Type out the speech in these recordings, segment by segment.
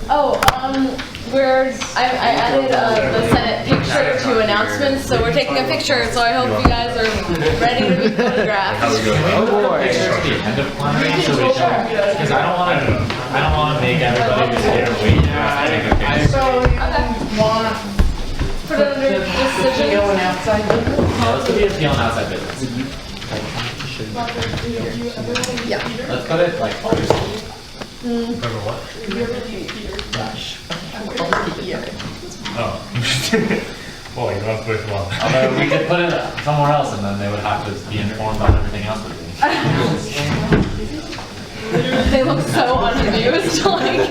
Oh, I added the Senate picture to announcements, so we're taking a picture, so I hope you guys are ready to be photographed. Oh boy. Because I don't want to make everybody just here wait for us to take a picture. So, put it under decision. Let's put the appeal on outside business. Yeah. Let's put it like first. Remember what? Oh. Well, you don't have to wait for long. Although we could put it somewhere else and then they would have to be informed on everything else we're doing. They look so unamused, like.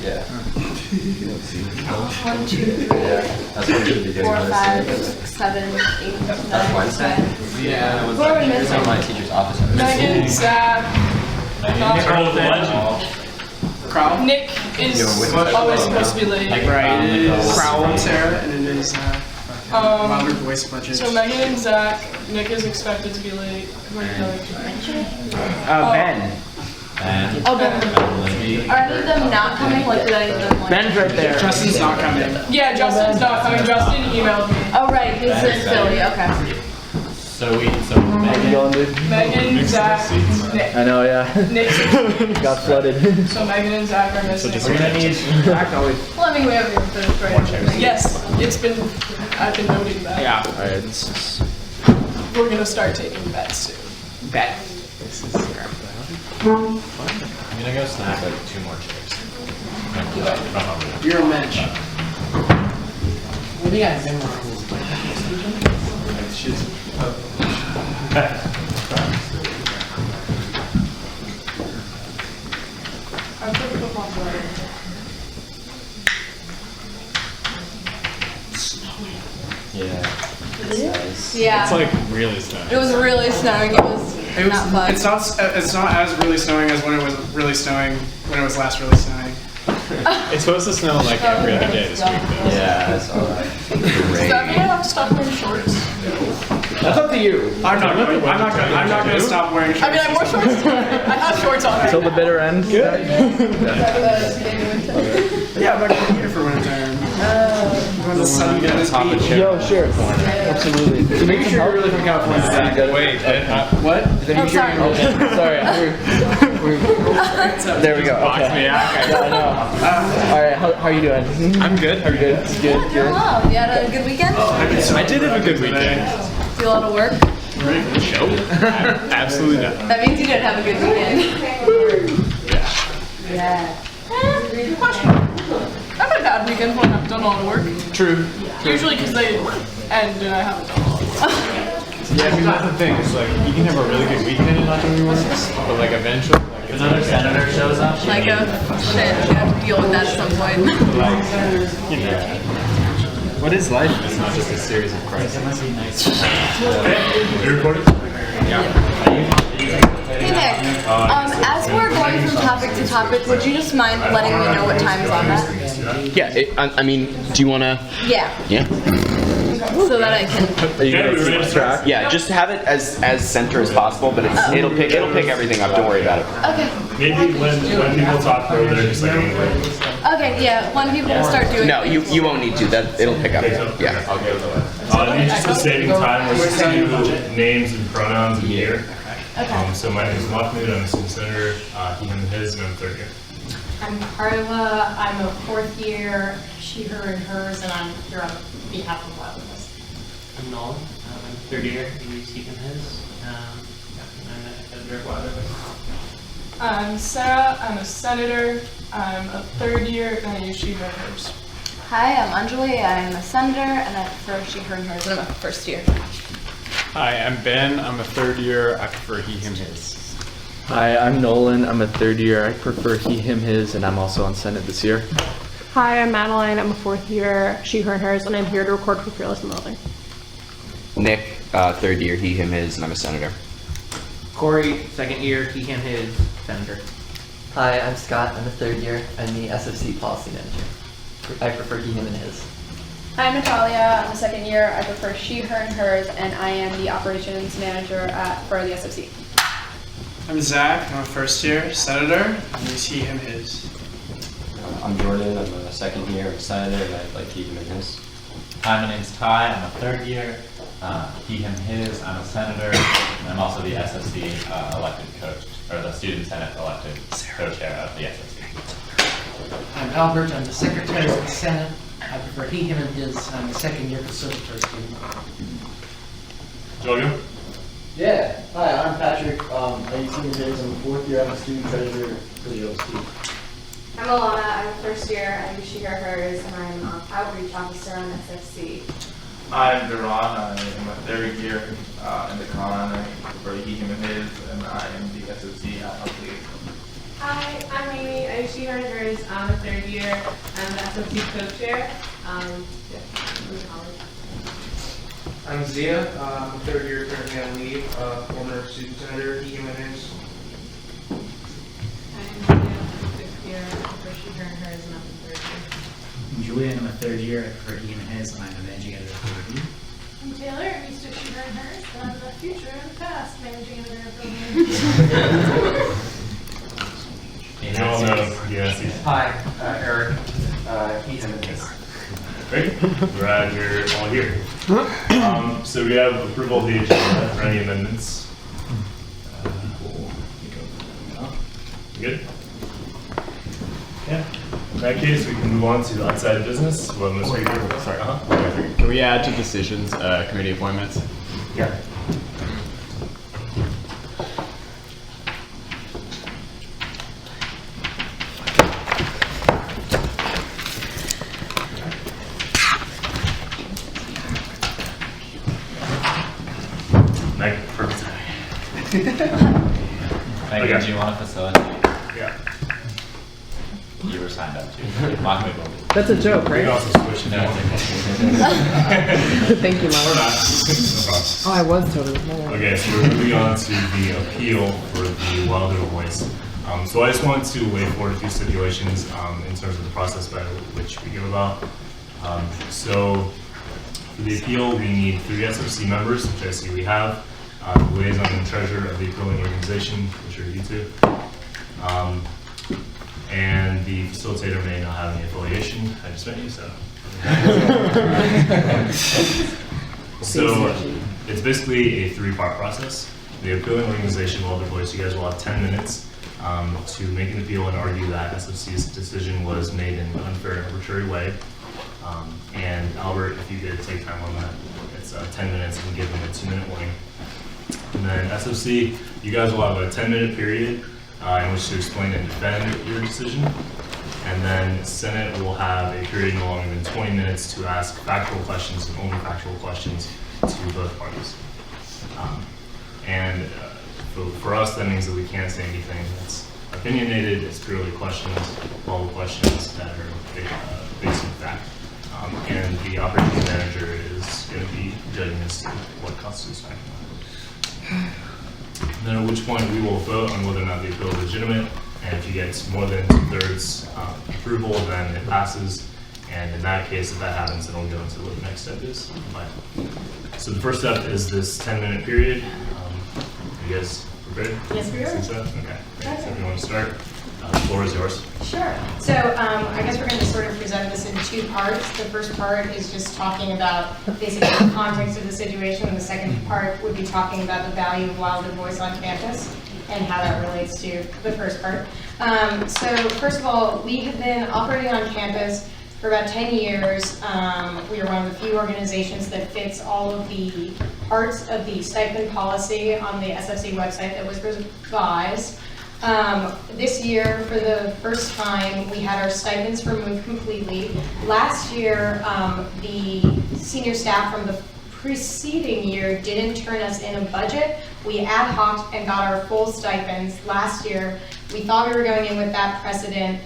Yeah. 1, 2, 3, That's what we should be doing. 4, 5, 6, 7, 8, 9, 10. Yeah. Who are we missing? My teacher's office. Megan, Zach, Nick Nick is always supposed to be late. Right, it is Crowell and Sarah, and it is Robert Voice Budget. So Megan and Zach, Nick is expected to be late. Who are you going to? Ben. And Oh, Ben. Are any of them not coming? Like, did any of them? Like... Ben's right there. Justin's not coming. Yeah, Justin's not coming. Justin emailed me. Oh, right. He's in Philly. Okay. so Megan, Zach, Nick. I know, yeah. Nick's Got flooded. So Megan and Zach are missing. we're gonna need. Well, I mean, we haven't even finished writing. Yes, I've been noting that. Yeah. Alright, this is... We're gonna start taking bets soon. Bet. I'm gonna go snag like 2 more chairs. You're a mensch. What do you guys do? Yeah. Yeah. It's like really snowing. It was really snowing. It was not fun. It's not as really snowing as when it was really snowing when it was last really snowing. It's supposed to snow like every other day this week though. Yeah, that's alright. Does that mean I have to stop wearing shorts? That's up to you. I'm not gonna stop wearing shorts. I mean, I wore shorts today. I have shorts on. Till the bitter end. Yeah, I'm not gonna eat it for winter time. When the sun gets beach. Yo, sure. Absolutely. So make sure you're really from California. Wait, What? Oh, sorry. Sorry. There we go. Okay. Yeah, I know. Alright, how are you doing? I'm good. How are you? Good. Good. You're well. You had a good weekend? I did have a good weekend. Do a lot of work? Nope. Absolutely not. That means you didn't have a good weekend. Yeah. Good question. I've had a bad weekend when I've done all the work. True. Usually because they end and I haven't done all the work. Yeah, I mean that's the thing. It's like you can have a really good weekend and not do any work, but like eventually, like If another senator shows up, Like a shit. You have to deal with that at some point. you know, what is life? It's not just a series of crises. You recording? Yeah. Hey Nick, as we're going from topic to topic, would you just mind letting me know what time is on that? Yeah, I mean, do you want to? Yeah, Yeah. so that I can. Are you gonna keep track? Yeah, just have it as center as possible, but it'll pick everything up. Don't worry about it. Okay. Maybe when people talk over there, just like Okay, yeah, when people start doing No, things. you won't need to. That it'll pick up. Yeah. just for saving time, we're just do names and pronouns and year. Okay. So my name is Mahmoud. I'm a student senator. He, him, and his, and I'm third year. I'm Carla. I'm a 4th year, she, her, and hers, and I'm here on behalf of Wilderness. I'm Nolan. I'm 3rd year. He's he and his. I'm an editor of Wilderness. I'm Sarah. I'm a senator. I'm a 3rd year and I use she, her, hers. Hi, I'm Anjali. I'm a senator, and I prefer she, her, and hers, and I'm a first year. Hi, I'm Ben. I'm a 3rd year. I prefer he, him, his. Hi, I'm Nolan. I'm a 3rd year. I prefer he, him, his, and I'm also on Senate this year. Hi, I'm Madeline. I'm a 4th year, she, her, and hers, and I'm here to record for Fearless and Loving. Nick, 3rd year, he, him, his, and I'm a senator. Corey, 2nd year, he, him, his, senator. Hi, I'm Scott. I'm a 3rd year. I'm the SFC policy manager. I prefer he, him, and his. I'm Natalia. I'm a second year. I prefer she, her, and hers, and I am the operations manager for the SFC. I'm Zach. I'm a first year senator. I use he, him, his. I'm Jordan. I'm a second year senator, and I'd like he, him, and his. Hi, my name's Ty. I'm a third year. He, him, his. I'm a senator. And I'm also the SFC elected coach, or the student senate elected co-chair of the SFC. I'm Albert. I'm the secretary of the Senate. I prefer he, him, and his. I'm a second year facilitator student. Jojo? Yeah. Hi, I'm Patrick. I use he and his. I'm a fourth year. I'm a student treasurer for the OST. I'm Alana. I'm a first year. I use she, her, hers, and I'm outreach officer on SFC. I'm Duran. I am a third year in the con. I prefer he, him, and his, and I am the SFC outreach. Hi, I'm Amy. I use she, her, and hers. I'm a third year. I'm the SFC co-chair. I'm college. I'm Zia. I'm a third year currently on leave. Former student senator, he, him, and his. I'm fifth year, I prefer she, her, and hers, and I'm the third year. I'm Julian, I'm a third year, I prefer he and his, and I'm the managing editor for Review. I'm Taylor, I'm used to she, her, and hers, and I'm the future and the past managing editor of You all know, yes. Hi, Eric. He, him, and his. Great. Glad you're all here. So we have approval of the agenda for any amendments. Good? Yeah. In that case, we can move on to outside business. Well, most people. Sorry. Can we add to decisions committee appointments? Yeah. Megan, do you want to facilitate? Yeah. You were signed up to. Mock me. That's a joke, right? We can also switch. No. Thank you, Mom. Oh, I was totally. Okay, so we're moving on to the appeal for the Wilder Voice. So I just wanted to lay forward a few stipulations in terms of the process by which we go about. So for the appeal, we need 3 SFC members, which I see we have. The liaison and treasurer of the appealing organization, which are you two. And the facilitator may not have any affiliation. I just met you, so. So it's basically a 3-part process. The appealing organization, Wilder Voice, you guys will have 10 minutes to make an appeal and argue that SFC's decision was made in an unfair and arbitrary way. And Albert, if you could take time on that, it's 10 minutes and give them a 2-minute warning. And then SFC, you guys will have a 10-minute period in which to explain and defend your decision. And then Senate will have a period no longer than 20 minutes to ask factual questions and only factual questions to both parties. For us, that means that we can't say anything that's opinionated. It's purely questions, all the questions that are based in fact. And the operations manager is going to be judging as to what constitutes fact. Then at which point we will vote on whether or not the appeal is legitimate, and if you get more than 2/3 approval, then it passes. And in that case, if that happens, then we'll go into what the next step is. So the first step is this 10-minute period. You guys prepared? Yes, we are. Okay. So if you want to start, the floor is yours. Sure. So I guess we're going to sort of present this in 2 parts. The first part is just talking about basically the context of the situation, and the second part would be talking about the value of Wilder Voice on campus and how that relates to the first part. So first of all, we have been operating on campus for about 10 years. We are one of the few organizations that fits all of the parts of the stipend policy on the SFC website that was revised. This year, for the first time, we had our stipends removed completely. Last year, the senior staff from the preceding year didn't turn us in a budget. We ad hoc and got our full stipends last year. We thought we were going in with that precedent.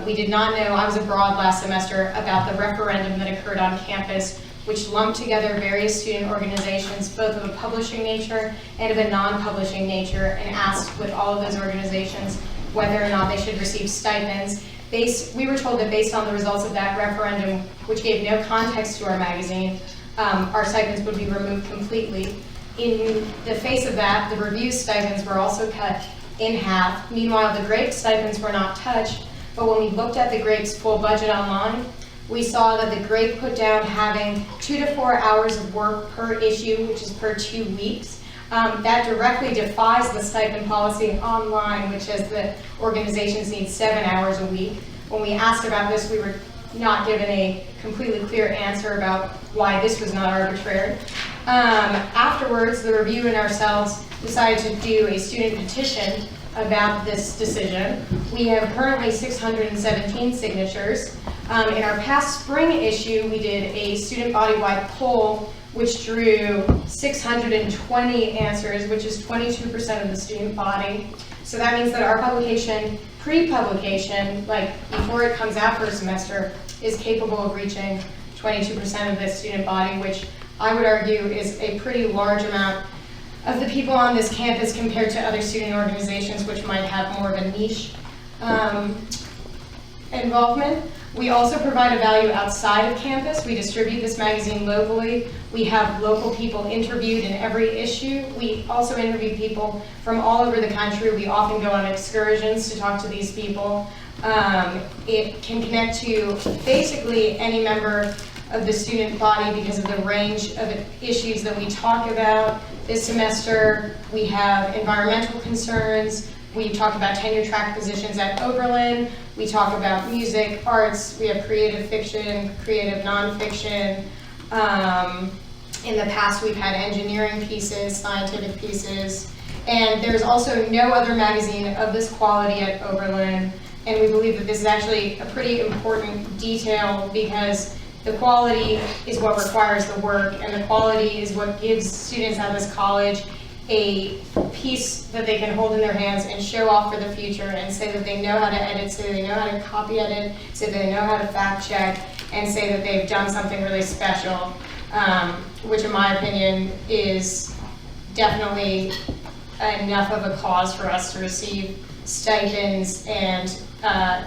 We did not know, I was abroad last semester, about the referendum that occurred on campus, which lumped together various student organizations, both of a publishing nature and of a non-publishing nature, and asked with all of those organizations whether or not they should receive stipends. we were told that based on the results of that referendum, which gave no context to our magazine, our stipends would be removed completely. In the face of that, the review stipends were also cut in half. Meanwhile, the Grape stipends were not touched, but when we looked at the Grape's full budget online, we saw that the Grape put down having 2 to 4 hours of work per issue, which is per 2 weeks. That directly defies the stipend policy online, which says that organizations need 7 hours a week. When we asked about this, we were not given a completely clear answer about why this was not arbitrary. Afterwards, the review and ourselves decided to do a student petition about this decision. We have currently 617 signatures. In our past spring issue, we did a student body-wide poll which drew 620 answers, which is 22% of the student body. So that means that our publication, pre-publication, like before it comes out for a semester, is capable of reaching 22% of the student body, which I would argue is a pretty large amount of the people on this campus compared to other student organizations which might have more of a niche involvement. We also provide a value outside of campus. We distribute this magazine locally. We have local people interviewed in every issue. We also interview people from all over the country. We often go on excursions to talk to these people. It can connect to basically any member of the student body because of the range of issues that we talk about. This semester, we have environmental concerns. We talk about tenure track positions at Oberlin. We talk about music, arts. We have creative fiction, creative nonfiction. In the past, we've had engineering pieces, scientific pieces. And there's also no other magazine of this quality at Oberlin. And we believe that this is actually a pretty important detail because the quality is what requires the work, and the quality is what gives students at this college a piece that they can hold in their hands and show off for the future and say that they know how to edit, say they know how to copy edit, say they know how to fact check, and say that they've done something really special, which in my opinion is definitely enough of a cause for us to receive stipends, and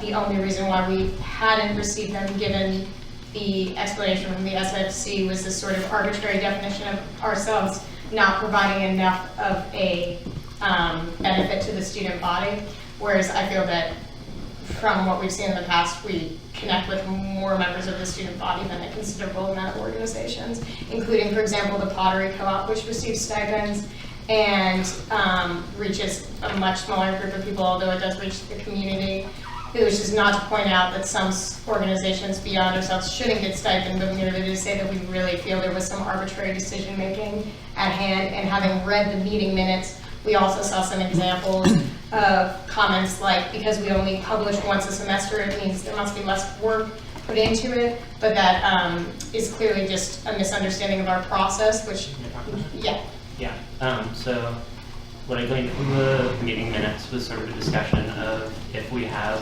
the only reason why we hadn't received them, given the explanation from the SFC, was this sort of arbitrary definition of ourselves not providing enough of a benefit to the student body, whereas I feel that from what we've seen in the past, we connect with more members of the student body than a considerable amount of organizations, including, for example, the Pottery Co-op, which receives stipends and reaches a much smaller group of people, although it does reach the community. Which is not to point out that some organizations beyond ourselves shouldn't get stipend, but merely to say that we really feel there was some arbitrary decision making at hand. And having read the meeting minutes, we also saw some examples of comments like, because we only publish once a semester, it means there must be less work put into it. But that is clearly just a misunderstanding of our process, which, yeah. Yeah, so what I gleaned from the meeting minutes was sort of a discussion of if we have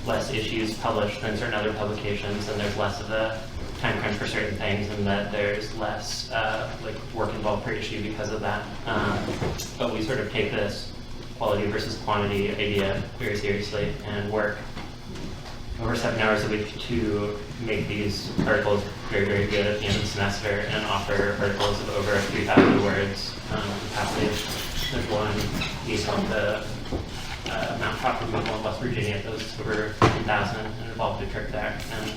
less issues published than certain other publications, and there's less of a time crunch for certain things, and that there's less like work involved per issue because of that. But we sort of take this quality versus quantity idea very seriously and work over 7 hours a week to make these articles very, very good at the end of the semester and offer articles of over 3,000 words passage. There's one based on the Mount Top removal in West Virginia that was over 15,000 and involved a trip there, and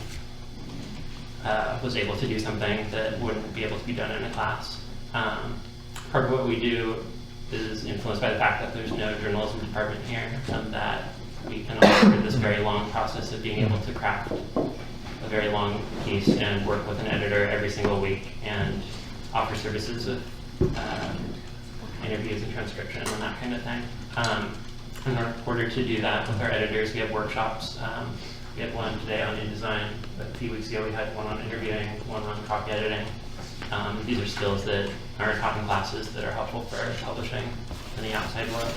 was able to do something that wouldn't be able to be done in a class. Part of what we do is influenced by the fact that there's no journalism department here, and that we can offer this very long process of being able to craft a very long piece and work with an editor every single week and offer services of interviews and transcription and that kind of thing. In order to do that with our editors, we have workshops. We had one today on InDesign. A few weeks ago, we had one on interviewing, one on copy editing. These are skills that are taught in classes that are helpful for publishing in the outside world.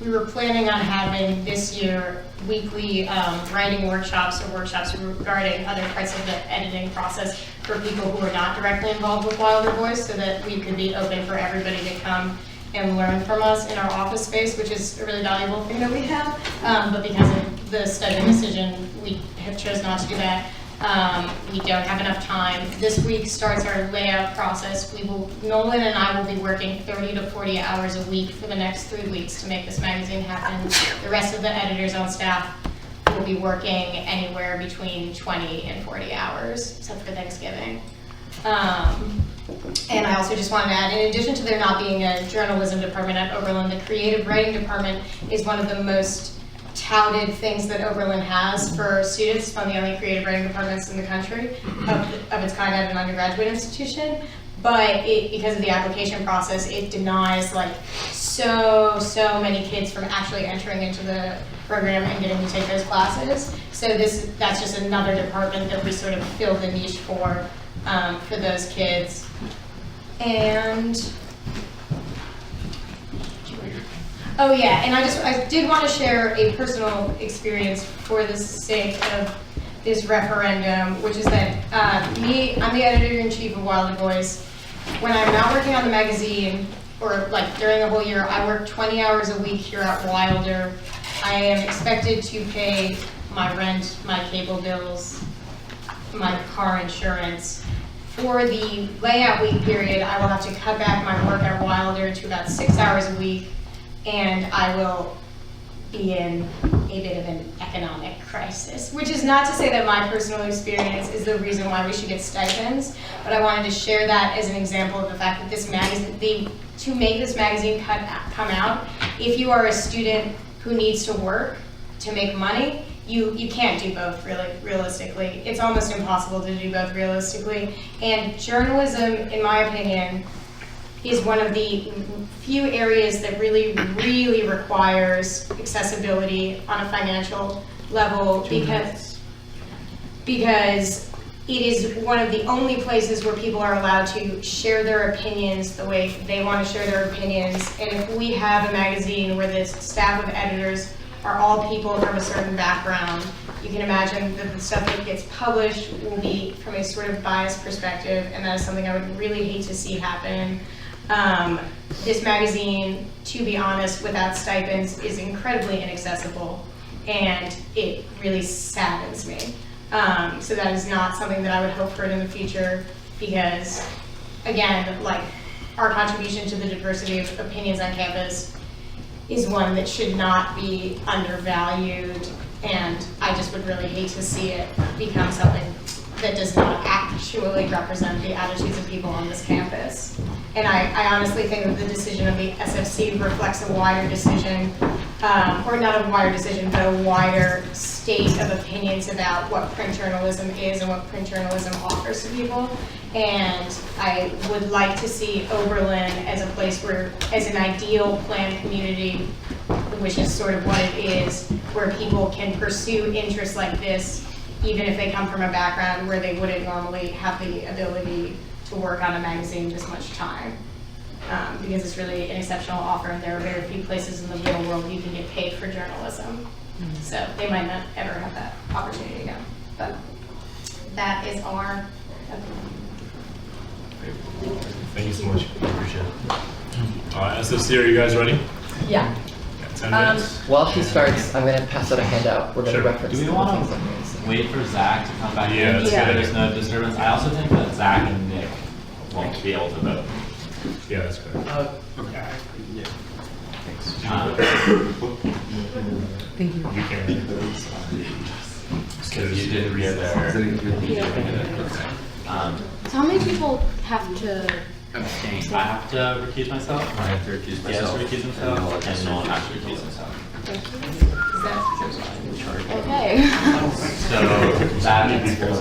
We were planning on having this year weekly writing workshops or workshops regarding other parts of the editing process for people who are not directly involved with Wilder Voice, so that we could be open for everybody to come and learn from us in our office space, which is a really valuable thing that we have. But because of the study decision, we have chose not to do that. We don't have enough time. This week starts our layout process. Nolan and I will be working 30 to 40 hours a week for the next 3 weeks to make this magazine happen. The rest of the editors on staff will be working anywhere between 20 and 40 hours, except for Thanksgiving. And I also just wanted to add, in addition to there not being a journalism department at Oberlin, the creative writing department is one of the most touted things that Oberlin has for students. It's one of the only creative writing departments in the country of its kind at an undergraduate institution. But because of the application process, it denies like so many kids from actually entering into the program and getting to take those classes. So that's just another department that we sort of fill the niche for those kids. And oh yeah, and I did want to share a personal experience for the sake of this referendum, which is that I'm the editor-in-chief of Wilder Voice. When I'm not working on the magazine, or like during the whole year, I work 20 hours a week here at Wilder. I am expected to pay my rent, my cable bills, my car insurance. For the layout week period, I will have to cut back my work at Wilder to about 6 hours a week, and I will be in a bit of an economic crisis, which is not to say that my personal experience is the reason why we should get stipends, but I wanted to share that as an example of the fact that this magazine, to make this magazine come out, if you are a student who needs to work to make money, you can't do both realistically. It's almost impossible to do both realistically. And journalism, in my opinion, is one of the few areas that really requires accessibility on a financial level because it is one of the only places where people are allowed to share their opinions the way they want to share their opinions. And if we have a magazine where the staff of editors are all people from a certain background, you can imagine that the stuff that gets published will be from a sort of biased perspective, and that is something I would really hate to see happen. This magazine, to be honest, without stipends, is incredibly inaccessible, and it really saddens me. So that is not something that I would hope for in the future, because, again, like, our contribution to the diversity of opinions on campus is one that should not be undervalued, and I just would really hate to see it become something that does not actually represent the attitudes of people on this campus. And I honestly think that the decision of the SFC reflects a wider decision, or not a wider decision, but a wider state of opinions about what print journalism is and what print journalism offers to people. And I would like to see Oberlin as a place where, as an ideal planned community, which is sort of what it is, where people can pursue interests like this, even if they come from a background where they wouldn't normally have the ability to work on a magazine this much time. Because it's really an exceptional offer, and there are very few places in the real world you can get paid for journalism. So they might not ever have that opportunity again. But that is our opinion. Thank you so much. Appreciate it. SFC, are you guys ready? Yeah. 10 minutes. While she starts, I'm going to pass out a handout. We're going to reference Do we the want things to wait for Zach to come back Yeah, in? that's So good. there's no disturbance. I also think that Zach and Nick won't be able to vote. Yeah, that's good. Okay. Yeah. Thanks. Thank you. We can. Because you did read there. So how many people have to Abstain. I have to recuse myself. I have to recuse myself. He has to recuse himself, and no one has to recuse himself. Okay. So that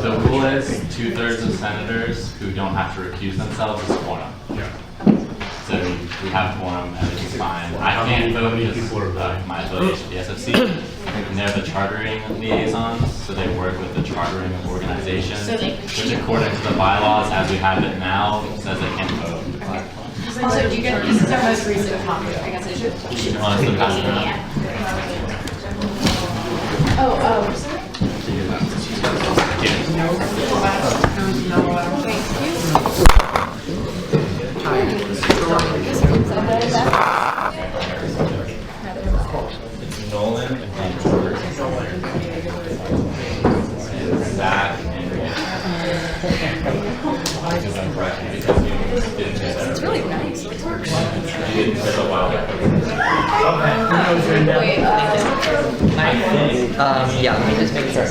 the rule is 2/3 of senators who don't have to recuse themselves is quorum. Yeah. So we have quorum, everything's fine. I can't vote because my affiliation to the SFC, and they're the chartering liaisons, so they work with the chartering of organizations, which according to the bylaws as we have it now, says they can't vote. Also, do you get, this is our most recent copy, I guess I should. Honestly, pass it around. Thank you. It's Nolan and George. It's really nice. It works. Yeah, let me just make sure.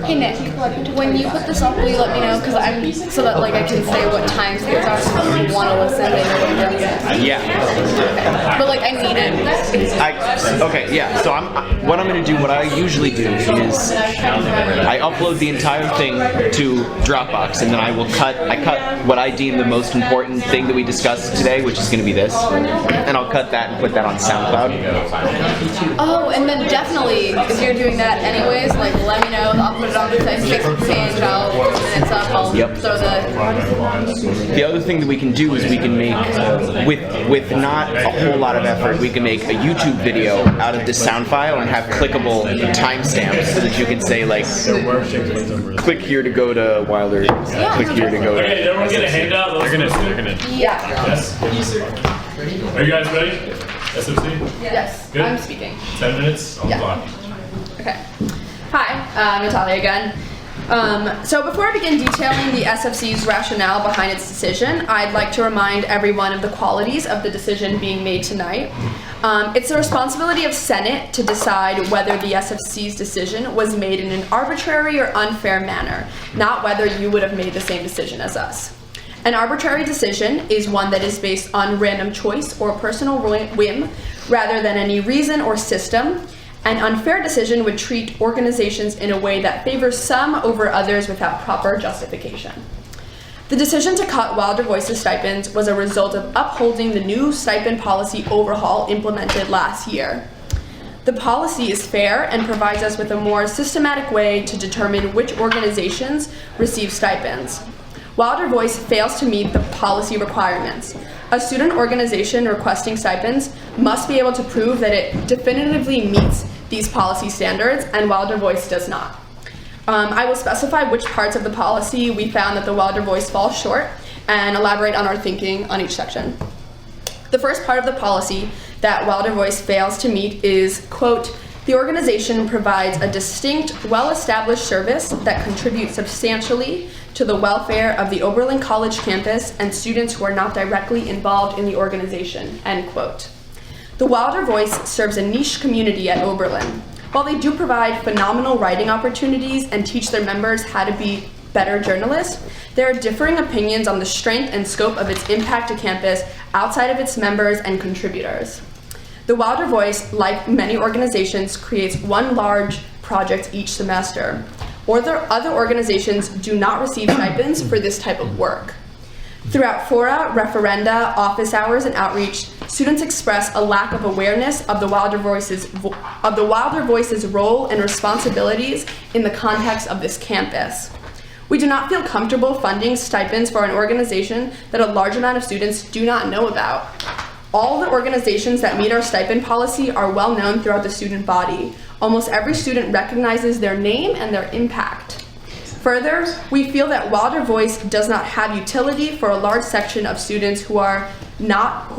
Hey Nick, when you put this up, will you let me know? Because I'm so that like I can say what times these are, so if you want to listen, they know what it is. Yeah. But like I need it. Okay, yeah. So what I'm gonna do, what I usually do is I upload the entire thing to Dropbox, and then I cut what I deem the most important thing that we discussed today, which is gonna be this, and I'll cut that and put that on SoundCloud. Oh, and then definitely, if you're doing that anyways, like let me know. I'll put it on the Facebook page. I'll when it's up. I'll throw The other thing that we can do is we can make, with not a whole lot of effort, we can make a YouTube video out of this sound file and have clickable timestamps so that you can say like, click here to go to Wilder, click here to go to. Okay, did everyone get a handout? They're gonna. Yeah. Yes. Are you guys ready? SFC? Yes. Good? I'm speaking. 10 minutes on the clock. Okay. Hi, I'm Natalia again. So before I begin detailing the SFC's rationale behind its decision, I'd like to remind everyone of the qualities of the decision being made tonight. It's the responsibility of Senate to decide whether the SFC's decision was made in an arbitrary or unfair manner, not whether you would have made the same decision as us. An arbitrary decision is one that is based on random choice or personal whim rather than any reason or system. An unfair decision would treat organizations in a way that favors some over others without proper justification. The decision to cut Wilder Voices stipends was a result of upholding the new stipend policy overhaul implemented last year. The policy is fair and provides us with a more systematic way to determine which organizations receive stipends. Wilder Voice fails to meet the policy requirements. A student organization requesting stipends must be able to prove that it definitively meets these policy standards, and Wilder Voice does not. I will specify which parts of the policy we found that the Wilder Voice falls short and elaborate on our thinking on each section. The first part of the policy that Wilder Voice fails to meet is, quote, the organization provides a distinct, well-established service that contributes substantially to the welfare of the Oberlin College campus and students who are not directly involved in the organization, end quote. The Wilder Voice serves a niche community at Oberlin. While they do provide phenomenal writing opportunities and teach their members how to be better journalists, there are differing opinions on the strength and scope of its impact to campus outside of its members and contributors. The Wilder Voice, like many organizations, creates one large project each semester. Other organizations do not receive stipends for this type of work. Throughout fora, referenda, office hours, and outreach, students express a lack of awareness of the Wilder Voice's role and responsibilities in the context of this campus. We do not feel comfortable funding stipends for an organization that a large amount of students do not know about. All the organizations that meet our stipend policy are well known throughout the student body. Almost every student recognizes their name and their impact. Further, we feel that Wilder Voice does not have utility for a large section of students who are not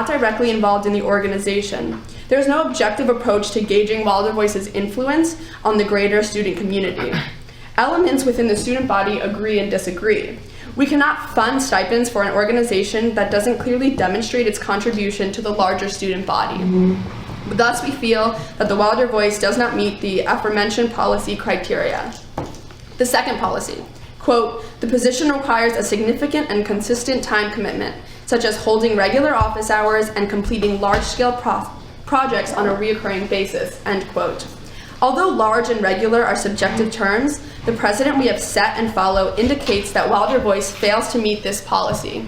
directly involved in the organization. There is no objective approach to gauging Wilder Voice's influence on the greater student community. Elements within the student body agree and disagree. We cannot fund stipends for an organization that doesn't clearly demonstrate its contribution to the larger student body. Thus, we feel that the Wilder Voice does not meet the aforementioned policy criteria. The second policy, quote, the position requires a significant and consistent time commitment, such as holding regular office hours and completing large-scale projects on a recurring basis, end quote. Although large and regular are subjective terms, the precedent we have set and follow indicates that Wilder Voice fails to meet this policy.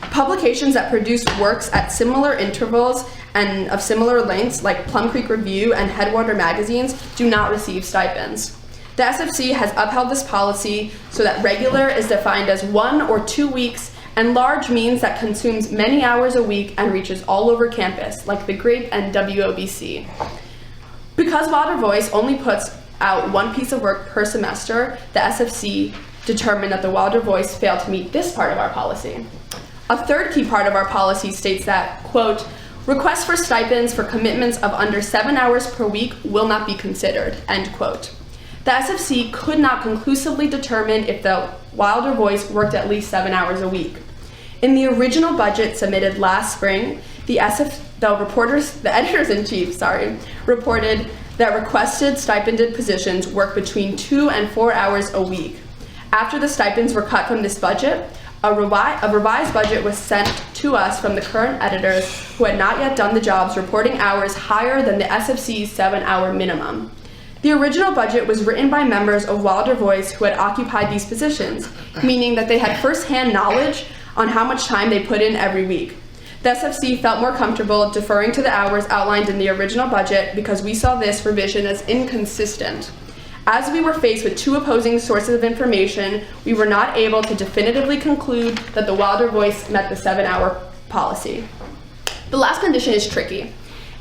Publications that produce works at similar intervals and of similar lengths, like Plum Creek Review and Headwater magazines, do not receive stipends. The SFC has upheld this policy so that regular is defined as 1 or 2 weeks, and large means that consumes many hours a week and reaches all over campus, like the Grape and WOBC. Because Wilder Voice only puts out one piece of work per semester, the SFC determined that the Wilder Voice failed to meet this part of our policy. A third key part of our policy states that, quote, requests for stipends for commitments of under 7 hours per week will not be considered, end quote. the SFC could not conclusively determine if the Wilder Voice worked at least 7 hours a week. In the original budget submitted last spring, the editors-in-chief, reported that requested stipended positions work between 2 and 4 hours a week. After the stipends were cut from this budget, a revised budget was sent to us from the current editors who had not yet done the jobs, reporting hours higher than the SFC's 7-hour minimum. The original budget was written by members of Wilder Voice who had occupied these positions, meaning that they had first-hand knowledge on how much time they put in every week. The SFC felt more comfortable deferring to the hours outlined in the original budget because we saw this revision as inconsistent. As we were faced with 2 opposing sources of information, we were not able to definitively conclude that the Wilder Voice met the 7-hour policy. The last condition is tricky.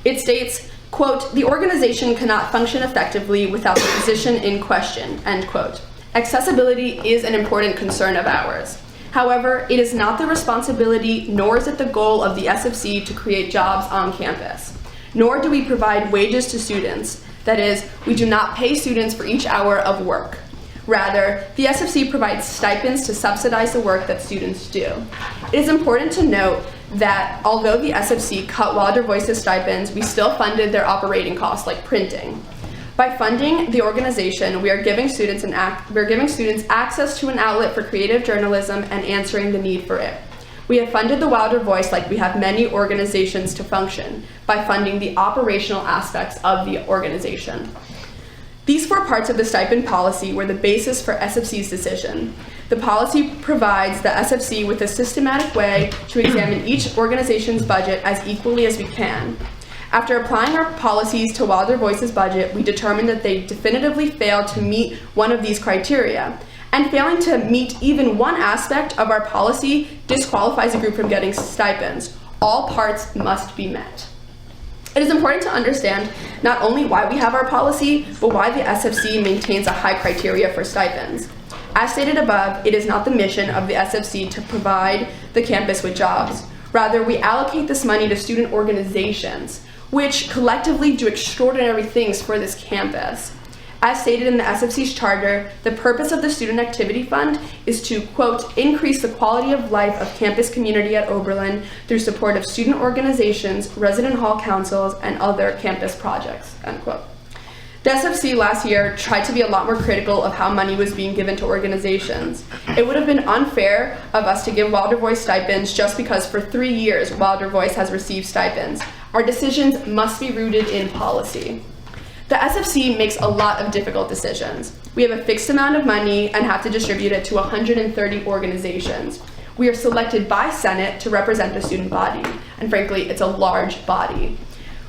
It states, quote, "The organization cannot function effectively without the position in question," end quote. Accessibility is an important concern of ours. However, it is not the responsibility, nor is it the goal of the SFC to create jobs on campus. Nor do we provide wages to students. That is, we do not pay students for each hour of work. Rather, the SFC provides stipends to subsidize the work that students do. It is important to note that although the SFC cut Wilder Voice's stipends, we still funded their operating costs, like printing. By funding the organization, we are giving students access to an outlet for creative journalism and answering the need for it. We have funded the Wilder Voice like we have many organizations to function, by funding the operational aspects of the organization. These 4 parts of the stipend policy were the basis for SFC's decision. The policy provides the SFC with a systematic way to examine each organization's budget as equally as we can. After applying our policies to Wilder Voice's budget, we determined that they definitively failed to meet one of these criteria, and failing to meet even one aspect of our policy disqualifies a group from getting stipends. All parts must be met. It is important to understand not only why we have our policy, but why the SFC maintains a high criteria for stipends. As stated above, it is not the mission of the SFC to provide the campus with jobs. Rather, we allocate this money to student organizations, which collectively do extraordinary things for this campus. As stated in the SFC's charter, the purpose of the Student Activity Fund is to, quote, "increase the quality of life of campus community at Oberlin through support of student organizations, resident hall councils, and other campus projects," end quote. The SFC last year tried to be a lot more critical of how money was being given to organizations. It would have been unfair of us to give Wilder Voice stipends just because for 3 years Wilder Voice has received stipends. Our decisions must be rooted in policy. The SFC makes a lot of difficult decisions. We have a fixed amount of money and have to distribute it to 130 organizations. We are selected by Senate to represent the student body, and frankly, it's a large body.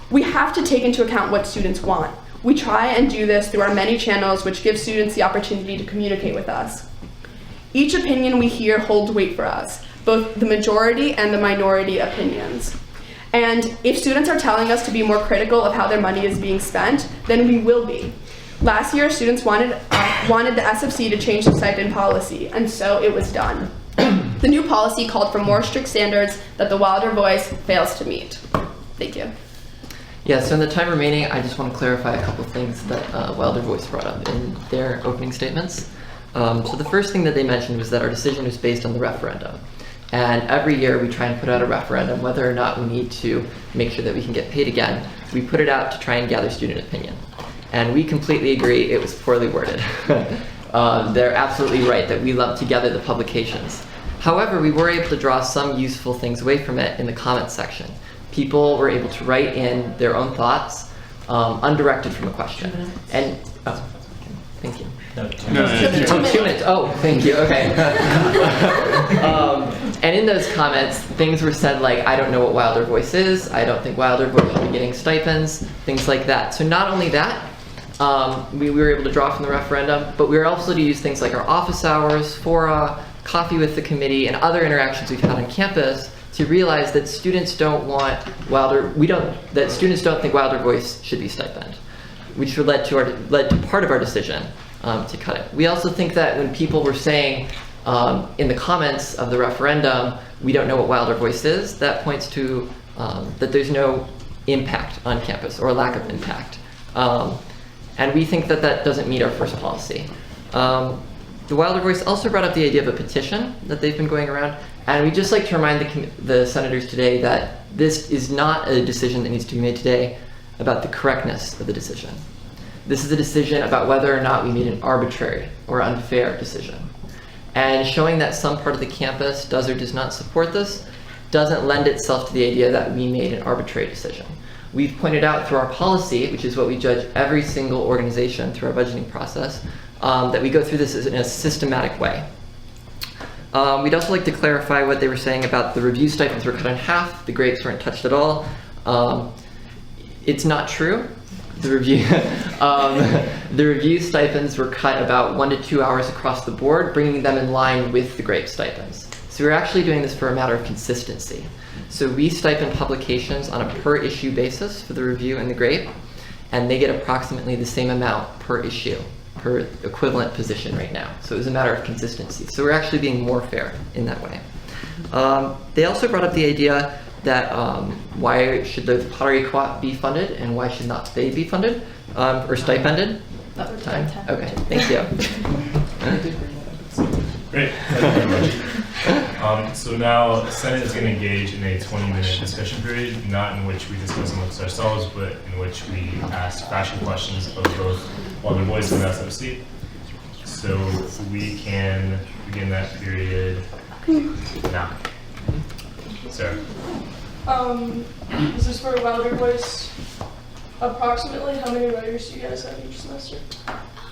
We have to take into account what students want. We try and do this through our many channels, which give students the opportunity to communicate with us. Each opinion we hear holds weight for us, both the majority and the minority opinions. And if students are telling us to be more critical of how their money is being spent, then we will be. Last year, students wanted the SFC to change the stipend policy, and so it was done. The new policy called for more strict standards that the Wilder Voice fails to meet. Thank you. Yeah, so in the time remaining, I just want to clarify a couple things that Wilder Voice brought up in their opening statements. So the first thing that they mentioned was that our decision was based on the referendum. And every year we try and put out a referendum whether or not we need to make sure that we can get paid again. We put it out to try and gather student opinion. And we completely agree it was poorly worded. They're absolutely right that we lumped together the publications. However, we were able to draw some useful things away from it in the comments section. People were able to write in their own thoughts, undirected from a question. And, oh, thank you. No, 2 minutes. 2 minutes. Oh, thank you. Okay. And in those comments, things were said like, I don't know what Wilder Voice is. I don't think Wilder Voice should be getting stipends. Things like that. So not only that, we were able to draw from the referendum, but we were also to use things like our office hours, fora, coffee with the committee, and other interactions we've had on campus to realize that students don't want that students don't think Wilder Voice should be stipend, which led to part of our decision to cut it. We also think that when people were saying in the comments of the referendum, we don't know what Wilder Voice is, that points to that there's no impact on campus or lack of impact. And we think that that doesn't meet our first policy. The Wilder Voice also brought up the idea of a petition that they've been going around, and we'd just like to remind the senators today that this is not a decision that needs to be made today about the correctness of the decision. This is a decision about whether or not we made an arbitrary or unfair decision. And showing that some part of the campus does or does not support this doesn't lend itself to the idea that we made an arbitrary decision. We've pointed out through our policy, which is what we judge every single organization through our budgeting process, that we go through this in a systematic way. We'd also like to clarify what they were saying about the review stipends were cut in half, the grapes weren't touched at all. It's not true. The review stipends were cut about 1 to 2 hours across the board, bringing them in line with the grape stipends. So we're actually doing this for a matter of consistency. So we stipend publications on a per issue basis for the review and the grape, and they get approximately the same amount per issue, per equivalent position right now. So it was a matter of consistency. So we're actually being more fair in that way. They also brought up the idea that why should the pottery co-op be funded and why should not they be funded or stipended? Time? Okay, thank you. Great, thank you very much. So now the Senate is going to engage in a 20-minute discussion period, not in which we discuss amongst ourselves, but in which we ask fashion questions of both Wilder Voice and SFC. So we can begin that period now. Sarah. This is for Wilder Voice. Approximately how many writers do you guys have each semester?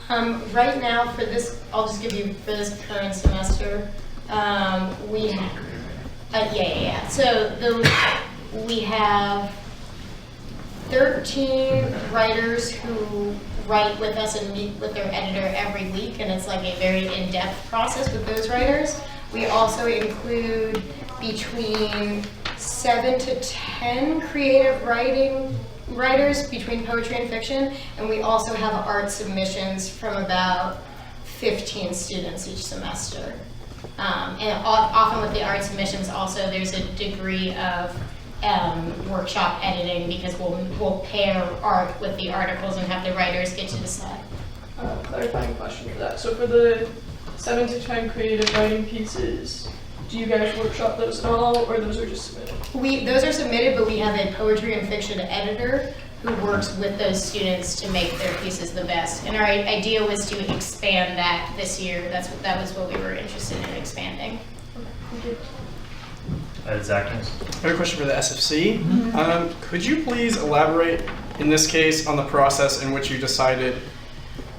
Right now, for this, I'll just give you for this current semester, we have, So we have 13 writers who write with us and meet with their editor every week, and it's like a very in-depth process with those writers. We also include between 7 to 10 creative writers between poetry and fiction, and we also have art submissions from about 15 students each semester. And often with the art submissions also there's a degree of workshop editing because we'll pair art with the articles and have the writers get to decide. Clarifying question for that. So for the 7 to 10 creative writing pieces, do you guys workshop those at all, or those are just submitted? Those are submitted, but we have a poetry and fiction editor who works with those students to make their pieces the best. And our idea was to expand that this year. That was what we were interested in expanding. Zach. I have a question for the SFC. Could you please elaborate, in this case, on the process in which you decided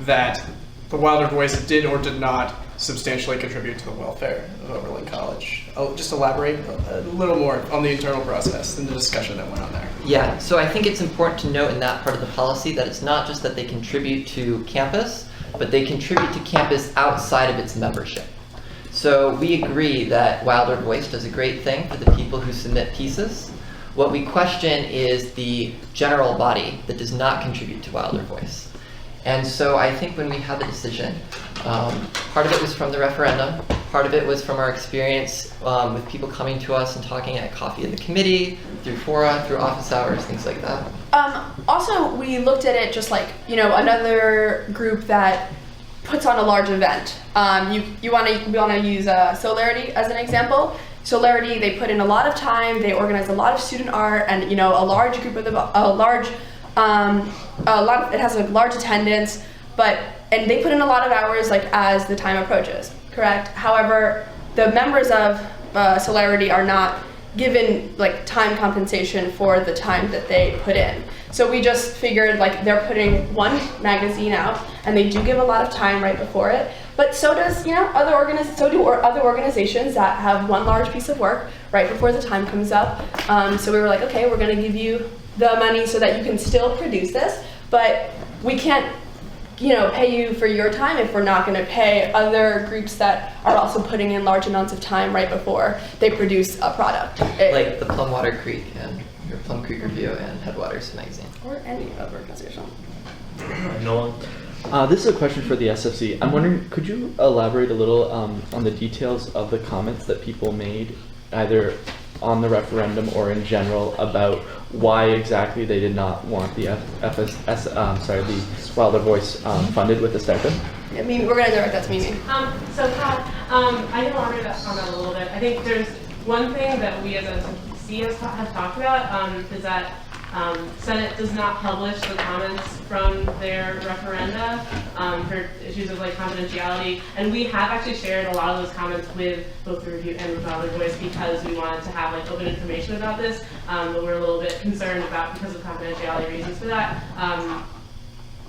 that the Wilder Voice did or did not substantially contribute to the welfare of Oberlin College? I'll just elaborate a little more on the internal process and the discussion that went on there. Yeah, so I think it's important to note in that part of the policy that it's not just that they contribute to campus, but they contribute to campus outside of its membership. So we agree that Wilder Voice does a great thing for the people who submit pieces. What we question is the general body that does not contribute to Wilder Voice. And so I think when we had the decision, part of it was from the referendum, part of it was from our experience with people coming to us and talking at coffee in the committee, through fora, through office hours, things like that. Also, we looked at it just like, another group that puts on a large event. We want to use Solarity as an example. Solarity, they put in a lot of time, they organize a lot of student art, and a large group of them, it has a large attendance, and they put in a lot of hours as the time approaches, correct? However, the members of Solarity are not given time compensation for the time that they put in. So we just figured they're putting one magazine out, and they do give a lot of time right before it. But so does other organizations that have one large piece of work right before the time comes up. So we were like, okay, we're going to give you the money so that you can still produce this, but we can't pay you for your time if we're not going to pay other groups that are also putting in large amounts of time right before they produce a product. Like the Plumwater Creek and your Plum Creek Review and Headwaters magazine. Or any other organization. Nolan? This is a question for the SFC. I'm wondering, could you elaborate a little on the details of the comments that people made, either on the referendum or in general about why exactly they did not want the the Wilder Voice funded with a stipend? I mean, we're gonna direct that to Mimi. So Pat, I can elaborate on that a little bit. I think there's one thing that we as SFC have talked about is that Senate does not publish the comments from their referenda for issues of like confidentiality, and we have actually shared a lot of those comments with both the review and with Wilder Voice because we wanted to have like open information about this, but we're a little bit concerned about because of confidentiality reasons for that.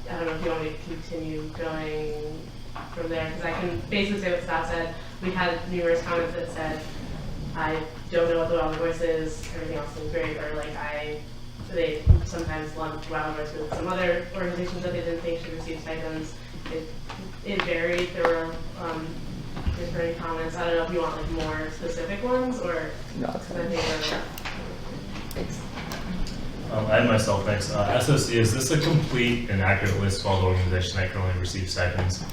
I don't know if you want me to continue going from there, because I can basically say what Scott said. We had numerous comments that said, I don't know what the Wilder Voice is, everything else seems great, or like they sometimes lumped Wilder Voice with some other organizations that they didn't think should receive stipends. It varied. There were different comments. I don't know if you want like more specific ones or. No, I think Thanks. I myself, thanks. SOC, is this a complete and accurate list of all the organizations that currently receive stipends?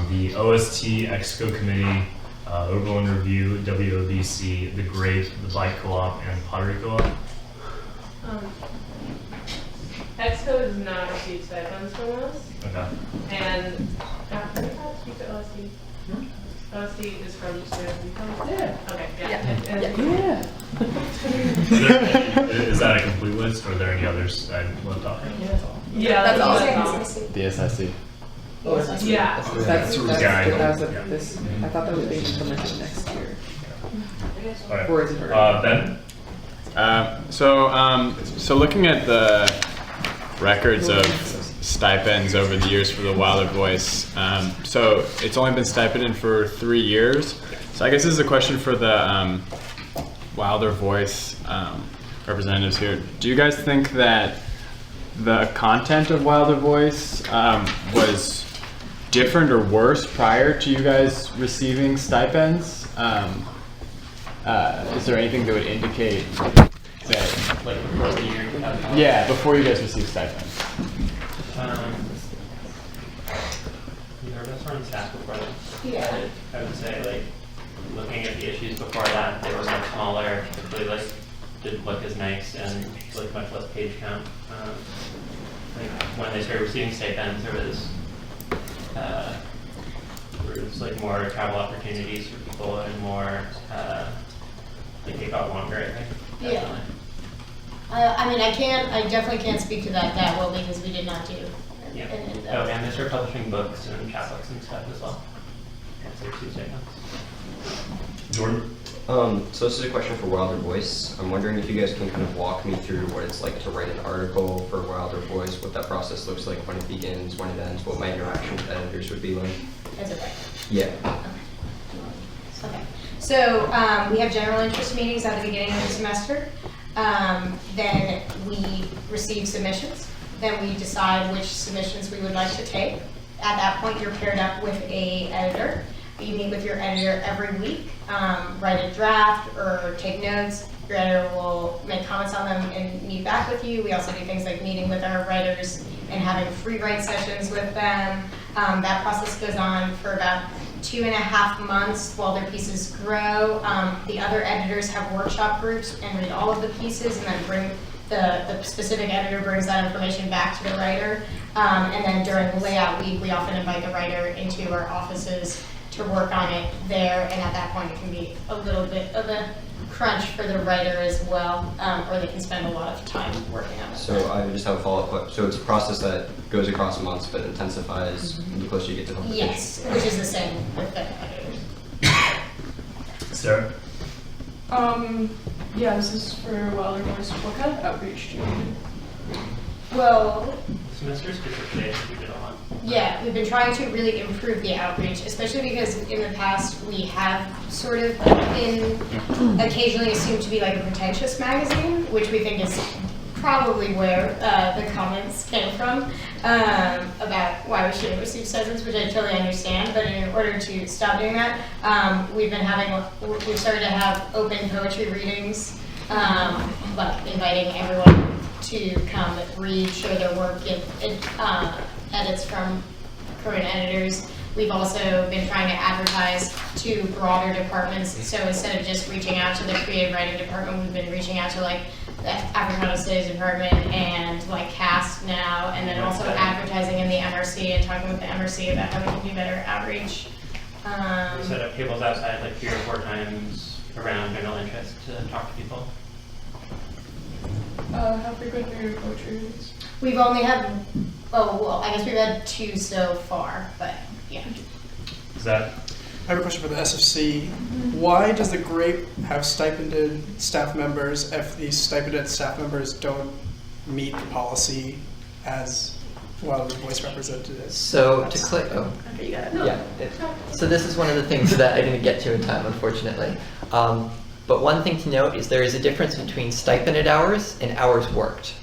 The OST, EXCO Committee, Oberlin Review, WOBC, The Grape, the Bike Co-op, and Pottery Co-op? EXCO does not receive stipends from us. Okay. And can you speak to OST? OST is from Yeah. Okay, Yeah. Is that a complete list, or are there any others I left off? Yeah, That's all. The SIC. Yeah. That's Yeah, this. I thought that was being implemented next year. All right. Or is it already? Ben? So looking at the records of stipends over the years for the Wilder Voice, so it's only been stipended for 3 years. So I guess this is a question for the Wilder Voice representatives here. Do you guys think that the content of Wilder Voice was different or worse prior to you guys receiving stipends? Is there anything that would indicate that, Like before the year? yeah, before you guys received stipends? You heard us on staff before that? Yeah. I would say, like, looking at the issues before that, they were much smaller, typically like, didn't look as nice, and like much less page count. Like, when they started receiving stipends, there was like more travel opportunities for people and more, like it got longer, I think. Yeah. I mean, I definitely can't speak to that well because we did not do. Yeah. Oh, and they started publishing books and chapbooks and stuff as well. Once they received stipends. Jordan? So this is a question for Wilder Voice. I'm wondering if you guys can kind of walk me through what it's like to write an article for Wilder Voice, what that process looks like, when it begins, when it ends, what my interaction with editors would be like. As a writer. Yeah. Okay. So we have general interest meetings at the beginning of the semester. Then we receive submissions. Then we decide which submissions we would like to take. At that point, you're paired up with an editor. You meet with your editor every week, write a draft or take notes. Your editor will make comments on them and meet back with you. We also do things like meeting with our writers and having free write sessions with them. That process goes on for about 2.5 months while their pieces grow. The other editors have workshop groups and read all of the pieces and then bring the specific editor brings that information back to the writer. And then during layout week, we often invite the writer into our offices to work on it there, and at that point it can be a little bit of a crunch for the writer as well, or they can spend a lot of time working on it. So I just have a follow-up. So it's a process that goes across months but intensifies the closer you get to publication. Yes, which is the same with the editors. Sarah? Yeah, this is for Wilder Voice. What kind of outreach do you do? Well, Semester specifically, I think we did a lot. yeah, we've been trying to really improve the outreach, especially because in the past we have sort of been occasionally assumed to be like a pretentious magazine, which we think is probably where the comments came from about why we shouldn't receive stipends, which I totally understand. But in order to stop doing that, we've started to have open poetry readings, like inviting everyone to come read, share their work, give edits from current editors. We've also been trying to advertise to broader departments. So instead of just reaching out to the creative writing department, we've been reaching out to like the Africana Studies department and like CAST now, and then also advertising in the MRC and talking with the MRC about how we can do better outreach. We set up tables outside like 3 or 4 times around general interest to talk to people. How frequent are your poetry readings? We've only had, oh, well, I guess we've had 2 so far, but yeah. Is that? I have a question for the SFC. Why does the GRAPE have stipended staff members if these stipended staff members don't meet the policy as Wilder Voice representatives? So to click, so this is one of the things that I didn't get to in time, unfortunately. But one thing to note is there is a difference between stipended hours and hours worked.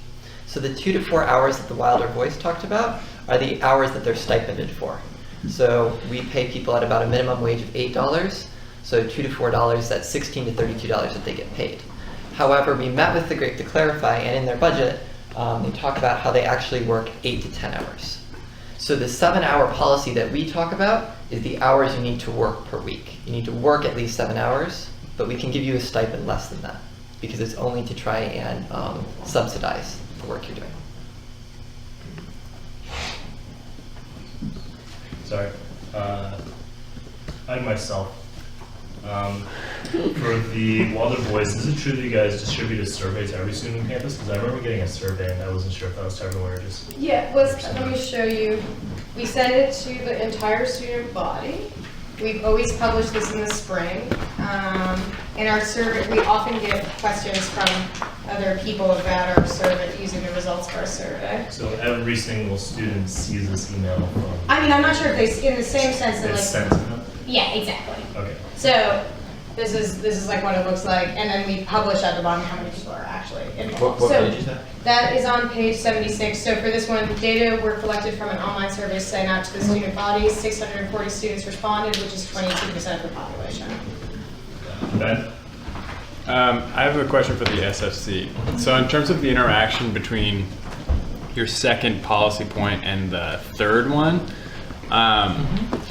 So the 2 to 4 hours that the Wilder Voice talked about are the hours that they're stipended for. So we pay people at about a minimum wage of $8. So $2 to $4, that's $16 to $32 that they get paid. However, we met with the GRAPE to clarify, and in their budget, they talk about how they actually work 8 to 10 hours. So the 7-hour policy that we talk about is the hours you need to work per week. You need to work at least 7 hours, but we can give you a stipend less than that because it's only to try and subsidize the work you're doing. Sorry. I myself, for the Wilder Voice, is it true that you guys distribute a survey to every student on campus? Because I remember getting a survey and I wasn't sure if that was to everyone or just... Yeah, let me show you. We send it to the entire student body. We've always published this in the spring. In our survey, we often get questions from other people about our survey, using the results of our survey. So every single student sees this email from... I mean, I'm not sure if they, in the same sense that It's like... sent to them? Yeah, exactly. Okay. So this is like what it looks like, and then we publish at the bottom how many people are actually involved. What So page is that? that is on page 76. So for this one, data were collected from an online survey sent out to the student body. 640 students responded, which is 22% of the population. Ben? I have a question for the SFC. So in terms of the interaction between your second policy point and the third one,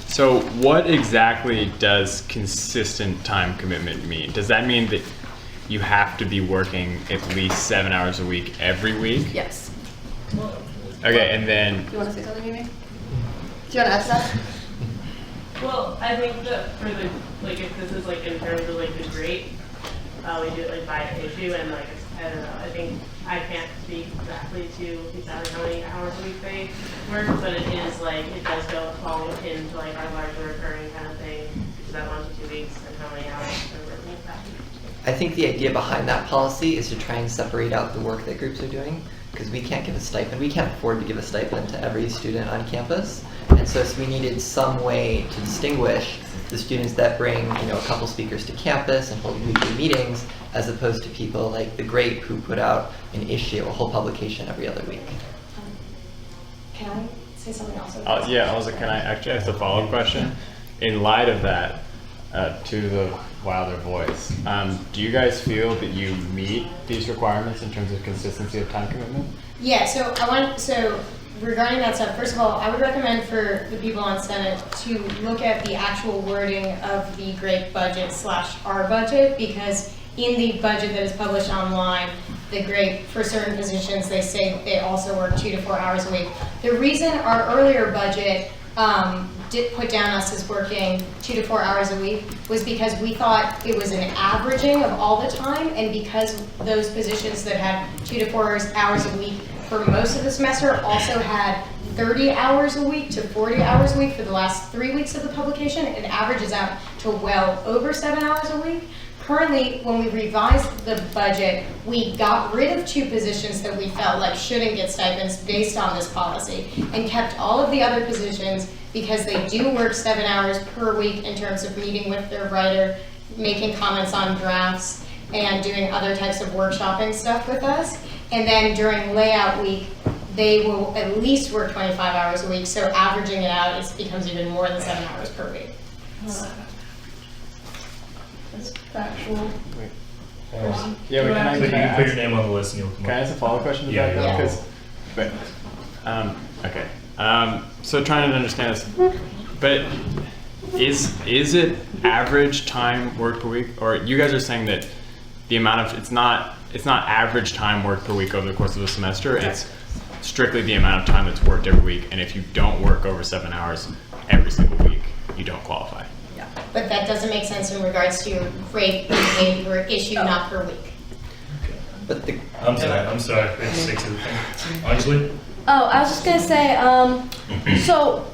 so what exactly does consistent time commitment mean? Does that mean that you have to be working at least 7 hours a week every week? Yes. Okay, and then... Do you want to say something, Mimi? Do you want to ask that? Well, I think that for the, like, if this is like in terms of like the grade, we do it like by issue, and like, I don't know, I think I can't speak exactly to exactly how many hours a week they work, but it is like, it does fall into like our larger recurring kind of thing, is that 1 to 2 weeks, and how many hours they're working with that. I think the idea behind that policy is to try and separate out the work that groups are doing, because we can't give a stipend. We can't afford to give a stipend to every student on campus. And so we needed some way to distinguish the students that bring, a couple speakers to campus and hold weekly meetings, as opposed to people like the GRAPE who put out an issue, a whole publication every other week. Can I say something else? yeah, also, can I actually ask a follow-up question? In light of that, to the Wilder Voice, do you guys feel that you meet these requirements in terms of consistency of time commitment? Yeah, so regarding that stuff, first of all, I would recommend for the people on Senate to look at the actual wording of the GRAPE budget / our budget, because in the budget that is published online, the GRAPE, for certain positions, they say they also work 2 to 4 hours a week. The reason our earlier budget did put down us as working 2 to 4 hours a week was because we thought it was an averaging of all the time, and because those positions that had 2 to 4 hours a week for most of the semester also had 30 hours a week to 40 hours a week for the last 3 weeks of the publication, it averages out to well over 7 hours a week. Currently, when we revised the budget, we got rid of 2 positions that we felt like shouldn't get stipends based on this policy, and kept all of the other positions because they do work 7 hours per week in terms of meeting with their writer, making comments on drafts, and doing other types of workshopping stuff with us. And then during layout week, they will at least work 25 hours a week, so averaging it out, it becomes even more than 7 hours per week. That's factual. Yeah, we can You can put your name on the list and you'll come Can I ask a follow-up question to Yeah, that? yeah. Because, okay. So trying to understand this, But is it average time worked per week, or you guys are saying that the amount of it's not average time worked per week over the course of a semester? It's strictly the amount of time that's worked every week, and if you don't work over 7 hours every single week, you don't qualify. Yeah. But that doesn't make sense in regards to your grade being per issue, not per week. But the I'm sorry. Let's stick to the thing. Honestly. Oh, I was just gonna say, so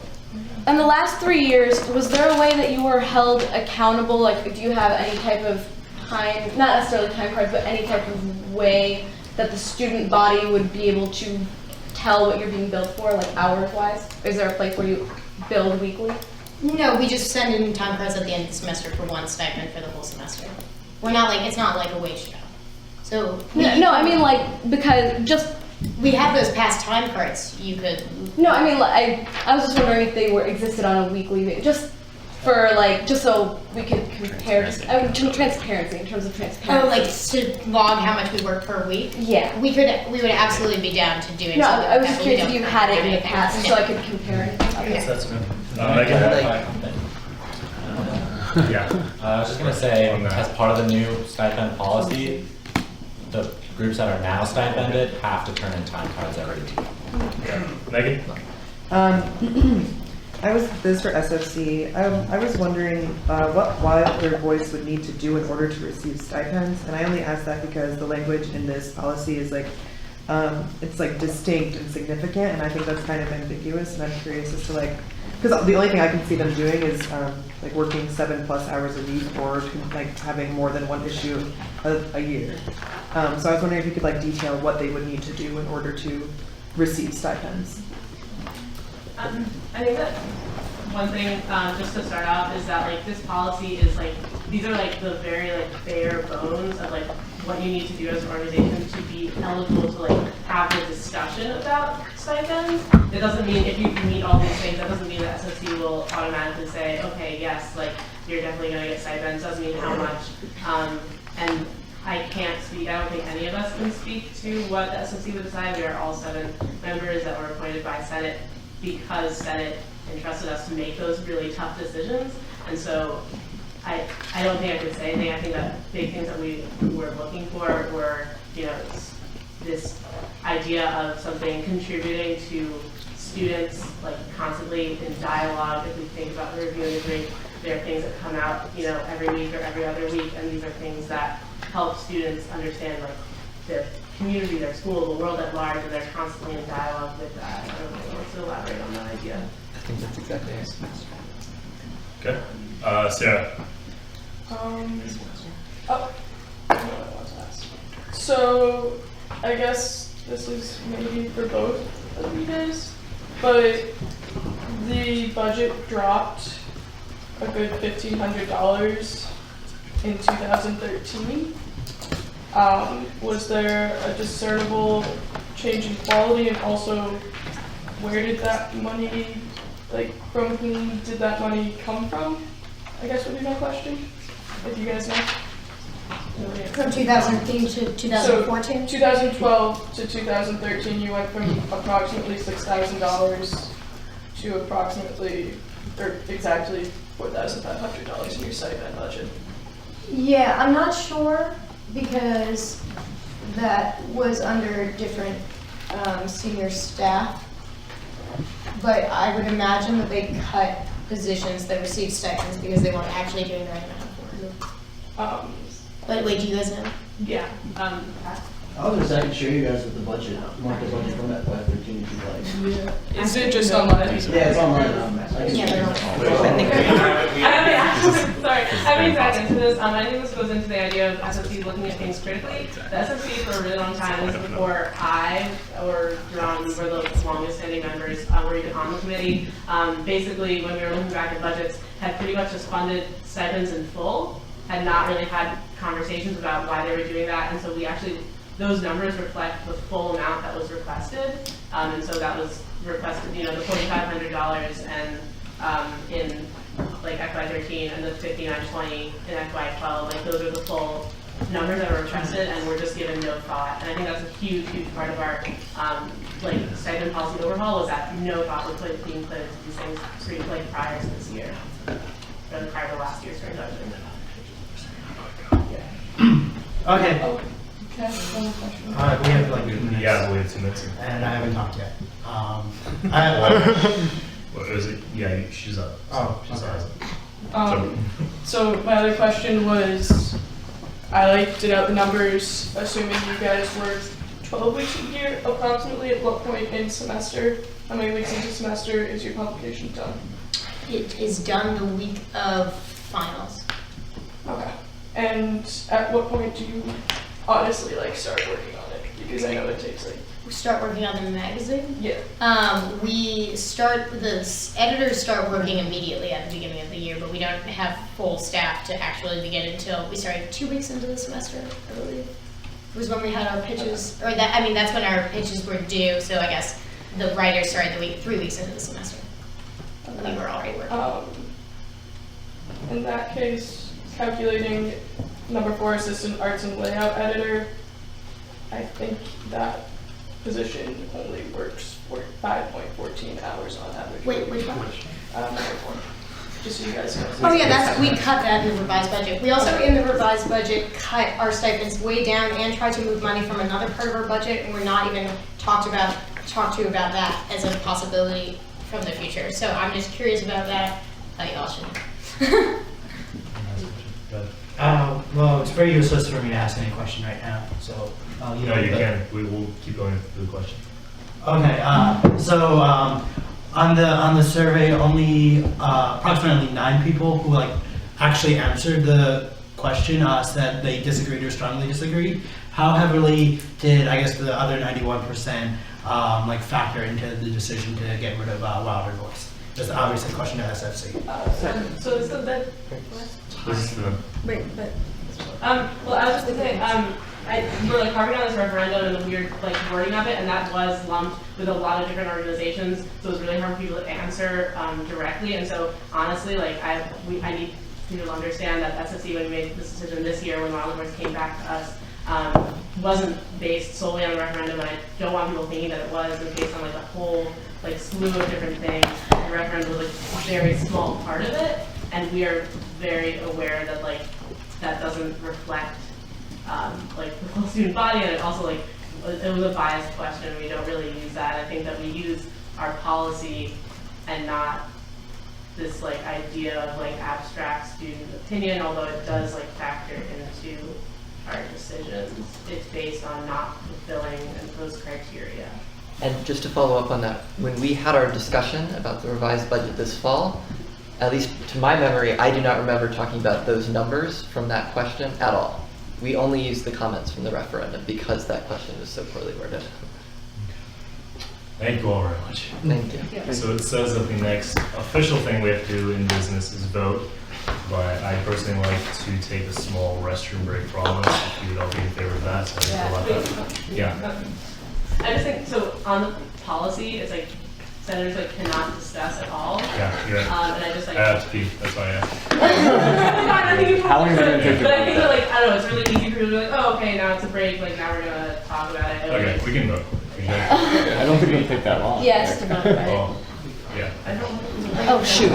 in the last 3 years, was there a way that you were held accountable? Like, do you have any type of time, not necessarily time cards, but any type of way that the student body would be able to tell what you're being billed for, like hours-wise? Is there a place where you bill weekly? No, we just send in time cards at the end of the semester for one stipend for the whole semester. We're not like, it's not like a wage job. So No, I mean like, because just we have those past time cards. You could. No, I mean like, I was just wondering if they existed on a weekly basis, just for like, just so we could compare, transparency, in terms of transparency. Oh, like to log how much we work per week? Yeah. We would absolutely be down to doing No, something I was like just that, but we curious if don't you had it in the have past, so I could compare it. Okay. That's good. Yeah. I was just gonna say, as part of the new stipend policy, the groups that are now stipended have to turn in time cards every week. Megan? This is for SFC. I was wondering what Wilder Voice would need to do in order to receive stipends, and I only ask that because the language in this policy is like, it's like distinct and significant, and I think that's kind of ambiguous, and I'm curious as to like, because the only thing I can see them doing is like working 7+ hours a week, or like having more than one issue a year. So I was wondering if you could like detail what they would need to do in order to receive stipends. I think that one thing, just to start off, is that like this policy is like, these are like the very like bare bones of like what you need to do as an organization to be eligible to like have the discussion about stipends. It doesn't mean if you meet all these things, that doesn't mean that SFC will automatically say, okay, yes, like you're definitely gonna get stipends. Doesn't mean how much. And I can't speak, I don't think any of us can speak to what the SFC would decide. We are all 7 members that were appointed by Senate because Senate entrusted us to make those really tough decisions. And so I don't think I could say anything. I think that big things that we were looking for were, you know, this idea of something contributing to students like constantly in dialogue. If we think about the review and degree, there are things that come out, you know, every week or every other week, and these are things that help students understand like their community, their school, the world at large, and they're constantly in dialogue with that. I don't know if anyone wants to elaborate on that idea. I think that's exactly it. Okay. Sarah. Oh, I know what I want to ask. So, I guess this is maybe for both of you guys, but the budget dropped a good $1,500 in 2013. Was there a discernible change in quality, and also where did that money, like from whom did that money come from? I guess would be my question, if you guys know. From 2013 to 2014? So 2012 to 2013, you went from approximately $6,000 to approximately, or exactly $4,500 in your stipend budget. Yeah, I'm not sure because that was under different senior staff. But I would imagine that they cut positions that receive stipends because they weren't actually doing the right amount of work. But wait, do you guys know? Yeah. I was just, I can show you guys with the budget, mark the budget from FY13 if you'd like. Yeah. Is it just online? Yeah, it's online. Sorry, I mean back into this. I think this goes into the idea of SFC looking at things critically. The SFC for a really long time, this is before I or Ron were the longest standing members, were even on the committee. Basically, when we were looking back at budgets, had pretty much just funded stipends in full, had not really had conversations about why they were doing that, and so we actually, those numbers reflect the full amount that was requested, and so that was requested, you know, the $4,500 and in like FY13 and the $5,920 in FY12, like those are the full numbers that were requested, and we're just given no thought. And I think that's a huge, huge part of our like stipend policy overhaul was that no thought was being put into these things prior to this year, or prior to last year's introduction. Okay. Can I ask one more question? We have like 2 minutes. Yeah, we have 2 minutes. And I haven't talked yet. What is it? Yeah, she's up. Oh, she's okay. up. So my other question was, I did out the numbers, assuming you guys worked 12 weeks a year, approximately at what point in semester, how many weeks into semester is your publication done? It is done the week of finals. Okay. And at what point do you honestly start working on it? Because I know it takes We start working on the magazine? Yeah. The editors start working immediately at the beginning of the year, but we don't have full staff to actually begin until we started 2 weeks into the semester, I believe. It was when we had our pitches, that's when our pitches were due, so I guess the writers started 3 weeks into the semester. We were already working. In that case, calculating number 4 assistant arts and layout editor, I think that position only works for 5.14 hours on average. Wait, which one? Number 4. Just so you guys know. Oh yeah, we cut that in the revised budget. We also, in the revised budget, cut our stipends way down and tried to move money from another part of our budget, and we're not even talked to about that as a possibility from the future. So I'm just curious about that. Y'all should. Well, it's very useless for me to ask any question right now, so You can. We will keep going through the question. Okay, on the survey, only approximately 9 people who actually answered the question said they disagreed or strongly disagreed. How heavily did the other 91% factor into the decision to get rid of Wilder Voice? Just obviously a question to SFC. So this is the Wait, but. Well, I was just gonna say, we're carving out this referendum and the weird wording of it, and that was lumped with a lot of different organizations, so it was really hard for people to answer directly. And so honestly, I need people to understand that SFC, when we made this decision this year, when Wilder Voice came back to us, wasn't based solely on the referendum, and I don't want people thinking that it was. It was based on a whole slew of different things. The referendum was a very small part of it, and we are very aware that that doesn't reflect the whole student body, and it also it was a biased question. We don't really use that. I think that we use our policy and not this idea of abstract student opinion, although it does factor into our decisions. It's based on not fulfilling those criteria. And just to follow up on that, when we had our discussion about the revised budget this fall, at least to my memory, I do not remember talking about those numbers from that question at all. We only used the comments from the referendum because that question was so poorly worded. Thank you all very much. Thank you. Yeah. So it says that the next official thing we have to do in business is vote, but I personally like to take a small restroom break for all of us, if you would all be in favor of that. So yeah. I just think, so on the policy, it's senators cannot discuss at all. Yeah, you're right. And I just I have to pee, that's why I asked. How long is it going to take to But I think that I don't know, it's really easy for people to be oh, okay, now it's a break, now we're going to talk about it. Okay, we can vote. I don't think it'll take that long. Yeah, it's about right. Oh, yeah. Oh, shoot.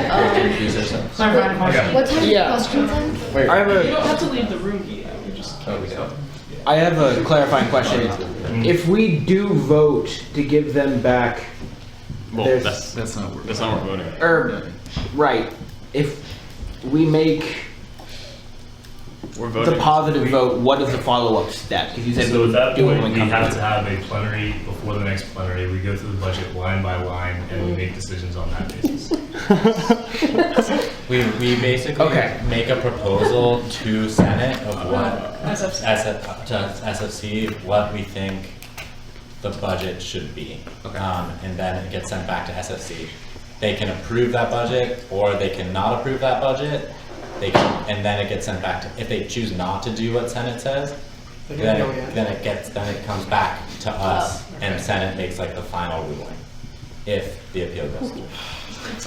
Sorry, What time Yeah. questions then? Wait, I have You don't have to leave the room yet. I have a clarifying question. If we do vote to give them back, Well, that's not what we're voting. Right. If we make We're voting. the positive vote, what is the follow-up step? Because you said So at that do it point, when we it comes have to to have a plenary before the next plenary. We go through the budget line by line, and we make decisions on that basis. We basically make a proposal to Senate of what SFC what we think the budget should be, and then it gets sent back to SFC. They can approve that budget, or they can not approve that budget. They can, and then it gets sent back to. If they choose not to do what Senate says, then it comes back to us, and Senate makes the final ruling if the appeal goes through. Does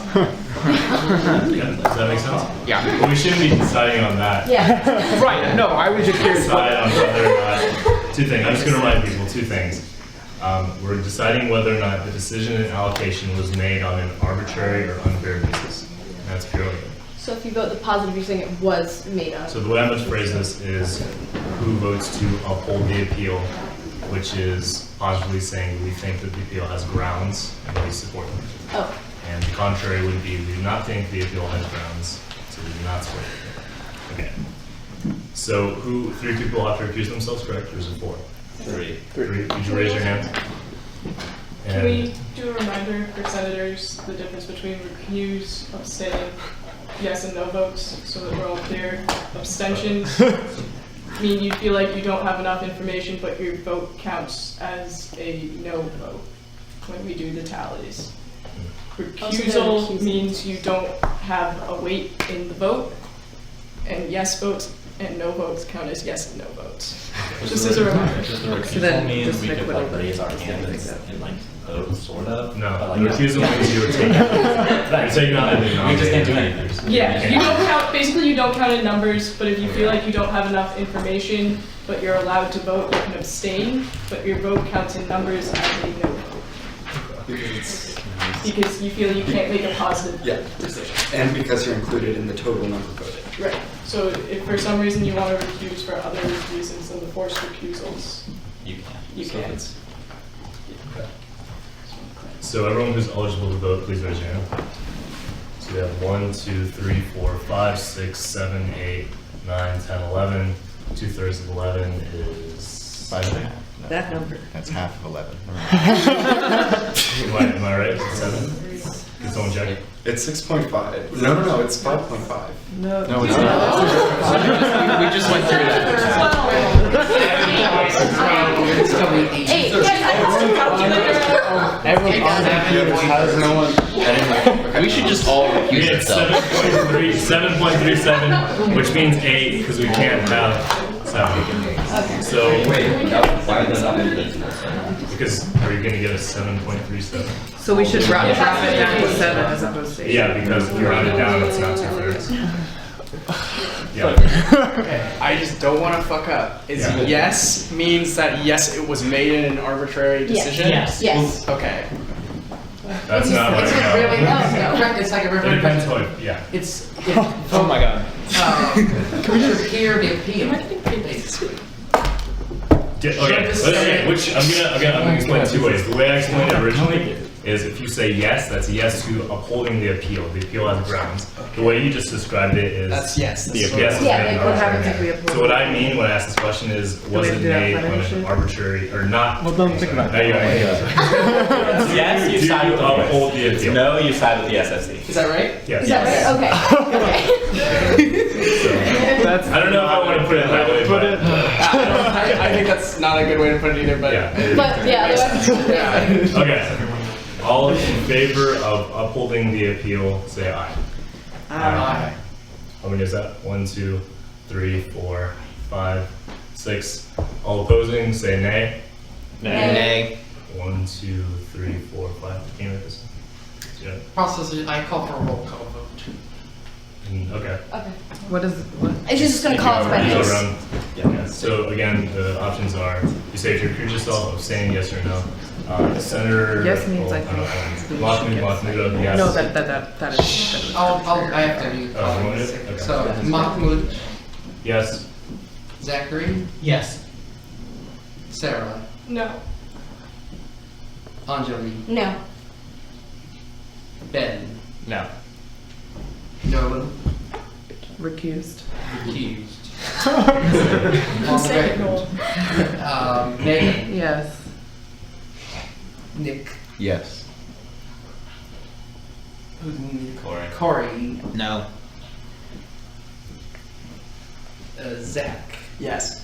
that make sense? Yeah. Well, we shouldn't be deciding on that. Yeah. Right. No, I was just curious. Decide on whether or not. 2 things. I'm just going to remind people 2 things. We're deciding whether or not the decision and allocation was made on an arbitrary or unfair basis. And that's purely it. So if you vote the positive, you're saying it was made on. So the way I must phrase this is who votes to uphold the appeal, which is positively saying we think that the appeal has grounds and we support them. Oh. And the contrary would be we do not think the appeal has grounds, so we do not support it. Okay. So three people have to recuse themselves, correct? Or is it four? Three. Could you raise your hand? Can we do a reminder for senators the difference between recuse, abstain, yes and no votes, so that we're all clear? Abstentions mean you feel like you don't have enough information, but your vote counts as a no vote when we do the tallies. Recusal means you don't have a weight in the vote, and yes votes and no votes count as yes and no votes. Just as a reminder. Does the recusal mean we could like raise our hand and like vote, sort of? No, like, recusal means you're taking out any we just can't do anything. Yeah, you don't count, basically you don't count in numbers, but if you feel like you don't have enough information, but you're allowed to vote, you can abstain, but your vote counts in numbers as a no vote. Because you feel you can't make a positive decision. And because you're included in the total number voted. Right. So if for some reason you want to recuse for other reasons than the forced recusals, you can. You can. Okay. So everyone who's eligible to vote, please raise your hand. So we have 1, 2, 3, 4, 5, 6, 7, 8, 9, 10, 11. 2/3 of 11 is 5.5. That number. That's half of 11. Am I right? 7? Can someone check? It's 6.5. No, it's 5.5. No, it's not. We just went through that. We should just all recuse ourselves. 7.37, which means 8 because we can't have 7. So why is that not? Because are you going to get a 7.37? So we should drop it down to 7 as opposed to 8. Yeah, because if you round it down, it's not 2/3. Yeah. Okay, I just don't want to fuck up. Is yes means that yes, it was made in an arbitrary decision? Yes. Okay. That's not what I know. It's like a It river. depends what, yeah. It's. Oh my god. Commissioner hear the appeal. Okay, which I'm gonna explain 2 ways. The way I explained it originally is if you say yes, that's a yes to upholding the appeal. The appeal has grounds. The way you just described it is That's yes. the That's appeal what- is Yeah, made like what happens if we arbitrary. uphold? So what I mean when I ask this question is, was we it have to do that made for on an initiative? arbitrary or not? Well, don't think about There you go. Yes, you Do side you with the uphold the appeal? No, you side with the SFC. Is that right? Yes. Is that right? Okay. So, I don't know if I want to put it that way, but I think that's not a good way to put it either, but. But yeah, otherwise. Okay. All in favor of upholding the appeal, say aye. Aye. How many is that? 1, 2, 3, 4, 5, 6. All opposing, say nay. Nay. 1, 2, 3, 4, 5. Can you write this? Yeah. Process, I call for a roll call vote. Okay. Okay. What is what? It's just gonna call us by You go names. around. Yeah. So again, the options are: you say if you recuse yourself, abstain, yes or no. Senator. Yes means I think. Mahmoud, yes. No, that is. I have to do. You want me to? Okay. So Mahmoud, Yes. Zachary, Yes. Sarah, No. Anjali, No. Ben, No. Nolan, Recused. recused. Who said no? Megan, Yes. Nick, Yes. who's Corey. Corey, No. Zach, Yes.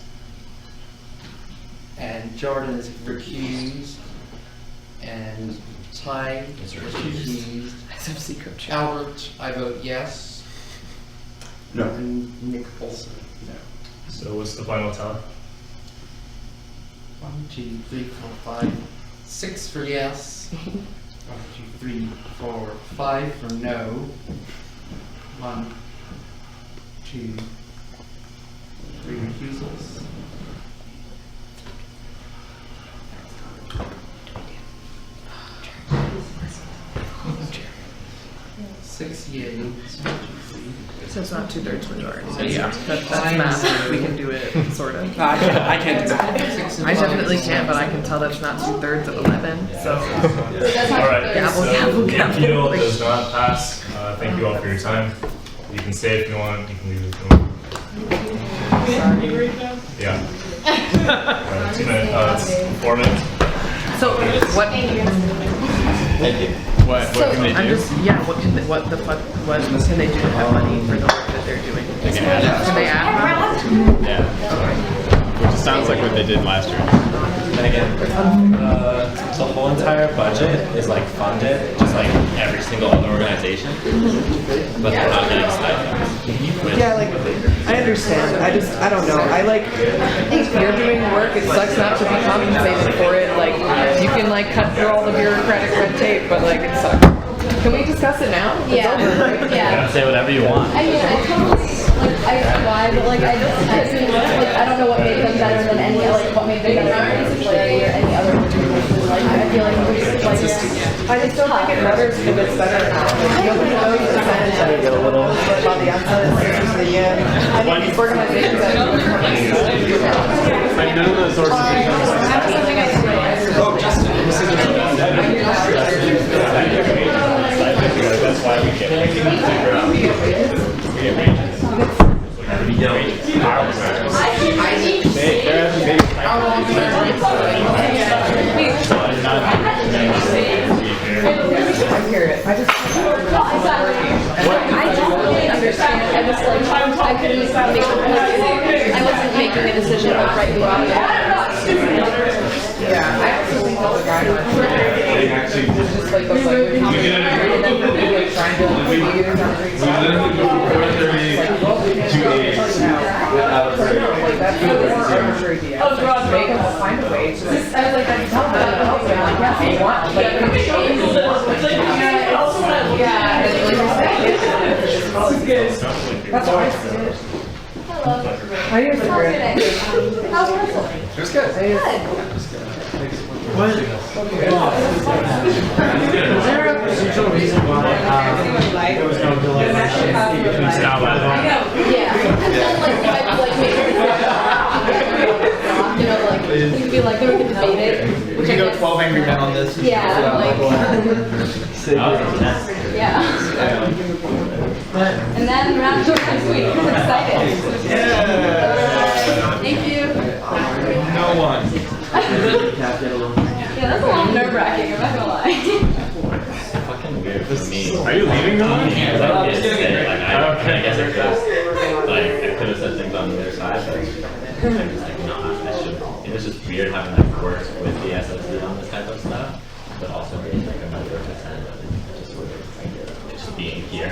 and Jordan is recused, and Ty is recused. SFC co-chair. Albert, I vote yes. No. And Nick Olson, no. So what's the final tally? 1, 2, 3, 4, 5, 6 for yes. 1, 2, 3, 4, 5 for no. 1, 2, 3 refusals. SCA. So it's not 2/3 majority. So yeah, that's math. We can do it, sort of. I can't do that. I definitely can't, but I can tell that's not 2/3 of 11. So. All right. Gavel, So gavel, the gavel. appeal does not pass. Thank you all for your time. You can stay if you want. You can leave if you want. Yeah. 2 minutes. 4 minutes. So what? Thank you. What can they do? I'm just what can what the fuck what can they do to have money for the work that they're doing? They can add it. Can they add? Yeah. Which sounds like what they did last year. And again, the whole entire budget is like funded, just like every single other organization, but they're not getting stipends. Yeah, like I understand. I don't know. You're doing work. It sucks not to be compensated for it. Like you can like cut through all the bureaucratic red tape, but like it sucks. Can we discuss it now? Yeah. Yeah. Say whatever you want. I mean, I totally, I see why, but I don't know what made them better than what made them better than Plenary or any other organization. I feel like I just don't think it matters if it's better or not. You have to know the percentage that you get a little on the outside to the end. I think these organizations that Like none of the sources of that's why we get I totally understand. I couldn't make I wasn't making a decision of right and wrong. Yeah, I also think that's a guideline. Just like the language, and then people like trying to like that's really more arbitrary idea. Make them find a way to like, I was like, I tell them to help them, like, yeah, they want, like, that's what I see it. How do you feel? It was good. What? Was there a procedural reason why there was no deliberation? You could be like, we could debate it. We can go 12 Angry Men on this. Yeah, yeah. And then round 2 next week. I'm excited. Yeah. Thank you. No one. Yeah, that's a little nerve-wracking, I'm not gonna lie. Fucking weird for me. Are you leaving them? I can't say, I guess I could, I could have said things on the other side, but I'm just like, no, I should. It was just weird having to work with the SSD on this type of stuff, but also being like a member of the Senate, just being here.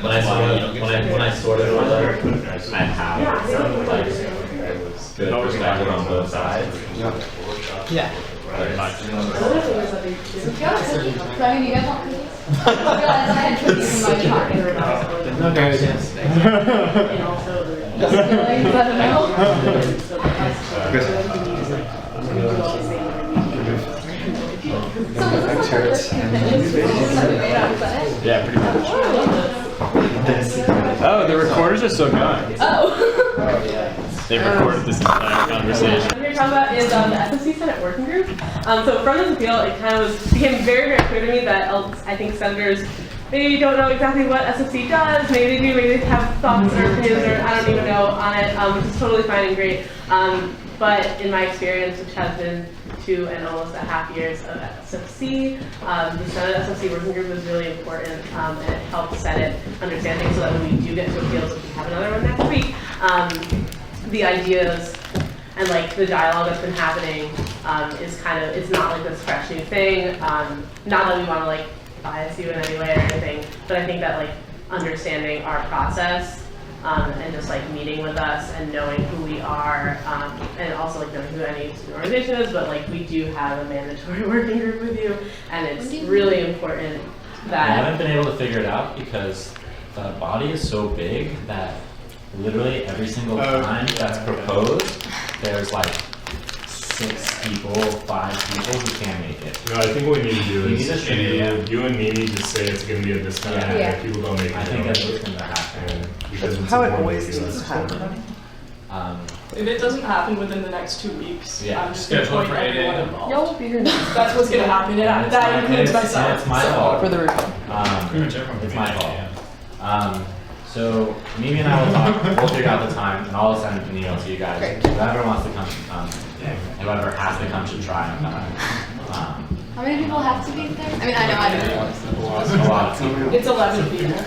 When I sorted order, I have good perspective on both sides. Yeah. Very much. So, I mean, you guys want cookies? I realized I had cookies in my pocket. No, guys, yes. I don't know. Yeah, pretty much. Oh, the recorders are still going. Oh. They've recorded this entire conversation. What you're talking about is the SSC Senate Working Group. So from this appeal, it kind of became very, very clear to me that I think senators maybe don't know exactly what SSC does. Maybe they do, maybe they have thoughts or opinions, or I don't even know on it, which is totally fine and great. But in my experience, which has been 2 and almost a half years of SFC, the Senate SFC Working Group was really important, and it helped Senate understand things so that when we do get to appeals, if we have another one next week, the ideas and like the dialogue that's been happening is kind of, it's not like this fresh new thing. Not that we want to like bias you in any way or anything, but I think that like understanding our process and just like meeting with us and knowing who we are, and also like knowing who any organization is, but like we do have a mandatory working group with you, and it's really important that I haven't been able to figure it out because the body is so big that literally every single time that's proposed, there's like 6 people, 5 people who can make it. No, I think what we need to do We is need to shoot you and Mimi just say it's going to be at this time, Yeah. and Yeah. if people don't make it, I they think don't that's make what's it. gonna happen. And because it's How it more always motivating, seems that's to happen. important. If it doesn't happen within the next 2 weeks, Yeah. I'm just gonna Schedule point for 8 everyone a.m. involved. Y'all will be here next. That's what's gonna happen, and that includes myself. It's my so- fault. For the room. It's my fault. So Mimi and I will talk, we'll figure out the time, and I'll send an email to you guys. Great. Whoever wants to come should come. Whoever has to come should try and come. How many people have to be there? I mean, I know I don't know. A lot of people. It's 11 people.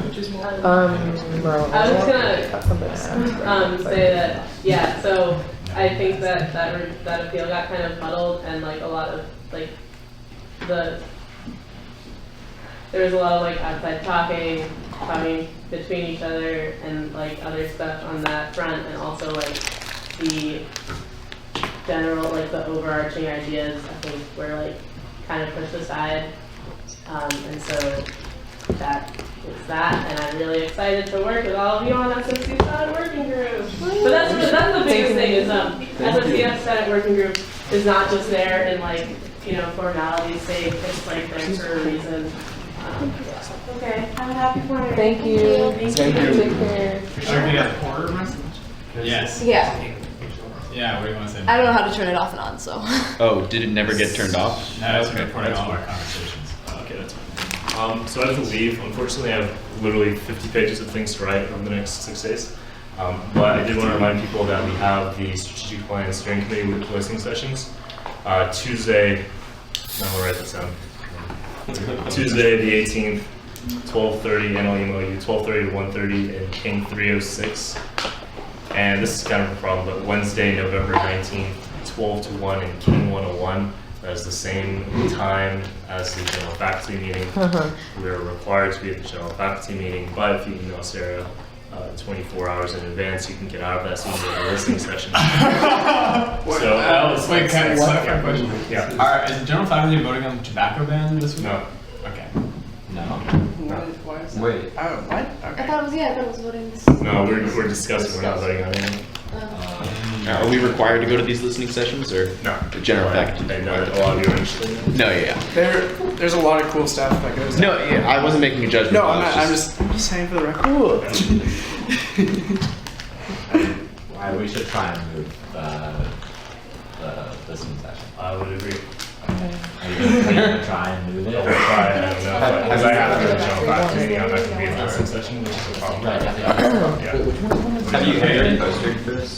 Which is more. Merle, I was got something to ask. gonna say that, yeah, so I think that appeal got kind of muddled and like a lot of like there was a lot of like outside talking between each other and like other stuff on that front, and also like the general, like the overarching ideas I think were like kind of pushed aside. And so that is that, and I'm really excited to work with all of you on SFC Senate Working Group. But that's the biggest thing is SFC Senate Working Group is not just there in like, you know, formality's sake, it's like there for a reason. Okay, have a happy Plenary. Thank you. Thank you. Take care. Should we get a order message? Yes. Yeah. Yeah, what do you want to say? I don't know how to turn it off and on, so. Oh, did it never get turned off? No, it's recording all our conversations. Okay, that's fine. So I have to leave. Unfortunately, I have literally 50 pages of things to write over the next 6 days. But I did want to remind people that we have the Strategic Plan Steering Committee listening sessions. Tuesday, now I'll write this down. Tuesday the 18th, 12:30, and I'll email you, 12:30 to 1:30 in King 306. And this is kind of a problem, but Wednesday, November 19th, 12 to 1 in King 101. That is the same time as the general faculty meeting. We are required to be at the general faculty meeting, but if you email Sarah 24 hours in advance, you can get out of that so you can go to the listening session. Wait, can I clarify a question? Yeah. Is the general faculty voting on the tobacco ban this week? No. Okay. No. Why is Wait. Oh, what? I Okay. thought it was voting this. No, we're discussing, we're not voting on anything. Are we required to go to these listening sessions or No. the general faculty? I know a lot of you are interested in it. No, yeah. There's a lot of cool stuff that goes. No, yeah, I wasn't making a judgment. No, I I'm was not. I'm just saying for the record. We should try and move the listening session. I would agree. Are you gonna try and move it? We'll try, I don't know. Because I have to jump back to meeting, I'm not going to be in the listening session, which is a problem. Yeah. Have you already posted for this?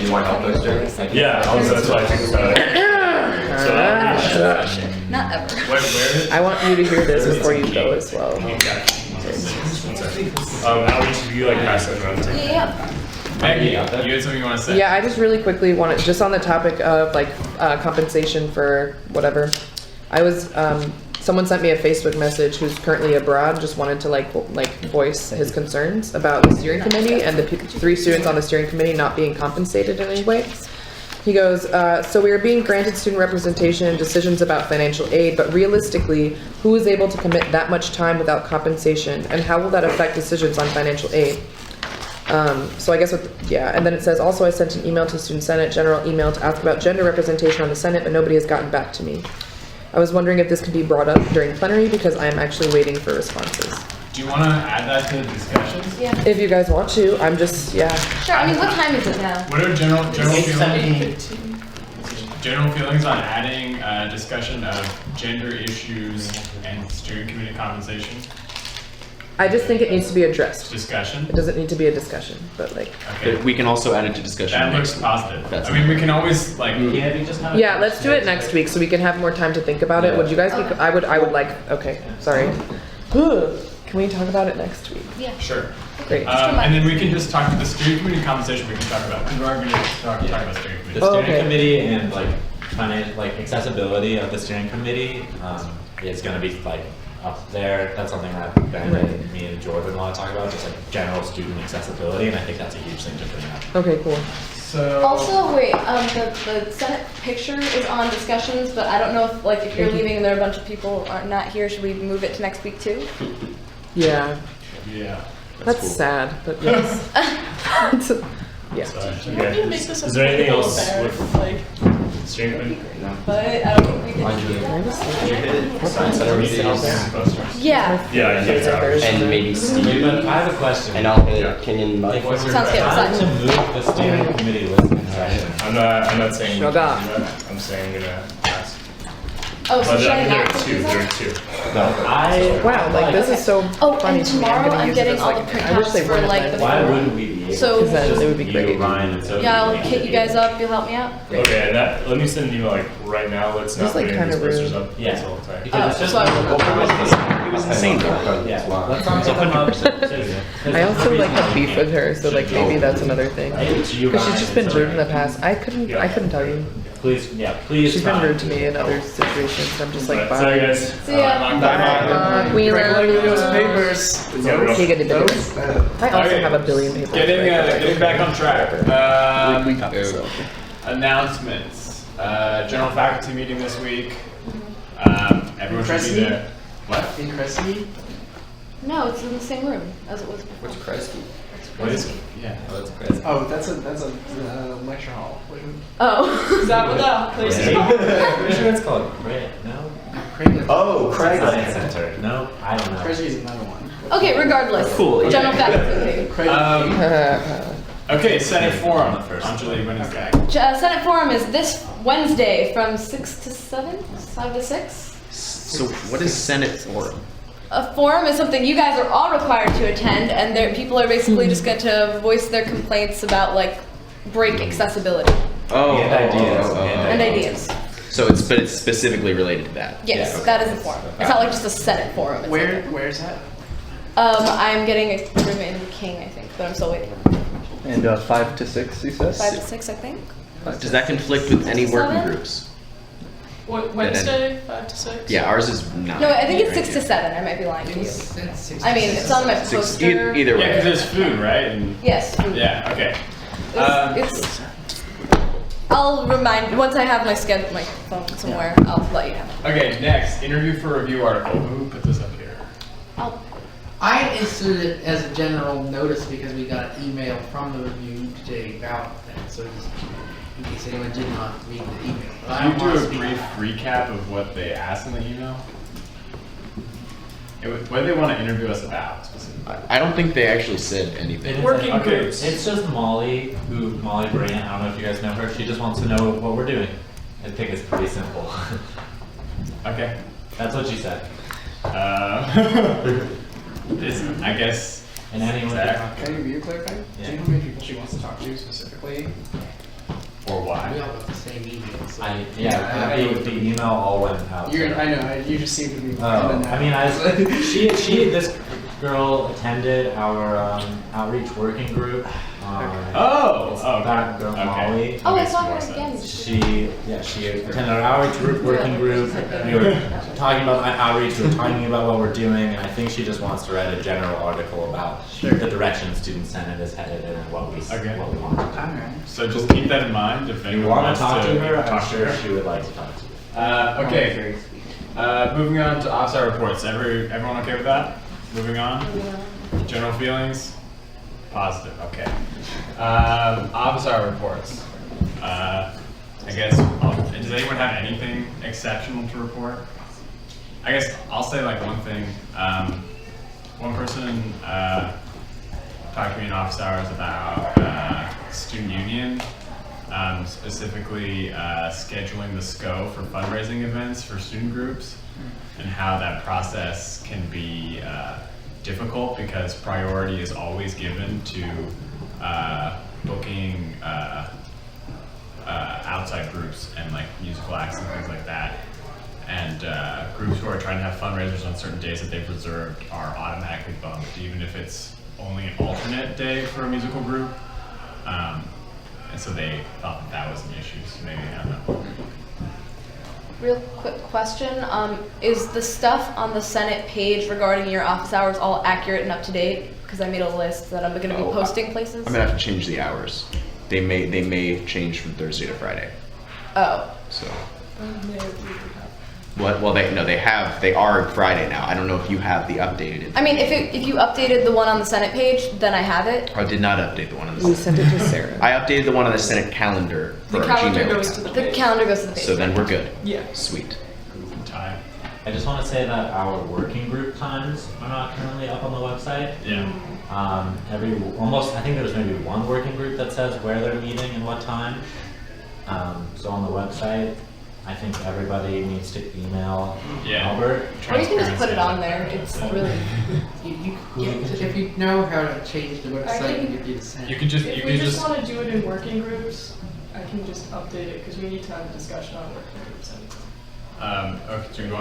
You want help poster? Yeah, also that's why I think about it. So, Not ever. where is it? I want you to hear this before you go as well. Outreach, do you like pass that around? Yeah. Maggie, you had something you want to say? Yeah, I just really quickly wanted, just on the topic of like compensation for whatever. I was, someone sent me a Facebook message who's currently abroad, just wanted to like voice his concerns about the steering committee and the 3 students on the steering committee not being compensated in any way. He goes, so we are being granted student representation in decisions about financial aid, but realistically, who is able to commit that much time without compensation, and how will that affect decisions on financial aid? So I guess and then it says, also I sent an email to Student Senate, general email to ask about gender representation on the Senate, but nobody has gotten back to me. I was wondering if this could be brought up during plenary because I am actually waiting for responses. Do you want to add that to the discussions? Yeah. If you guys want to, I'm just, yeah. Sure. I mean, what time is it now? What are general It's feelings? General feelings on adding a discussion of gender issues and steering committee compensation? I just think it needs to be addressed. Discussion? It doesn't need to be a discussion, but like. Okay. We can also add it to discussion. That looks positive. I mean, we can always like. Yeah, let's do it next week so we can have more time to think about it. Would you guys be, I would like, okay, sorry. Can we talk about it next week? Yeah. Sure. Great. And then we can just talk to the steering committee compensation. We can talk about. We are going to talk about steering committee. The steering committee and like financial, like accessibility of the steering committee is going to be like up there. That's something that Ben and me and Jordan want to talk about, just like general student accessibility, and I think that's a huge thing to bring up. Okay, cool. So. Also, wait. The Senate picture is on discussions, but I don't know if like if you're leaving and there are a bunch of people are not here, should we move it to next week too? Yeah. Yeah. That's cool. sad, but yes. Yeah. So, Do you want me to make this is there anything a little else better, with like, streaming? But I don't think we Yeah. Yeah, I give hours. And maybe Steve. But I have a question. And I'll hit it. Kenyon. Like, if you're Sounds good, trying sounds to move the steering committee listening session. I'm not saying we can do Sugar. that. I'm saying I'm gonna ask. Oh, so But should I there are not two. put There these are on? two. Wow, like this is so Oh, funny and to me. I'm tomorrow gonna I'm use it getting as, all like, the I wish they printouts for wouldn't like have the let Why forum. wouldn't we be able So- to? Because then just it would be you, great. Ryan, and Sophie Yeah, I'll make hit it you guys easier. up. You'll help me out. Okay, let me send an email like right now. Let's Just, not like, put any of these kinda posters rude. up. Yeah. That's all the time. Because it's just so It was insane. Yeah, let's not put them up. I also like have beef with her, so like maybe that's another thing. Because she's just been rude in the past. I couldn't tell you. Please, yeah, please. She's been rude to me in other situations. I'm just like, bye. Sorry guys. See ya. Bye. We love you. papers. You get it. I also Okay. have a billion papers. Getting back on track. Announcements. General faculty meeting this week. Everyone should be there. What? In Cressy? No, it's in the same room as it was before. What's Kresge? What is? Yeah. Oh, that's crazy. Oh, that's a lecture hall. Oh. is that what that place is called? Pretty sure it's called Craig. No. Oh, Craig. Science Center. No, I don't know. Kresge is another one. Okay, regardless. Cool. General faculty meeting. Okay, Senate Forum. Anjali, when is that? Senate Forum is this Wednesday from 6 to 7? 5 to 6? So what is Senate Forum? A forum is something you guys are all required to attend, and people are basically just going to voice their complaints about like break accessibility Oh, And ideas. and ideas. So it's specifically related to that. Yes, Yeah, okay. that is a forum. It's not like just a Senate forum. It's Where's that? I'm getting a room in King, I think, but I'm still waiting. And 5 to 6, he says. 5 to 6, I think. Does that conflict with any working 7? groups? What, Wednesday, 5 to 6? Yeah, ours is 9. No, I think it's 6 to 7. I might be lying to you. I mean, it's on my poster. Either way. Yeah, because there's food, right? And Yes. food. yeah. Okay. It's. I'll remind once I have my schedule, my phone somewhere. I'll let you know. Okay. Next, interview for review article. Who put this up here? I inserted it as a general notice because we got an email from the review today about that, so just in case anyone did not read the email. But I Can don't you want do to a speak brief on recap of what they asked in the email? What do they want to interview us about specifically? I don't think they actually said anything. Working groups. It's just Molly Brand. I don't know if you guys know her. She just wants to know what we're doing. I think it's pretty simple. Okay. That's what she said. I guess. And anyone Zach? Can you clarify? Yeah. Do you know how many people she wants to talk to specifically? Or why? We all got the same email. So. The email all went out. I know. You just seem to be. Oh, I mean, this girl attended our outreach working group. That girl Molly. Oh, I saw her again. She attended our outreach working group. We were talking about outreach. We were talking about what we're doing, and I think she just wants to write a general article about the direction Student Senate is headed and what we want to do. Alright. So just keep that in mind if If you anyone want wants to talk to her, I'm talk to sure her. she would like to talk to you. Okay. Moving on to officer reports. Everyone okay with that? Moving on. General feelings. Positive. Okay. Officer reports. I guess. Does anyone have anything exceptional to report? I guess I'll say like one thing. One person talked to me in office hours about student union, specifically scheduling the SCO for fundraising events for student groups, and how that process can be difficult because priority is always given to booking outside groups and like musical acts and things like that. And groups who are trying to have fundraisers on certain days that they've reserved are automatically bumped, even if it's only an alternate day for a musical group. And so they thought that was an issue, so maybe, I don't know. Real quick question, is the stuff on the Senate page regarding your office hours all accurate and up to date? Because I made a list that I'm gonna be posting places. I'm gonna have to change the hours. They may change from Thursday to Friday. Oh. So. What? Well, they are Friday now. I don't know if you have the updated. I mean, if you updated the one on the Senate page, then I have it. I did not update the one on the We Senate. sent it to Sarah. I updated the one on the Senate calendar for The our calendar Gmail goes account. to the The calendar goes to the page. So then we're good. Yeah. Sweet. Time. I just want to say that our working group times are not currently up on the website. Yeah. I think there's maybe one working group that says where they're meeting and what time. So on the website, I think everybody needs to email Albert. Or you can just put it on there. It's really. If you know how to change the website, you can just send. You can just. If we just want to do it in working groups, I can just update it because we need to have a discussion on working groups. Okay, do we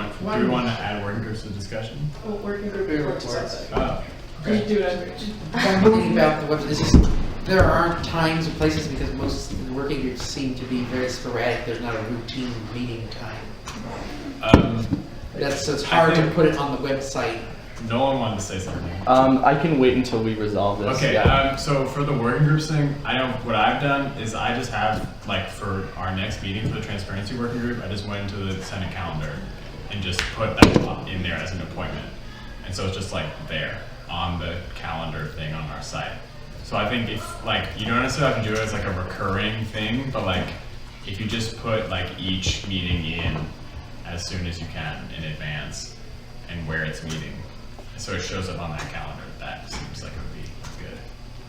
want to add working groups to the discussion? Well, working group reports is outside. Oh. We do it. I'm thinking about the website. This is, there aren't times and places because most of the working groups seem to be very sporadic. There's not a routine meeting time. So it's hard to put it on the website. No one wanted to say something. I can wait until we resolve this. Okay, Yeah. so for the working groups thing, I know what I've done is I just have, like, for our next meeting for the transparency working group, I just went into the Senate calendar and just put that in there as an appointment. And so it's just, like, there on the calendar thing on our site. So I think if, like, you don't necessarily have to do it as, like, a recurring thing, but, like, if you just put, like, each meeting in as soon as you can in advance and where it's meeting, so it shows up on that calendar, that seems like it would be good.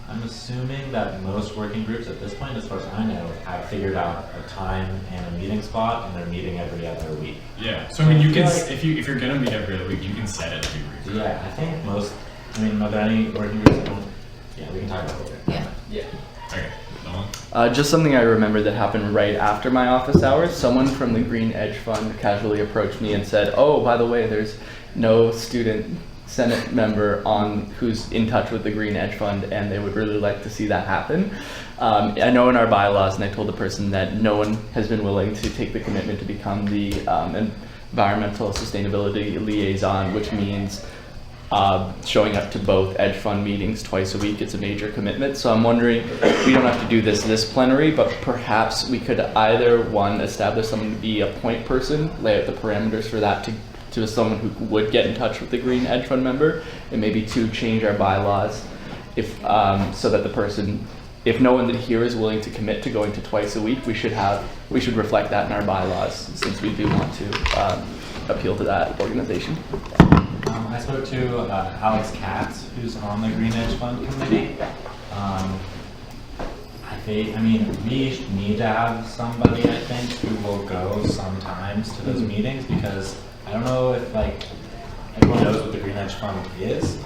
I'm assuming that most working groups at this point, as far as I know, have figured out a time and a meeting spot, and they're meeting every other week. Yeah. So I mean, you can if you're gonna meet every other week, you can set it every week. Yeah, I think most. I mean, are there any working groups that don't? Yeah, we can talk about it later. Yeah. Yeah. Okay. Just something I remembered that happened right after my office hours. Someone from the Green Edge Fund casually approached me and said, "Oh, by the way, there's no student Senate member who's in touch with the Green Edge Fund, and they would really like to see that happen." I know in our bylaws, and I told the person that no one has been willing to take the commitment to become the environmental sustainability liaison, which means showing up to both Edge Fund meetings twice a week. It's a major commitment. So I'm wondering, we don't have to do this plenary, but perhaps we could either, one, establish someone to be a point person, lay out the parameters for that to someone who would get in touch with the Green Edge Fund member, and maybe two, change our bylaws so that the person, if no one here is willing to commit to going to twice a week, we should reflect that in our bylaws, since we do want to appeal to that organization. I spoke to Alex Katz, who's on the Green Edge Fund committee. I mean, we need to have somebody, I think, who will go sometimes to those meetings, because I don't know if, like, everyone knows what the Green Edge Fund is,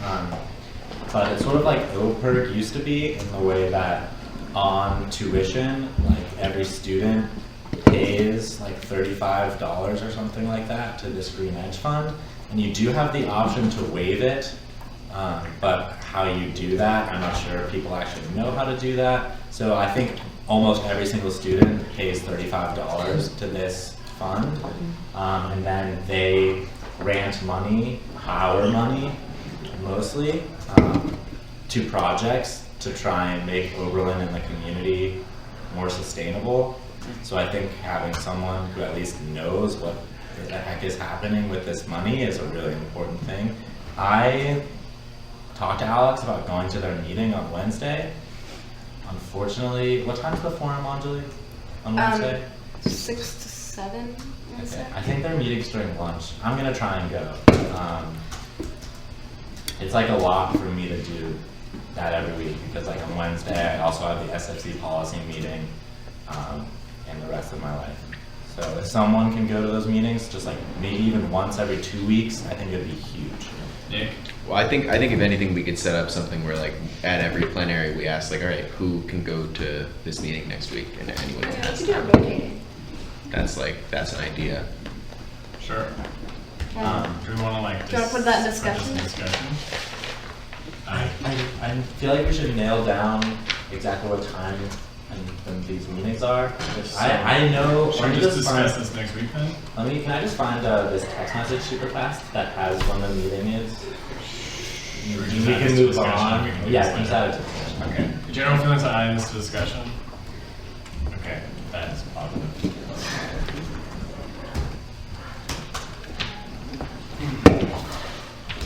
but it's sort of like OPERG used to be, in the way that on tuition, like, every student pays like $35 or something like that to this Green Edge Fund, and you do have the option to waive it, but how you do that, I'm not sure if people actually know how to do that. So I think almost every single student pays $35 to this fund, and then they grant money, our money mostly, to projects to try and make Oberlin and the community more sustainable. So I think having someone who at least knows what the heck is happening with this money is a really important thing. I talked to Alex about going to their meeting on Wednesday. Unfortunately, what time's the forum, Anjali, on Wednesday? 6 to 7. Okay. I think their meeting's during lunch. I'm gonna try and go. It's like a lot for me to do that every week, because like on Wednesday I also have the SFC policy meeting and the rest of my life. So if someone can go to those meetings, just like maybe even once every 2 weeks, I think it'd be huge. Nick? Well, I think if anything, we could set up something where, like, at every plenary, we ask, like, all right, who can go to this meeting next week, and anyone can ask. That's an idea. Sure. Do we want to, like, do you want to put that in discussion? I feel like we should nail down exactly what time and these meetings are. I know. Should we just discuss this next week then? Can I just find this text message super fast that has when the meeting is? We can move on. Yeah, just add it to discussion. Okay. General feelings on items to discussion? Okay, that is positive.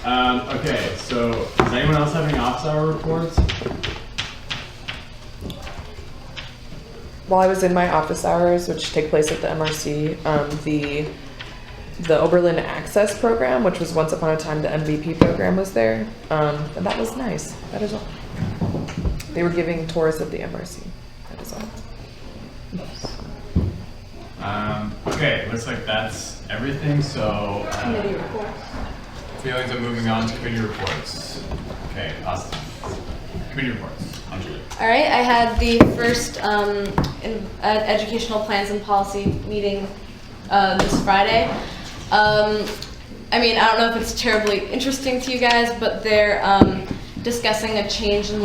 Okay, so does anyone else have any office hour reports? While I was in my office hours, which take place at the MRC, the Oberlin Access program, which was once upon a time the MVP program, was there, and that was nice. That is all. They were giving tours of the MRC. That is all. Okay, looks like that's everything. So Committee reports. feelings of moving on to committee reports. Okay, awesome. Committee reports. Angela. All right, I had the first educational plans and policy meeting this Friday. I mean, I don't know if it's terribly interesting to you guys, but they're discussing a change in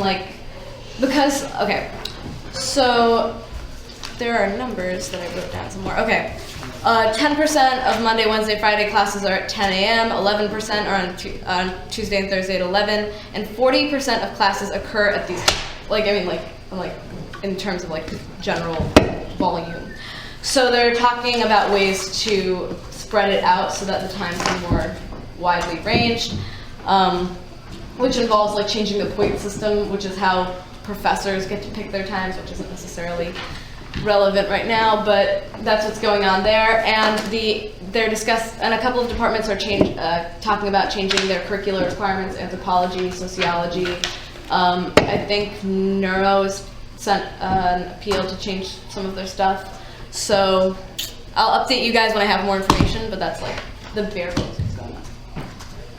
because, okay, so there are numbers that I wrote down somewhere. Okay, 10% of Monday, Wednesday, Friday classes are at 10 a.m., 11% are on Tuesday and Thursday at 11, and 40% of classes occur at these, in terms of general volume. So they're talking about ways to spread it out so that the times are more widely ranged, which involves changing the point system, which is how professors get to pick their times, which isn't necessarily relevant right now, but that's what's going on there. And and a couple of departments are talking about changing their curricular requirements: anthropology, sociology. I think neuro has sent an appeal to change some of their stuff. So I'll update you guys when I have more information, but that's the bare bones that's going on.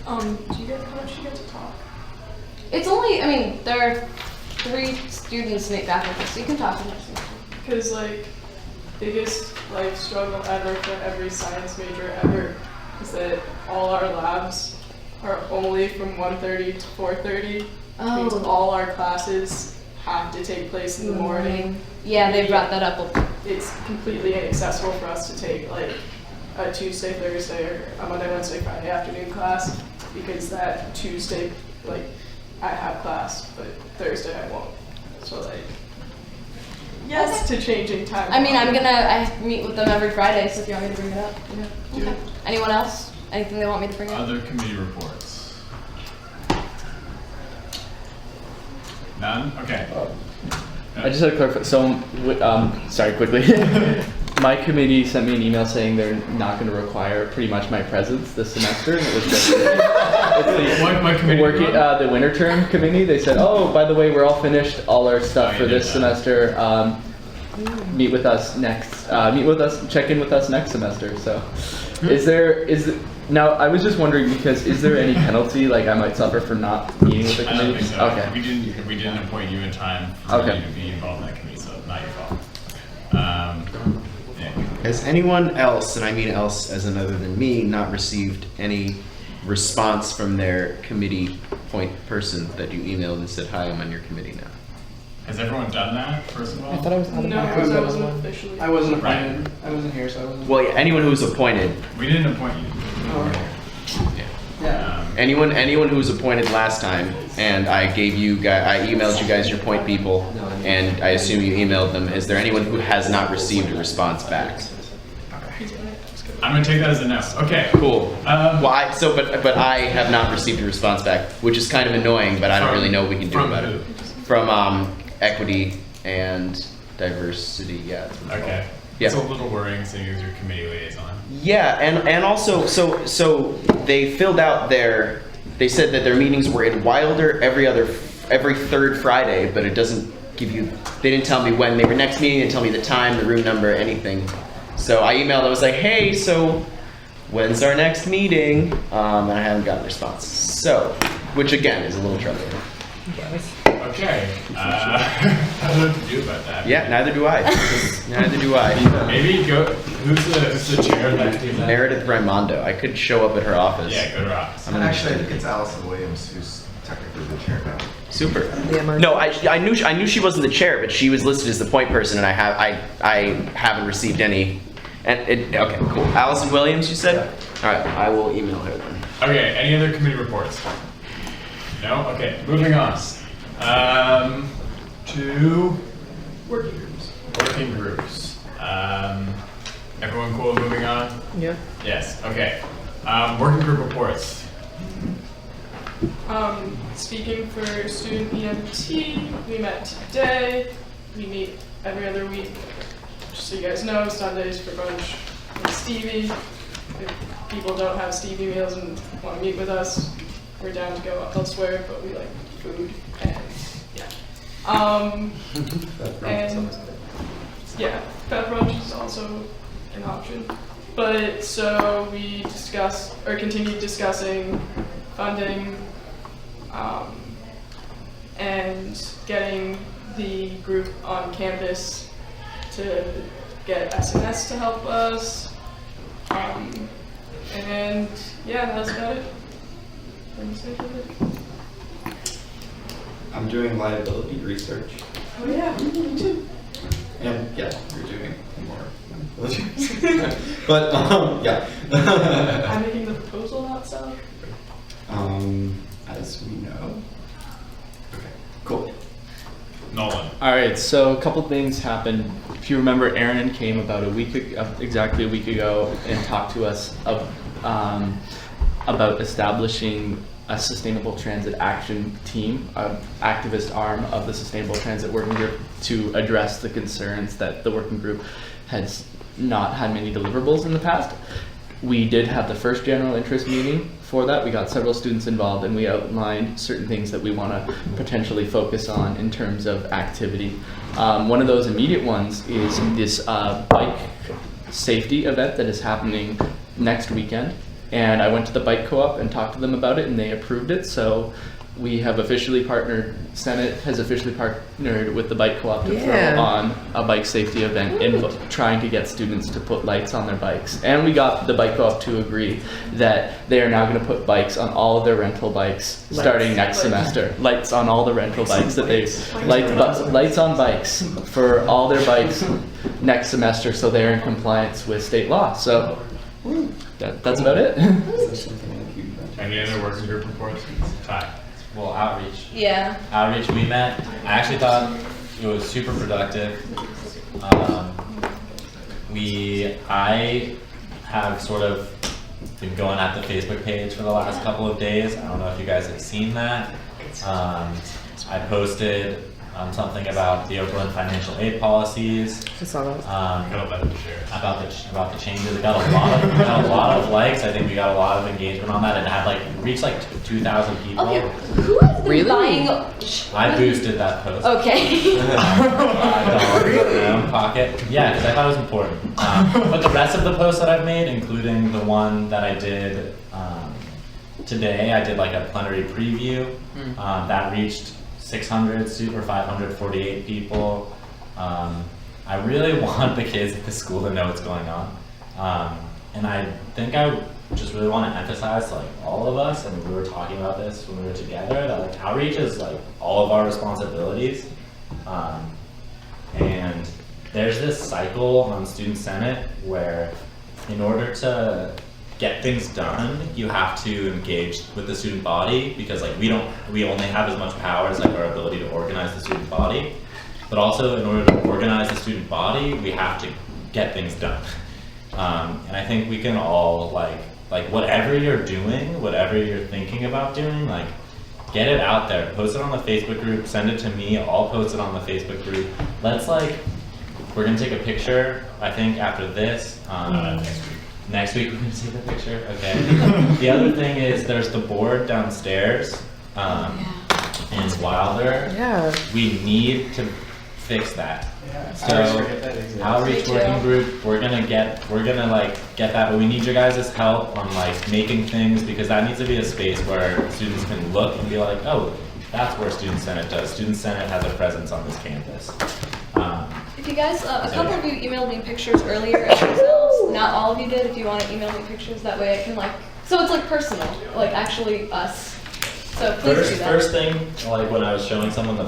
How much do you get to talk? It's only, there are 3 students in faculty, so you can talk to them. Because biggest struggle ever for every science major ever is that all our labs are only from 1:30 to 4:30. Oh. Means all our classes have to take place in the morning. Yeah, they brought that up. It's completely inaccessible for us to take a Tuesday, Thursday, or a Monday, Wednesday, Friday afternoon class, because that Tuesday, I have class, but Thursday I won't. So yes to changing time. I meet with them every Friday, so if you want me to bring it up. Yeah. Okay. Anyone else? Anything they want me to bring up? Other committee reports. None? Okay. I just had to clarify. So, sorry, quickly. My committee sent me an email saying they're not going to require pretty much my presence this semester. And it was just what committee? The winter term committee. They said, "Oh, by the way, we're all finished all our stuff for this semester. Meet with us next. Check in with us next semester." So, now, I was just wondering, because is there any penalty I might suffer for not meeting with the committee? I don't think so. Okay. We didn't appoint you in time for you to be involved in that committee, so not your fault. Has anyone else, and I mean else as in other than me, not received any response from their committee point person that you emailed and said, "Hi, I'm on your committee now"? Has everyone done that, first of all? I thought I was out of my because I wasn't officially. I wasn't appointed. I wasn't here, so I wasn't. Well, yeah, anyone who was appointed. We didn't appoint you. Oh, okay. Yeah. Anyone who was appointed last time, and I emailed you guys your point people, and I assume you emailed them. Is there anyone who has not received a response back? I'm gonna take that as a no. Okay. Cool. But I have not received a response back, which is kind of annoying, but I don't really know what we can do about it. From equity and diversity, yeah. Okay. Yeah. It's a little worrying seeing as your committee liaison. Yeah, and also, so they filled out they said that their meetings were in Wilder every 3rd Friday, but it doesn't they didn't tell me when they were next meeting, they didn't tell me the time, the room number, anything. So I emailed, I was like, "Hey, so when's our next meeting?" And I haven't gotten a response. So, which again is a little troubling. Okay. I don't know what to do about that. Yeah, neither do I. Neither do I. Maybe who's the chair of that team? Meredith Raimondo. I could show up at her office. Yeah, go to her office. Actually, I think it's Allison Williams who's technically the chair now. Super. No, I knew she wasn't the chair, but she was listed as the point person, and I haven't received any. Okay, cool. Allison Williams, you said? All right, I will email her then. Okay. Any other committee reports? No. Okay. Moving on. To Working groups. Working groups. Everyone cool with moving on? Yeah. Yes. Okay. Working group reports. Speaking for student EMT, we met today. We meet every other week. Just so you guys know, Sundays for brunch with Stevie. If people don't have Stevie meals and want to meet with us, we're down to go elsewhere, but we like food and yeah. And yeah, pep brunch is also an option. But so we discussed or continued discussing funding and getting the group on campus to get SNS to help us. And yeah, that's about it. I'm doing liability research. Oh yeah, me too. And yeah, you're doing more. But yeah. I'm making the proposal outside. As we know. Okay, cool. Nolan. All right, so a couple things happened. If you remember, Aaron came about exactly a week ago and talked to us about establishing a sustainable transit action team, an activist arm of the Sustainable Transit Working Group, to address the concerns that the working group has not had many deliverables in the past. We did have the first general interest meeting for that. We got several students involved and we outlined certain things that we want to potentially focus on in terms of activity. One of those immediate ones is this bike safety event that is happening next weekend. And I went to the bike co-op and talked to them about it and they approved it. So we have officially partnered, Senate has officially partnered with the bike co-op to throw on a bike safety event in trying to get students to put lights on their bikes. And we got the bike co-op to agree that they are now going to put bikes on all of their rental bikes starting next semester. Lights on all the rental bikes that they, lights on bikes for all their bikes next semester, so they're in compliance with state law. So that's about it. Any other working group reports? Ty. Well, outreach. Yeah. Outreach, we met. I actually thought it was super productive. I have sort of been going at the Facebook page for the last couple of days. I don't know if you guys have seen that. I posted something about the Oberlin financial aid policies. I saw that. About the changes. It got a lot of likes. I think we got a lot of engagement on that. It had reached 2,000 people. Okay, who has been buying? I boosted that post. Okay. $5 in my own pocket. Yeah, because I thought it was important. But the rest of the posts that I've made, including the one that I did today, I did a plenary preview that reached 600 or 548 people. I really want the kids at the school to know what's going on. And I think I just really want to emphasize all of us, and we were talking about this when we were together, that outreach is all of our responsibilities. And there's this cycle on Student Senate where in order to get things done, you have to engage with the student body, because we only have as much power as our ability to organize the student body. But also, in order to organize the student body, we have to get things done. And I think we can all whatever you're doing, whatever you're thinking about doing, get it out there. Post it on the Facebook group. Send it to me. I'll post it on the Facebook group. Let's we're gonna take a picture. I think after this. Next week we're going to see the picture? Okay. The other thing is there's the board downstairs in Wilder. Yeah. We need to fix that. So outreach working group, we're gonna get that, but we need your guys' help on making things, because that needs to be a space where students can look and be like, oh, that's where Student Senate does. Student Senate has a presence on this campus. If you guys, a couple of you emailed me pictures earlier of yourselves. Not all of you did. If you want to email me pictures, that way I can so it's personal, actually us. So please do that. First thing, when I was showing someone the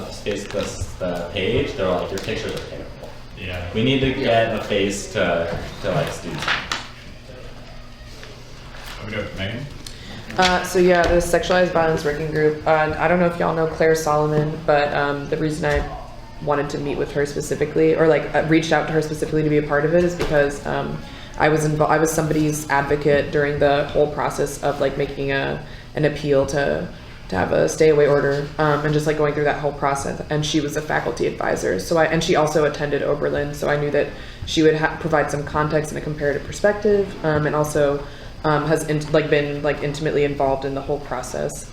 page, they're like, your pictures are terrible. Yeah. We need to get a face to students. Megan? So yeah, the Sexualized Violence Working Group, I don't know if y'all know Claire Solomon, but the reason I wanted to meet with her specifically, or reached out to her specifically to be a part of it, is because I was somebody's advocate during the whole process of making an appeal to to have a stay away order, and just like going through that whole process. And she was a faculty advisor, and she also attended Oberlin, so I knew that she would provide some context and a comparative perspective, and also has been like intimately involved in the whole process.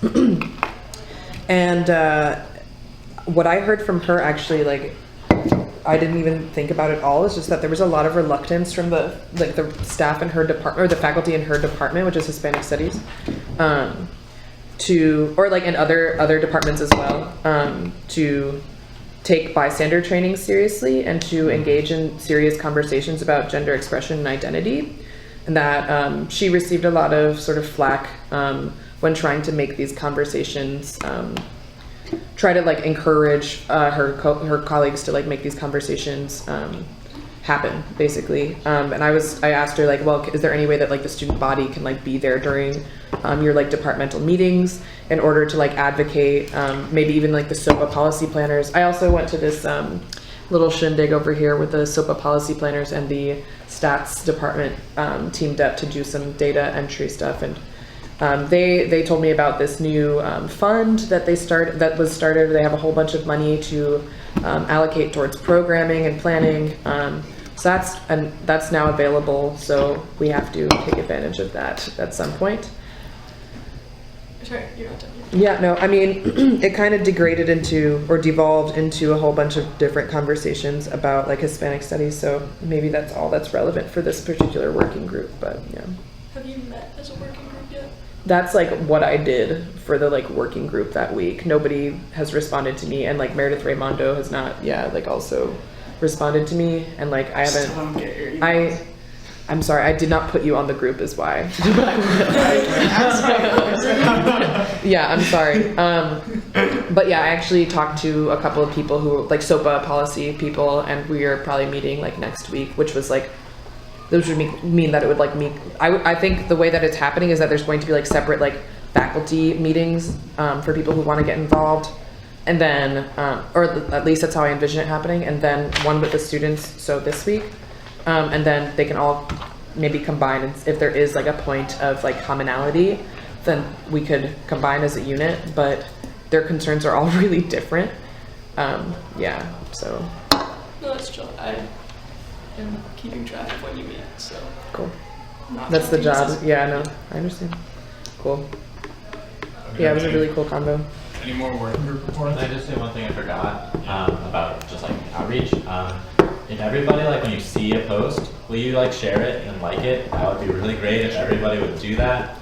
And what I heard from her, actually, like, I didn't even think about it all. It's just that there was a lot of reluctance from the staff in her department, or the faculty in her department, which is Hispanic Studies, and other departments as well, to take bystander training seriously and to engage in serious conversations about gender expression and identity. And that she received a lot of sort of flack when trying to make these conversations, try to like encourage her colleagues to like make these conversations happen, basically. And I asked her, like, well, is there any way that like the student body can like be there during your like departmental meetings in order to like advocate, maybe even like the SOPA policy planners. I also went to this little shindig over here with the SOPA policy planners and the stats department teamed up to do some data entry stuff, and they told me about this new fund that was started. They have a whole bunch of money to allocate towards programming and planning. So that's now available. So we have to take advantage of that at some point. Sorry, you're not done yet. Yeah, no, I mean, it kind of devolved into a whole bunch of different conversations about like Hispanic studies. So maybe that's all that's relevant for this particular working group. But yeah. Have you met as a working group yet? That's like what I did for the like working group that week. Nobody has responded to me, and like Meredith Raimondo has not, also responded to me, and like I haven't. Still don't get your emails. I'm sorry, I did not put you on the group, is why. Yeah, I'm sorry. But yeah, I actually talked to a couple of people who like SOPA policy people, and we are probably meeting like next week, which was like. Those would mean that it would like meet. I think the way that it's happening is that there's going to be like separate like faculty meetings for people who want to get involved, and then or at least that's how I envision it happening, and then one with the students. So this week, and then they can all maybe combine. And if there is like a point of like commonality, then we could combine as a unit. But their concerns are all really different. Yeah. So. No, that's chill. I am keeping track of when you meet, so. Cool. Not That's the job. necessary. Yeah, no, I understand. Cool. Yeah, it was a really cool combo. Any more working group reports? Can I just say one thing I forgot about just like outreach? If everybody, like when you see a post, will you like share it and like it? That would be really great if everybody would do that.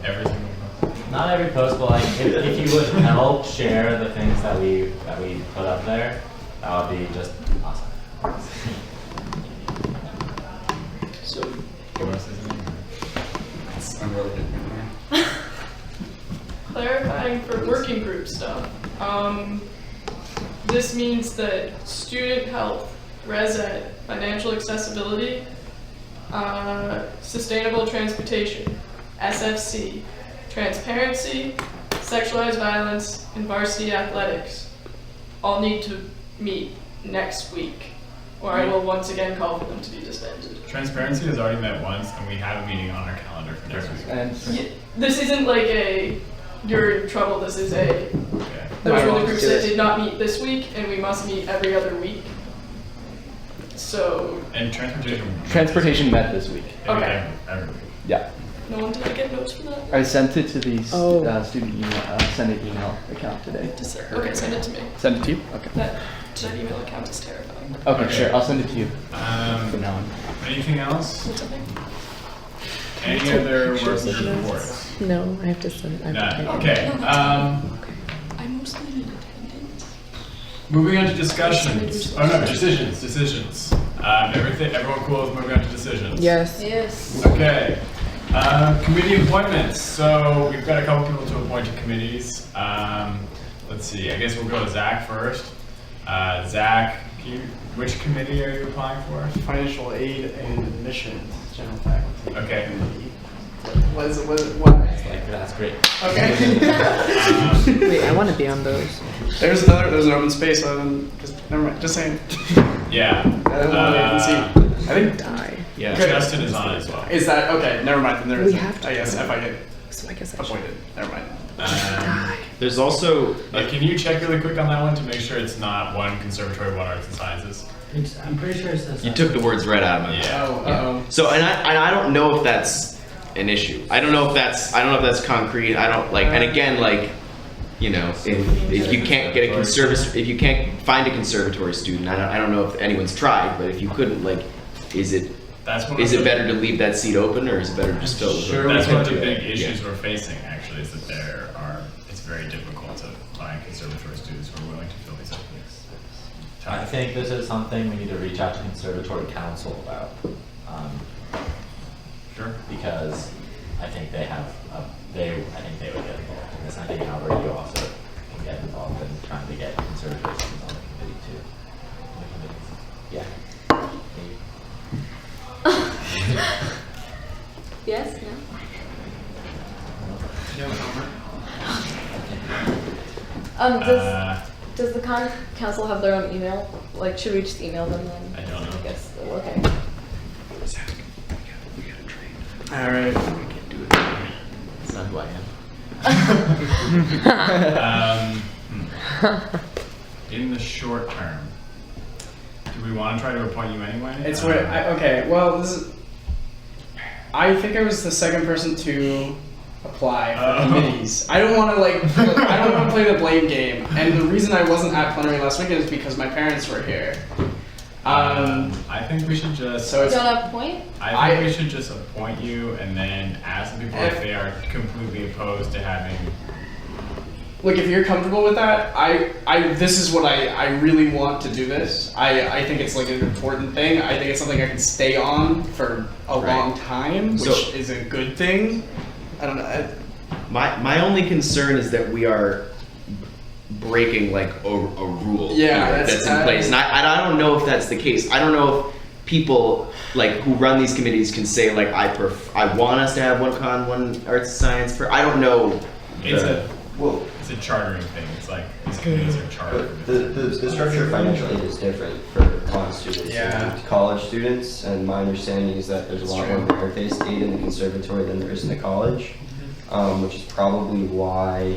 Every single post. Not every post, but like if you would help share the things that we put up there, that would be just awesome. So, It's unrelated. clarifying for working group stuff. This means that student health, res ed, financial accessibility, sustainable transportation, SFC, transparency, sexualized violence, and varsity athletics all need to meet next week, or I will once again call for them to be disbanded. Transparency has already met once, and we have a meeting on our calendar for next week. Yeah, this isn't like a you're in trouble. This is a those were the groups that did not meet this week, and we must meet every other week. So. And Transportation met this week. Okay. Yeah. No one did I get notes for that? I sent it to the student email, Senate email account today. Okay, send it to me. Send it to you? Okay. That email account is terrifying. Okay, sure. I'll send it to you from now on. Anything else? What's something? Any other working group reports? No, I have to send it. None. Okay. I mostly need attendance. Moving on to discussions. Oh no, decisions. Everyone cool with moving on to decisions? Yes. Yes. Okay. Committee appointments. So we've got a couple people to appoint to committees. Let's see. I guess we'll go to Zach first. Zach, which committee are you applying for? Financial aid and admissions, general faculty. Okay. What? That's great. Okay. Wait, I want to be on those. There's an open space. Never mind. Just saying. Yeah. I don't want to even see. I think. Die. Yeah. Good. Justin is on it as well. Is that okay? Never mind. Then there is. We have to. I guess if I get So I guess I appointed. Never mind. There's also. Can you check really quick on that one to make sure it's not one conservatory, one arts and sciences? I'm pretty sure it says You took the words right out of my mouth. Oh, So and I don't know if that's an issue. I don't know if that's concrete. I don't like. And again, like, you know, if you can't get a if you can't find a conservatory student, I don't know if anyone's tried, but if you couldn't, like, is it better to leave that seat open, or is it better to just fill it with? That's one of the big issues we're facing, actually, is that it's very difficult to find conservatory students who are willing to fill these openings. I think this is something we need to reach out to Conservatory Council about. Sure. Because I think they have, I think they would get involved in this. I think Albert, you also can get involved in trying to get conservatory students on the committee too. Yeah. Yes, no? Does the council have their own email? Like, should we just email them then? I don't know. I guess, okay. All right. That's not who I am. In the short term, do we want to try to appoint you anyway? It's weird. Okay, well, I think I was the second person to apply for committees. I don't want to I don't want to play the blame game. And the reason I wasn't at plenary last weekend is because my parents were here. I think we should just. So don't appoint? I think we should just appoint you and then ask the people if they are completely opposed to having. Look, if you're comfortable with that, this is what I really want to do this. I think it's like an important thing. I think it's something I can stay on for a long time, which is a good thing. I don't know. My only concern is that we are breaking like a rule that's in place, and I don't know if that's the case. I don't know if people like who run these committees can say like I want us to have one arts and science. I don't know. It's a chartering thing. It's like these committees are chartered. The structure of financial aid is different for college students. Yeah. College students, and my understanding is that there's a lot more merit-based aid in the conservatory than there is in the college, which is probably why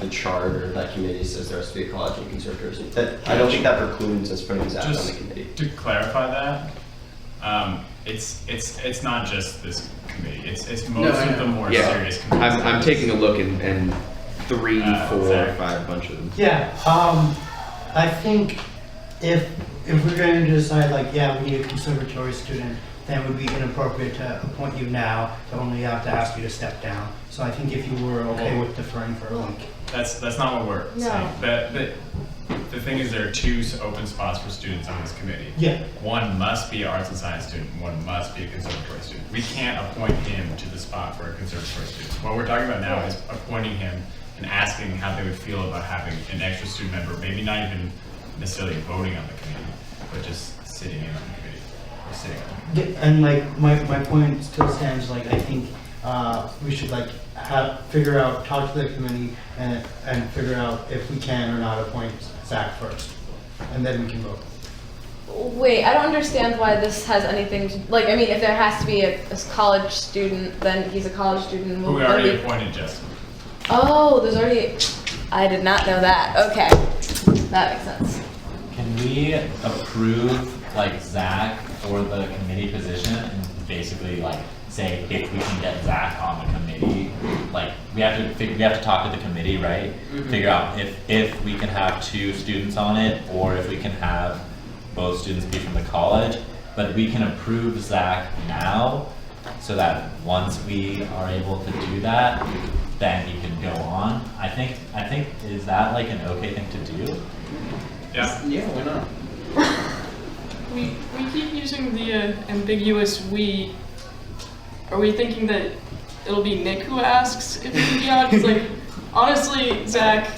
the charter, that committee says there has to be a college and conservatory student. I don't think that precludes us putting Zach on the committee. To clarify that, it's not just this committee. It's most of the more serious committees. I'm taking a look and 3, 4, 5 bunch of them. Yeah, I think if we're going to decide like, yeah, we need a conservatory student, then it would be inappropriate to appoint you now, to only have to ask you to step down. So I think if you were okay with deferring for a week. That's not what we're saying. The thing is, there are 2 open spots for students on this committee. Yeah. One must be an arts and science student, one must be a conservatory student. We can't appoint him to the spot for a conservatory student. What we're talking about now is appointing him and asking how they would feel about having an extra student member, maybe not even necessarily voting on the committee, but just sitting in on the committee, or sitting on the committee. And like my point still stands. Like I think we should like talk to the committee and figure out if we can or not appoint Zach first, and then we can vote. Wait, I don't understand why this has anything to, like, I mean, if there has to be a college student, then he's a college student. Who we already appointed, Justin. Oh, there's already, I did not know that. Okay, that makes sense. Can we approve like Zach for the committee position and basically like say if we can get Zach on the committee, like we have to talk to the committee, right? Mm-hmm. Figure out if we can have 2 students on it or if we can have both students be from the college, but we can approve Zach now so that once we are able to do that, then he can go on. I think is that like an okay thing to do? Yeah. Yeah, why not? We keep using the ambiguous we. Are we thinking that it'll be Nick who asks if he can be on? Because like, honestly, Zach,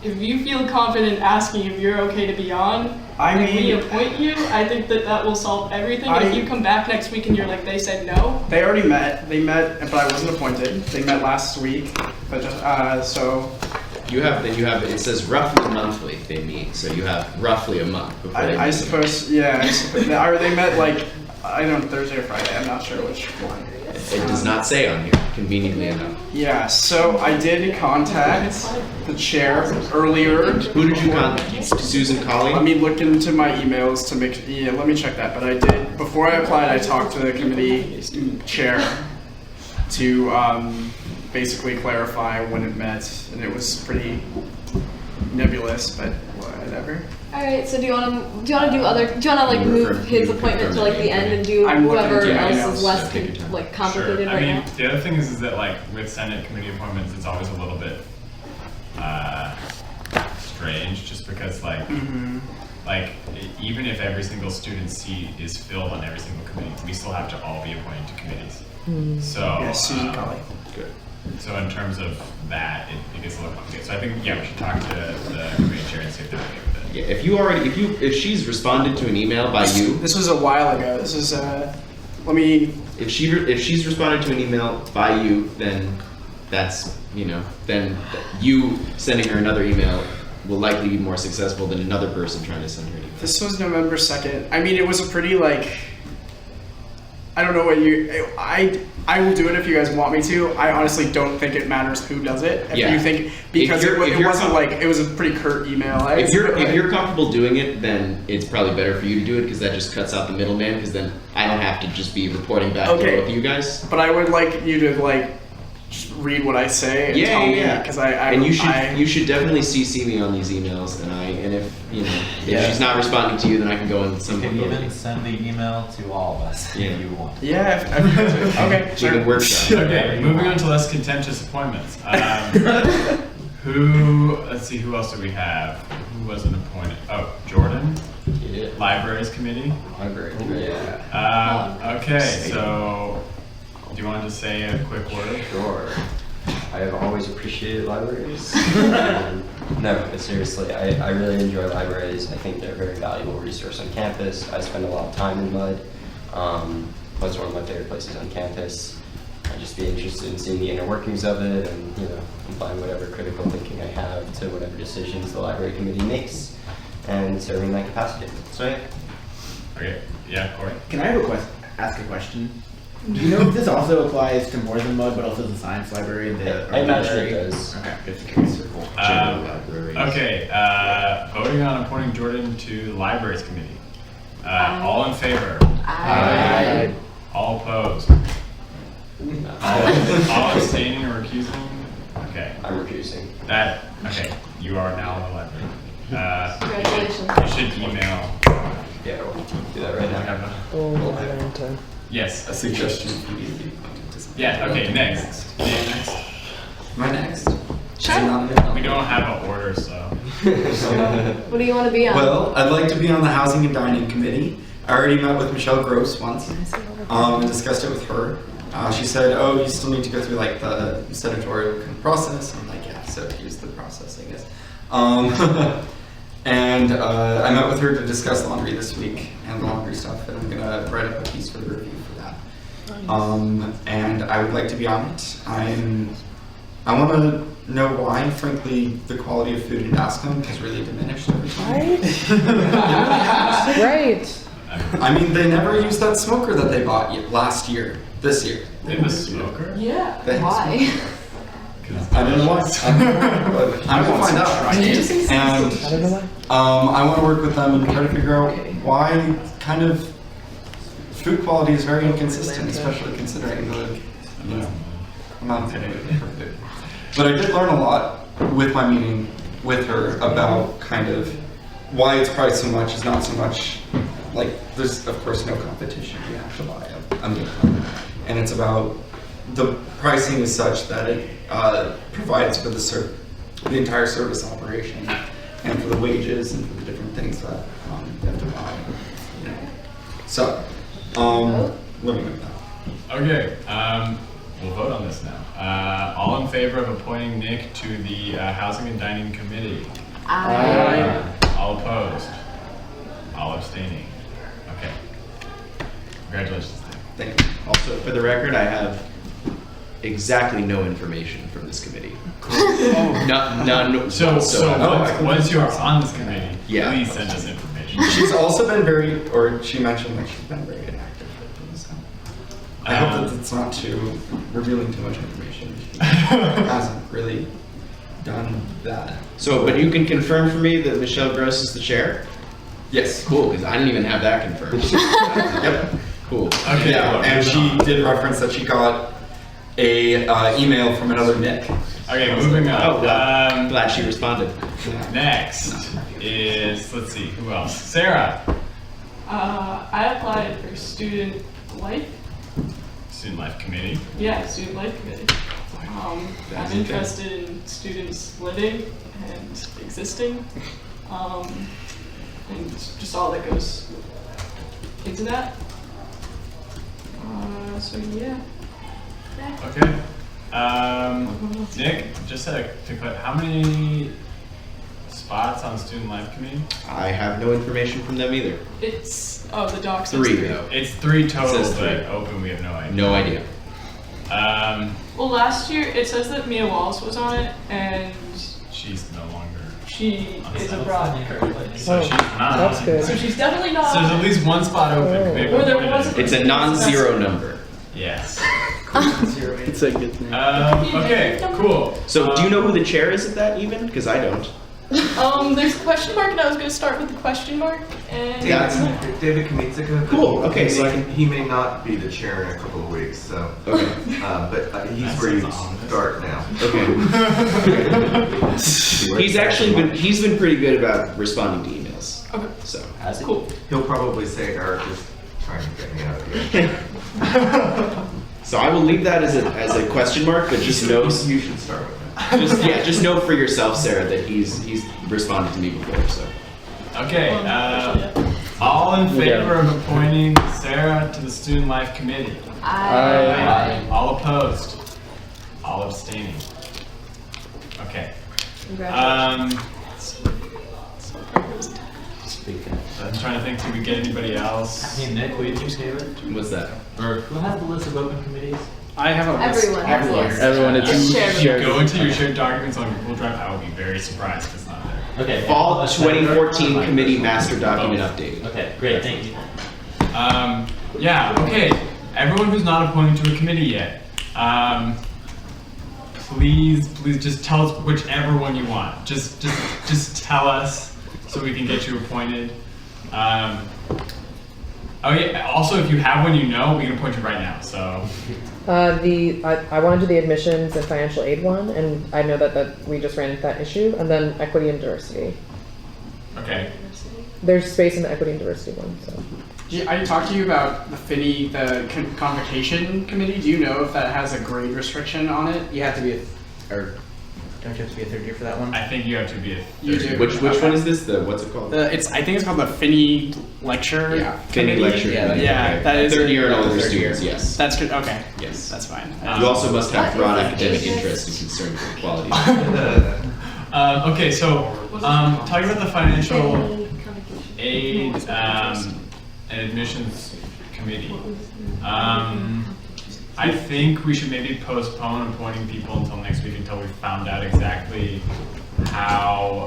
if you feel confident asking if you're okay to be on, we appoint you, I think that will solve everything. And if you come back next week and you're like, they said no. They already met. They met, but I wasn't appointed. They met last week, but just so. You have it says roughly monthly they meet, so you have roughly a month before I suppose, yeah. They met like, I don't know, Thursday or Friday. I'm not sure which one. it does not say on here, conveniently enough. Yeah, so I did contact the chair earlier. Who did you contact? Susan Colley? Let me look into my emails to make, yeah, let me check that. But I did, before I applied, I talked to the committee chair to basically clarify when it met, and it was pretty nebulous, but whatever. All right. So do you want to like move his appointment to like the end and do whoever else is less like complicated Sure. right I mean, now? the other thing is that like with Senate committee appointments, it's always a little bit strange, just because like even if every single student seat is filled on every single committee, we still have to all be appointed to committees. So yes, Susan Colley. Good. So in terms of that, it gets a little complicated. So I think we should talk to the committee chair and see if they're okay with it. Yeah, if she's responded to an email by you. This was a while ago. This is let me. If she's responded to an email by you, then that's then you sending her another email will likely be more successful than another person trying to send her an email. This was November 2nd. I mean, it was a pretty like. I don't know what you. I will do it if you guys want me to. I honestly don't think it matters who does it. If you think because it wasn't like it was a pretty curt email. If you're comfortable doing it, then it's probably better for you to do it because that just cuts out the middleman. Because then I don't have to just be reporting back to both of you guys. But I would like you to like just read what I say and tell me because and you should definitely CC me on these emails and if if she's not responding to you, then I can go and You can even send the email to all of us if you want. Yeah. Okay. She can workshop. Okay, moving on to less contentious appointments. Let's see, who else do we have? Who wasn't appointed? Oh, Jordan? Yeah. Libraries committee? Library committee. Yeah. Okay, so do you want to just say a quick word? Sure. I have always appreciated libraries. No, but seriously, I really enjoy libraries. I think they're a very valuable resource on campus. I spend a lot of time in Mud. That's one of my favorite places on campus. I'd just be interested in seeing the inner workings of it and, applying whatever critical thinking I have to whatever decisions the library committee makes and serving in that capacity. So yeah. Okay, yeah, Corey? Can I have ask a question? Do you know if this also applies to more than Mud, but also the science library and the I imagine it does. Okay, just curious. Okay, voting on appointing Jordan to the libraries committee. All in favor? Aye. All opposed? All abstaining or recusing? Okay. I'm recusing. Okay, you are now in the library. Congratulations. You should email. Yeah, we'll do that right now. Yes. A suggestion for you. Yeah, okay, next. Next. Am I next? We don't have an order, so. What do you want to be on? Well, I'd like to be on the Housing and Dining Committee. I already met with Michelle Gross once and discussed it with her. She said, oh, you still need to go through like the senatorial kind of process. I'm like, yeah, so here's the process, I guess. And I met with her to discuss laundry this week and the laundry stuff, and I'm gonna write up a piece for the review for that. Nice. And I would like to be on it. I want to know why, frankly, the quality of food in Bascom has really diminished over time. Right. I mean, they never used that smoker that they bought last year, this year. They have a smoker? Yeah. They have Why? I don't know why. I'm gonna find out. And I don't know why. I want to work with them and try to figure out why kind of food quality is very inconsistent, especially considering the amount of food. But I did learn a lot with my meeting with her about kind of why it's priced so much is not so much like there's of course no competition. You have to buy a meal, and it's about the pricing is such that it provides for the entire service operation and for the wages and for the different things that you have to buy. So, let me know that. Okay, we'll vote on this now. All in favor of appointing Nick to the Housing and Dining Committee? Aye. All opposed? All abstaining? Okay. Congratulations, Nick. Thank you. Also, for the record, I have exactly no information from this committee. None. So whatsoever. once you're on this committee, Yeah. please send us information. She's also been she mentioned that she's been very inactive. So. I hope that it's not too revealing too much information. He hasn't really done that. So, but you can confirm for me that Michelle Gross is the chair? Yes. Cool, because I didn't even have that confirmed. Yep. Cool. Okay. Yeah, and she did reference that she got a email from another Nick. Okay, moving on. Oh, well, glad she responded. Next is, let's see, who else? Sarah. I applied for student life. Student Life Committee. Yeah, student life committee. I'm interested in students living and existing, and just all that goes into that. So yeah. Okay. Nick, just to clarify, how many spots on Student Life Committee? I have no information from them either. It's the docs. 3 though. It's 3 total, It says but 3. open we have no idea. No idea. Well, last year it says that Mia Wallace was on it, and she's no longer. She is abroad currently. So she's not. That's good. So she's definitely not. So there's at least 1 spot open. Maybe Or there we'll put it was in. It's a non-zero number. Yes. It's a good thing. Okay, cool. So do you know who the chair is of that even? Because I don't. There's a question mark, and I was going to start with the question mark. And David Kamitsika. Cool, okay, so he may not be the chair in a couple of weeks, so. Okay. But he's where you start now. Okay. He's been pretty good about responding to emails. Okay. So. Cool. He'll probably say Eric is trying to get me out of here. So I will leave that as a question mark, but just know you should start with that. just know for yourself, Sarah, that he's responded to me before. So. Okay. All in favor of appointing Sarah to the Student Life Committee? Aye. All opposed? All abstaining? Okay. I'm trying to think, did we get anybody else? Hey Nick, will you do me a favor? What's that? Or who has the list of open committees? I have a list. Everyone has a list. Everyone, it's If you shared. go into your shared documents on Google Drive, I will be very surprised if it's not there. Okay. Fall 2014 Committee Master Document Update. Okay, great, thank you. Yeah, okay. Everyone who's not appointed to a committee yet, please just tell us whichever one you want. Just tell us so we can get you appointed. Oh yeah, also if you have one you know, we can appoint you right now, so. I want to do the admissions and financial aid one, and I know that we just ran into that issue, and then equity and diversity. Okay. There's space in the equity and diversity one, so. I talked to you about the FINI, the convocation committee. Do you know if that has a grade restriction on it? You have to be don't you have to be a third year for that one? I think you have to be a You do. Which one is this? What's it called? I think it's called the FINI lecture. Yeah, committee. FINI lecture. Yeah, committee, okay. that is third year and older third students. year. Yes. That's good. Okay. Yes, that's fine. You also must have broad academic interest and concern for equality. Okay, so talking about the financial aid and admissions committee. I think we should maybe postpone appointing people until next week until we found out exactly how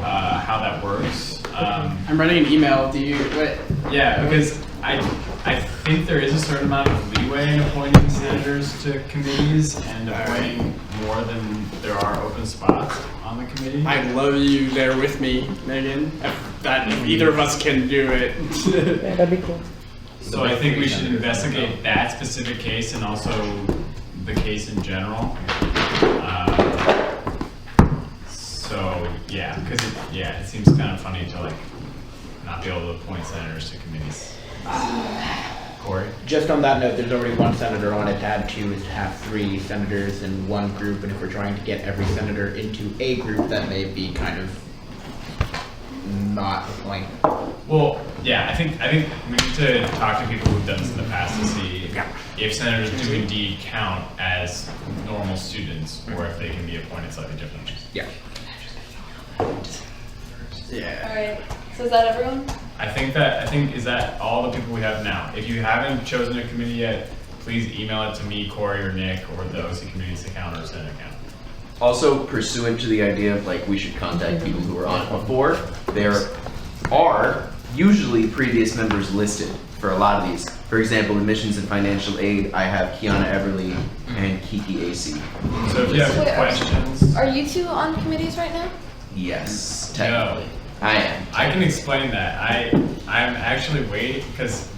that works. I'm writing an email. Do you? Wait. Yeah, because I think there is a certain amount of leeway in appointing senators to committees and appointing more than there are open spots on the committee. I love you there with me, Megan. If either of us can do it. Yeah, that'd be cool. So I think we should investigate that specific case and also the case in general. So yeah, because it seems kind of funny to not be able to appoint senators to committees. Corey? Just on that note, there's already one senator on it. To add 2 is to have 3 senators in one group, and if we're trying to get every senator into a group, that may be kind of not the point. Well, yeah, I think we need to talk to people who've done this in the past to see if senators do indeed count as normal students or if they can be appointed slightly differently. Yeah. Yeah. All right. So is that everyone? I think is that all the people we have now. If you haven't chosen a committee yet, please email it to me, Corey, or Nick, or the OC Committee's account or Senate account. Also, pursuant to the idea of we should contact people who were on it before, there are usually previous members listed for a lot of these. For example, admissions and financial aid, I have Kiana Everly and Kiki AC. So if you have Wait, questions, Are you two on committees right now? Yes, technically. I am. I can explain that. I'm actually waiting because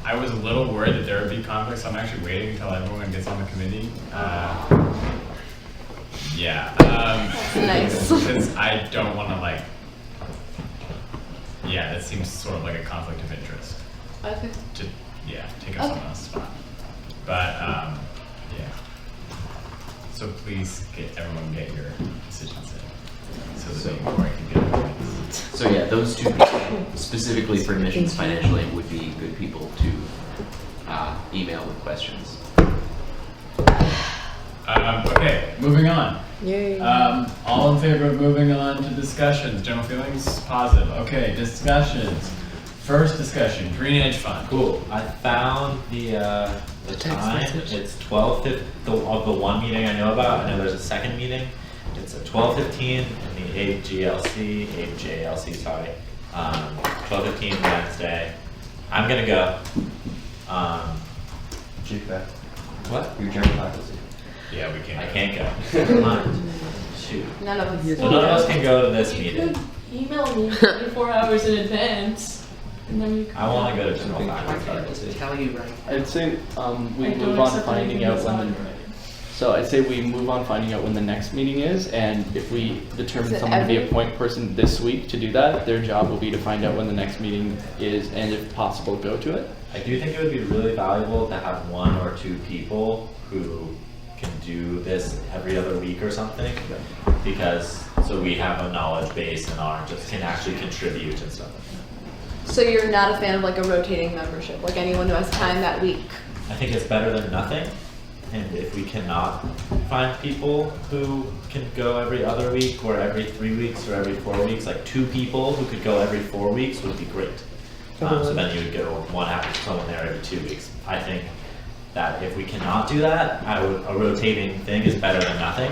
I was a little worried that there would be conflicts. So I'm actually waiting until everyone gets on the committee. Nice. Because I don't want to like. Yeah, that seems sort of like a conflict of interest. Okay. To take up someone else's spot. But yeah. So please everyone get your decisions in, so that I can get it. So yeah, those two people, specifically for admissions financial aid, would be good people to email with questions. Okay, moving on. Yay. All in favor of moving on to discussions? General feelings? Positive. Okay, discussions. First discussion, Green Edge Fund. Cool. I found the time. It's 12:50 of the one meeting I know about. I know there's a second meeting. It's at 12:15 in the 8JLC, sorry. 12:15 Wednesday. I'm gonna go. What? Your general faculty. Yeah, we can't. I can't go. Never mind. Shoot. None of us. So none of us can go to this You meeting. could email me 24 hours in advance, and then we could. I want to go to general faculty. Tell you right. I'd say we I move don't on accept finding anything out that's when not the. in writing. So I'd say we move on finding out when the next meeting is, and if we determine Is it someone to be a every- point person this week to do that, their job will be to find out when the next meeting is, and if possible, go to it. I do think it would be really valuable to have one or two people who can do this every other week or something, because so we have a knowledge base and can actually contribute and stuff like that. So you're not a fan of like a rotating membership, like anyone who has time that week? I think it's better than nothing, and if we cannot find people who can go every other week or every 3 weeks or every 4 weeks, like 2 people who could go every 4 weeks would be great. So then you would go someone there every 2 weeks. I think that if we cannot do that, a rotating thing is better than nothing.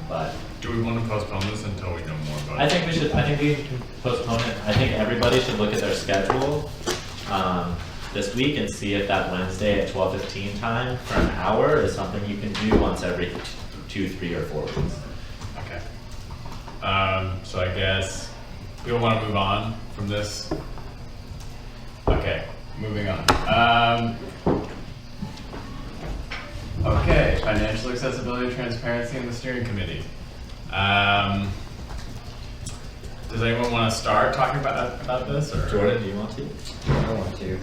But do we want to postpone this until we know more about it? I think we should. I think we can postpone it. I think everybody should look at their schedule this week and see if that Wednesday at 12:15 time for an hour is something you can do once every 2, 3, or 4 weeks. Okay. So I guess people want to move on from this. Okay, moving on. Okay, financial accessibility and transparency in the steering committee. Does anyone want to start talking about this? Or? Jordan, do you want to? I want to.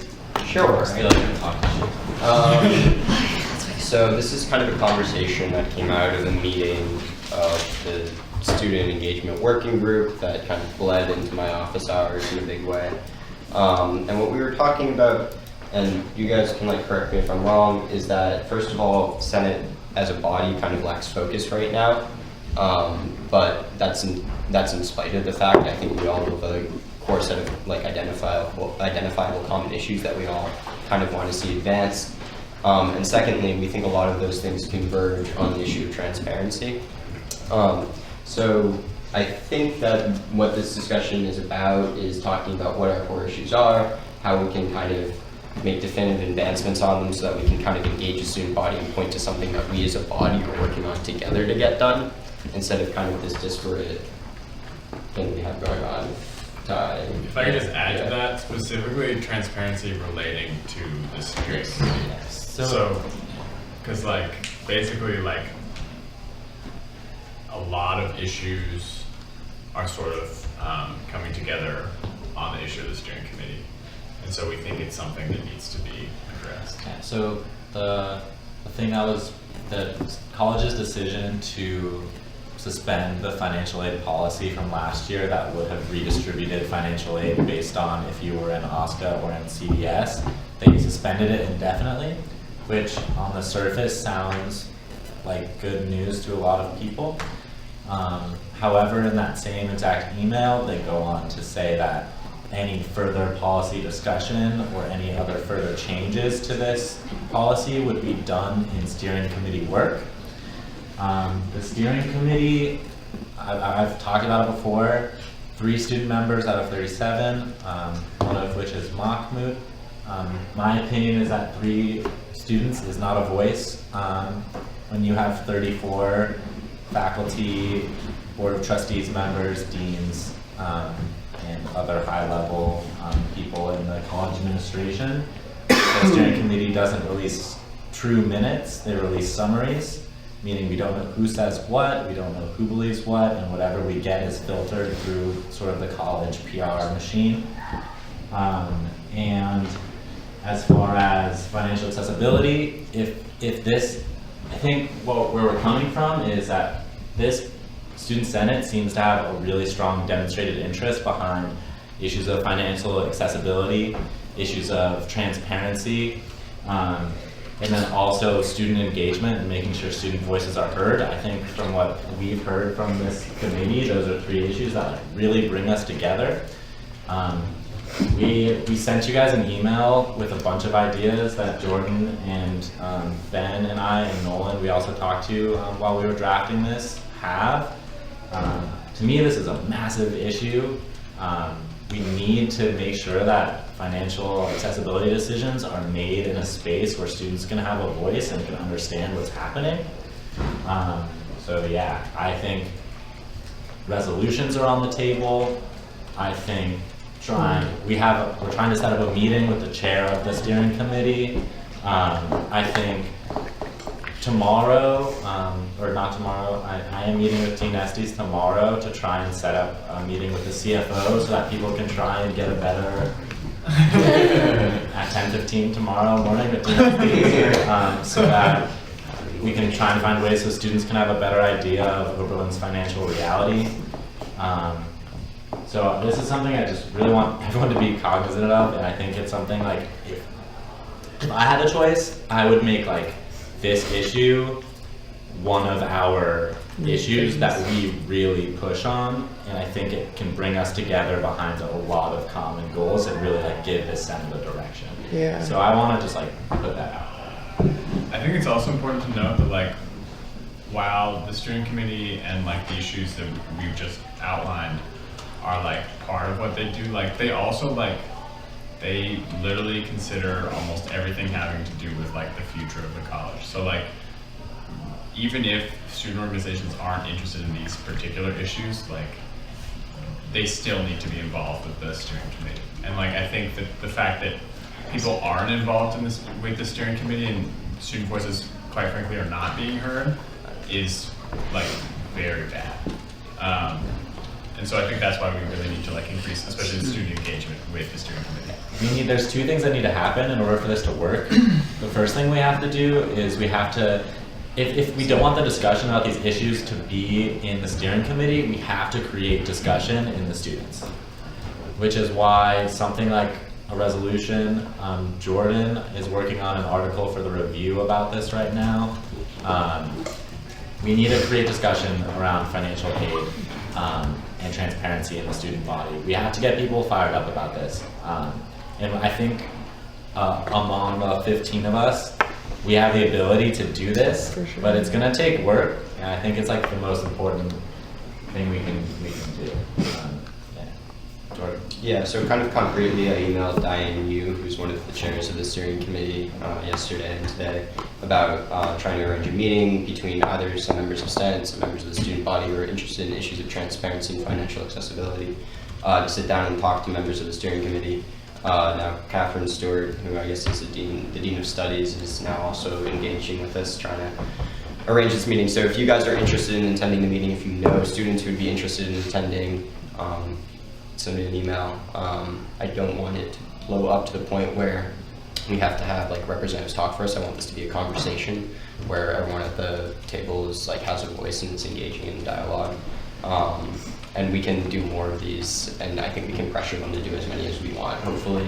Sure. I feel like I'm talking shit. So this is kind of a conversation that came out of a meeting of the student engagement working group that kind of bled into my office hours in a big way. And what we were talking about, and you guys can like correct me if I'm wrong, is that first of all, Senate as a body kind of lacks focus right now. But that's in spite of the fact I think we all have a core set of like identifiable common issues that we all kind of want to see advanced. And secondly, we think a lot of those things converge on the issue of transparency. So I think that what this discussion is about is talking about what our core issues are, how we can kind of make definitive advancements on them so that we can kind of engage the student body and point to something that we as a body are working on together to get done, instead of kind of this disparate thing we have going on. If I could just add to that, specifically transparency relating to the steering committee. So, because like, basically like, a lot of issues are sort of coming together on the issue of the steering committee. And so we think it's something that needs to be addressed. Okay, so the thing that was the college's decision to suspend the financial aid policy from last year that would have redistributed financial aid based on if you were in OSCA or in CDS, they suspended it indefinitely, which on the surface sounds like good news to a lot of people. However, in that same exact email, they go on to say that any further policy discussion or any other further changes to this policy would be done in steering committee work. The steering committee, I've talked about it before, 3 student members out of 37, one of which is Mahmoud, My opinion is that 3 students is not a voice. When you have 34 faculty, board of trustees members, deans, and other high-level people in the college administration, the steering committee doesn't release true minutes, they release summaries, meaning we don't know who says what, we don't know who believes what, and whatever we get is filtered through sort of the college PR machine. And as far as financial accessibility, if this, I think where we're coming from is that this Student Senate seems to have a really strong demonstrated interest behind issues of financial accessibility, issues of transparency, and then also student engagement and making sure student voices are heard. I think from what we've heard from this committee, those are 3 issues that really bring us together. We sent you guys an email with a bunch of ideas that Jordan and Ben and I and Nolan, we also talked to while we were drafting this, have. To me, this is a massive issue. We need to make sure that financial accessibility decisions are made in a space where students can have a voice and can understand what's happening. So yeah, I think resolutions are on the table. I think we're trying to set up a meeting with the chair of the steering committee. I think tomorrow, or not tomorrow, I am meeting with Dean Estes tomorrow to try and set up a meeting with the CFO so that people can try and get a better at 10:15 tomorrow morning with Dean Estes, so that we can try and find ways so students can have a better idea of Oberlin's financial reality. So this is something I just really want everyone to be cognizant of, and I think it's something like, if I had a choice, I would make like this issue one of our issues that we really push on, and I think it can bring us together behind a lot of common goals and really like give this Senate a direction. Yeah. So I want to just like put that out. I think it's also important to note that like, while the steering committee and like the issues that we've just outlined are like part of what they do, like they also like, they literally consider almost everything having to do with like the future of the college. So like, even if student organizations aren't interested in these particular issues, like they still need to be involved with the steering committee. And like, I think that the fact that people aren't involved in this with the steering committee and student voices, quite frankly, are not being heard is like very bad. And so I think that's why we really need to like increase, especially the student engagement with the steering committee. There's 2 things that need to happen in order for this to work. The first thing we have to do is we have to, if we don't want the discussion about these issues to be in the steering committee, we have to create discussion in the students. Which is why something like a resolution, Jordan is working on an article for the Review about this right now. We need to create discussion around financial aid and transparency in the student body. We have to get people fired up about this. And I think among the 15 of us, we have the ability to do this, For sure. but it's gonna take work, and I think it's like the most important thing we can do. Jordan? Yeah, so kind of concretely, I emailed Diane Yu, who's one of the chairs of the steering committee, yesterday and today, about trying to arrange a meeting between either some members of Senate, some members of the student body who are interested in issues of transparency and financial accessibility, to sit down and talk to members of the steering committee. Now, Catherine Stewart, who I guess is the dean of studies, is now also engaging with us, trying to arrange this meeting. So if you guys are interested in attending the meeting, if you know students who would be interested in attending, send me an email. I don't want it to blow up to the point where we have to have like representatives talk first. I want this to be a conversation where everyone at the table is like has a voice and is engaging in dialogue. And we can do more of these, and I think we can pressure them to do as many as we want, hopefully.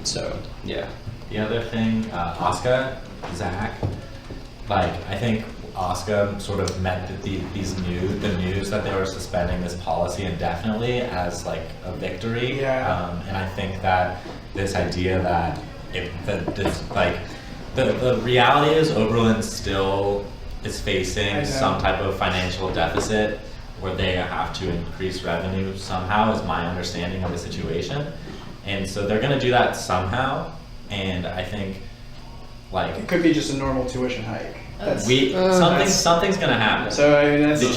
So yeah. The other thing, Oscar, Zach, like I think Oscar sort of meant that the news that they were suspending this policy indefinitely as like a victory. Yeah. And I think that this idea that the reality is Oberlin still is facing some type of financial deficit where they have to increase revenue somehow, is my understanding of the situation. And so they're gonna do that somehow, and I think, like. It could be just a normal tuition hike. Something's gonna happen. So I mean, the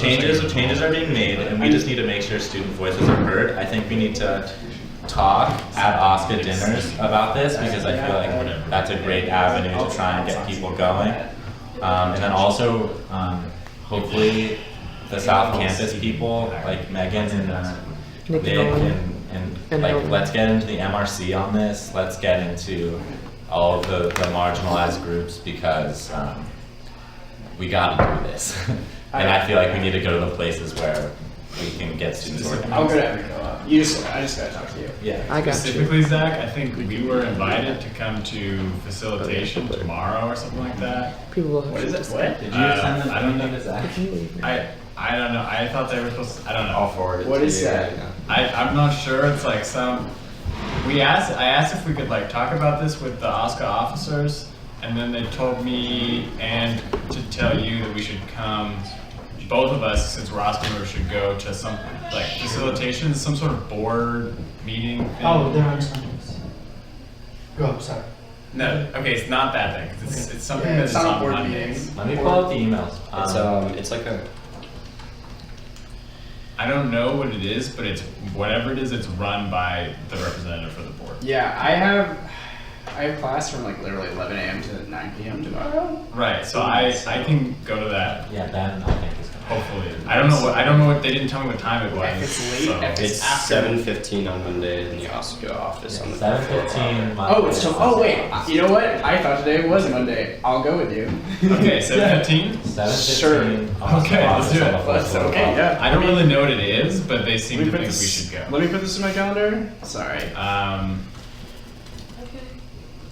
changes are being made, and we just need to make sure student voices are heard. I think we need to talk at OSCA dinners about this, because I feel like that's a great avenue to try and get people going. And then also, hopefully, the South Campus people, like Megan and Nick and like, let's get into the MRC on this. Let's get into all of the marginalized groups, because we gotta do this. And I feel like we need to go to the places where we can get students organized. I'll go to every co-op. I just gotta talk to you. Yeah. I got Specifically, Zach, I think we were invited to come to facilitation tomorrow or something like that. People will have What is it? What? Did you send them? I don't know. to Zach? I don't know. I thought they were supposed to, I don't know. I'll forward it What to is you. that? I'm not sure. It's like some. I asked if we could like talk about this with the OSCA officers, and then they told me and to tell you that we should come. Both of us, since we're OSCA members, should go to some like facilitation, some sort of board meeting thing. Oh, they're on Sundays. Go up, sorry. No, okay, it's not that thing. 'Cause it's something that's on Mondays. Let me pull out the emails. It's like a. I don't know what it is, but it's whatever it is. It's run by the representative for the board. Yeah, I have class from like literally 11 a.m. to 9 p.m. tomorrow. Right. So I can go to that. Yeah, Ben, I think is gonna. Hopefully, I don't know what they didn't tell me what time it was. If it's late, so. if It's after- 7:15 on Monday in the OSCA office on the 7:15. Oh, it's oh wait. You know what? I thought today was Monday. I'll go with you. Okay, 7:15. 7:15. Okay, let's do it. That's okay. Yeah. I don't really know what it is, but they seem to Let me think put we this- should go. Let me put this in my calendar. Sorry.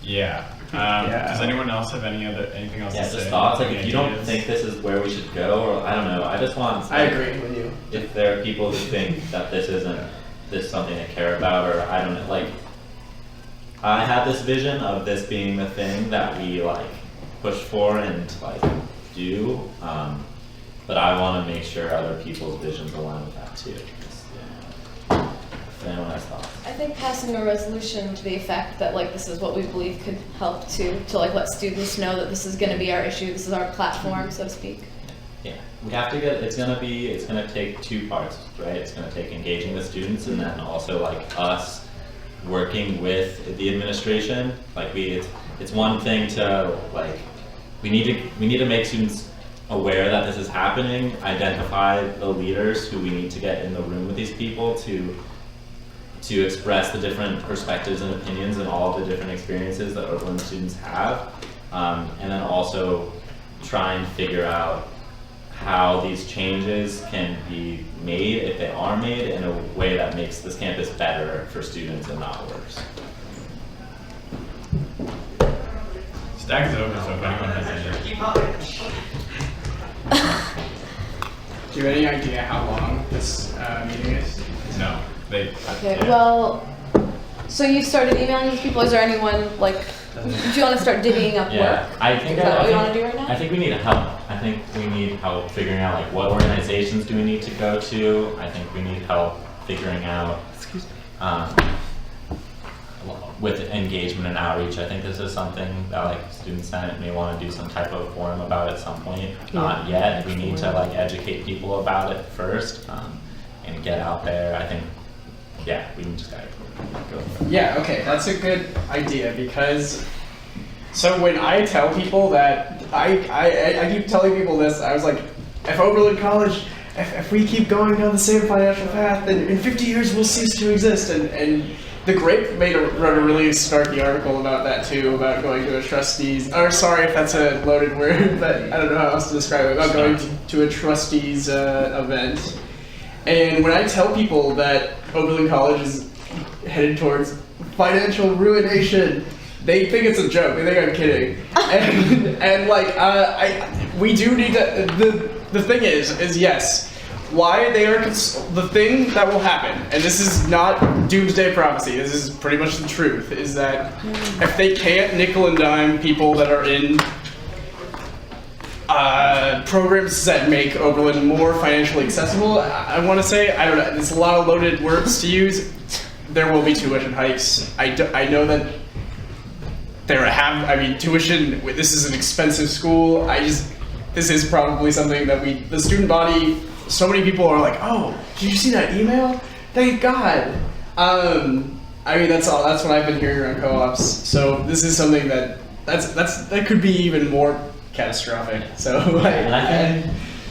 Yeah. Does anyone else have anything else Yeah, to say? just thoughts. Like, Any if you don't ideas? think this is where we should go, or I don't know, I just want. I agree with you. If there are people who think that this isn't something to care about, or I don't know, like, I had this vision of this being the thing that we like push for and like do, but I want to make sure other people's visions align with that too. If anyone has thoughts. I think passing a resolution to the effect that like this is what we believe could help to like let students know that this is going to be our issue, this is our platform, so to speak. Yeah, we have to get. It's gonna take two parts, right? It's gonna take engaging the students, and then also like us working with the administration. Like it's one thing to like we need to make students aware that this is happening, identify the leaders who we need to get in the room with these people to express the different perspectives and opinions and all of the different experiences that Oberlin students have, and then also try and figure out how these changes can be made, if they are made, in a way that makes this campus better for students and not worse. Stack is open, so if anyone has any. Do you have any idea how long this meeting is? No. Okay, well, so you started emailing these people. Is there anyone like? Do you want to start divvying up work? I think Is that what you want to do right now? I think we need help. I think we need help figuring out like what organizations do we need to go to. I think we need help figuring out with engagement and outreach. I think this is something that like Student Senate may want to do some type of forum about at some point. Not yet. We need to like educate people about it first and get out there. I think. Yeah, we can just gotta go for it. Yeah, okay, that's a good idea because so when I tell people that I keep telling people this, I was like, if Oberlin College, if we keep going down the same financial path, then in 50 years we'll cease to exist. And the Grape wrote a really snarky article about that too, about going to a trustees, or sorry if that's a loaded word, but I don't know how else to describe it, about going to a trustees event. And when I tell people that Oberlin College is headed towards financial ruination, they think it's a joke. They think I'm kidding. And like, we do need to. The thing is yes, why they are the thing that will happen, and this is not doomsday prophecy. This is pretty much the truth. Is that if they can't nickel and dime people that are in programs that make Oberlin more financially accessible, I want to say, I don't know, there's a lot of loaded words to use. there will be tuition hikes. I know that tuition, this is an expensive school. This is probably something that the student body, so many people are like, oh, did you see that email? Thank God. That's what I've been hearing around co-ops. So this is something that could be even more catastrophic. So and I think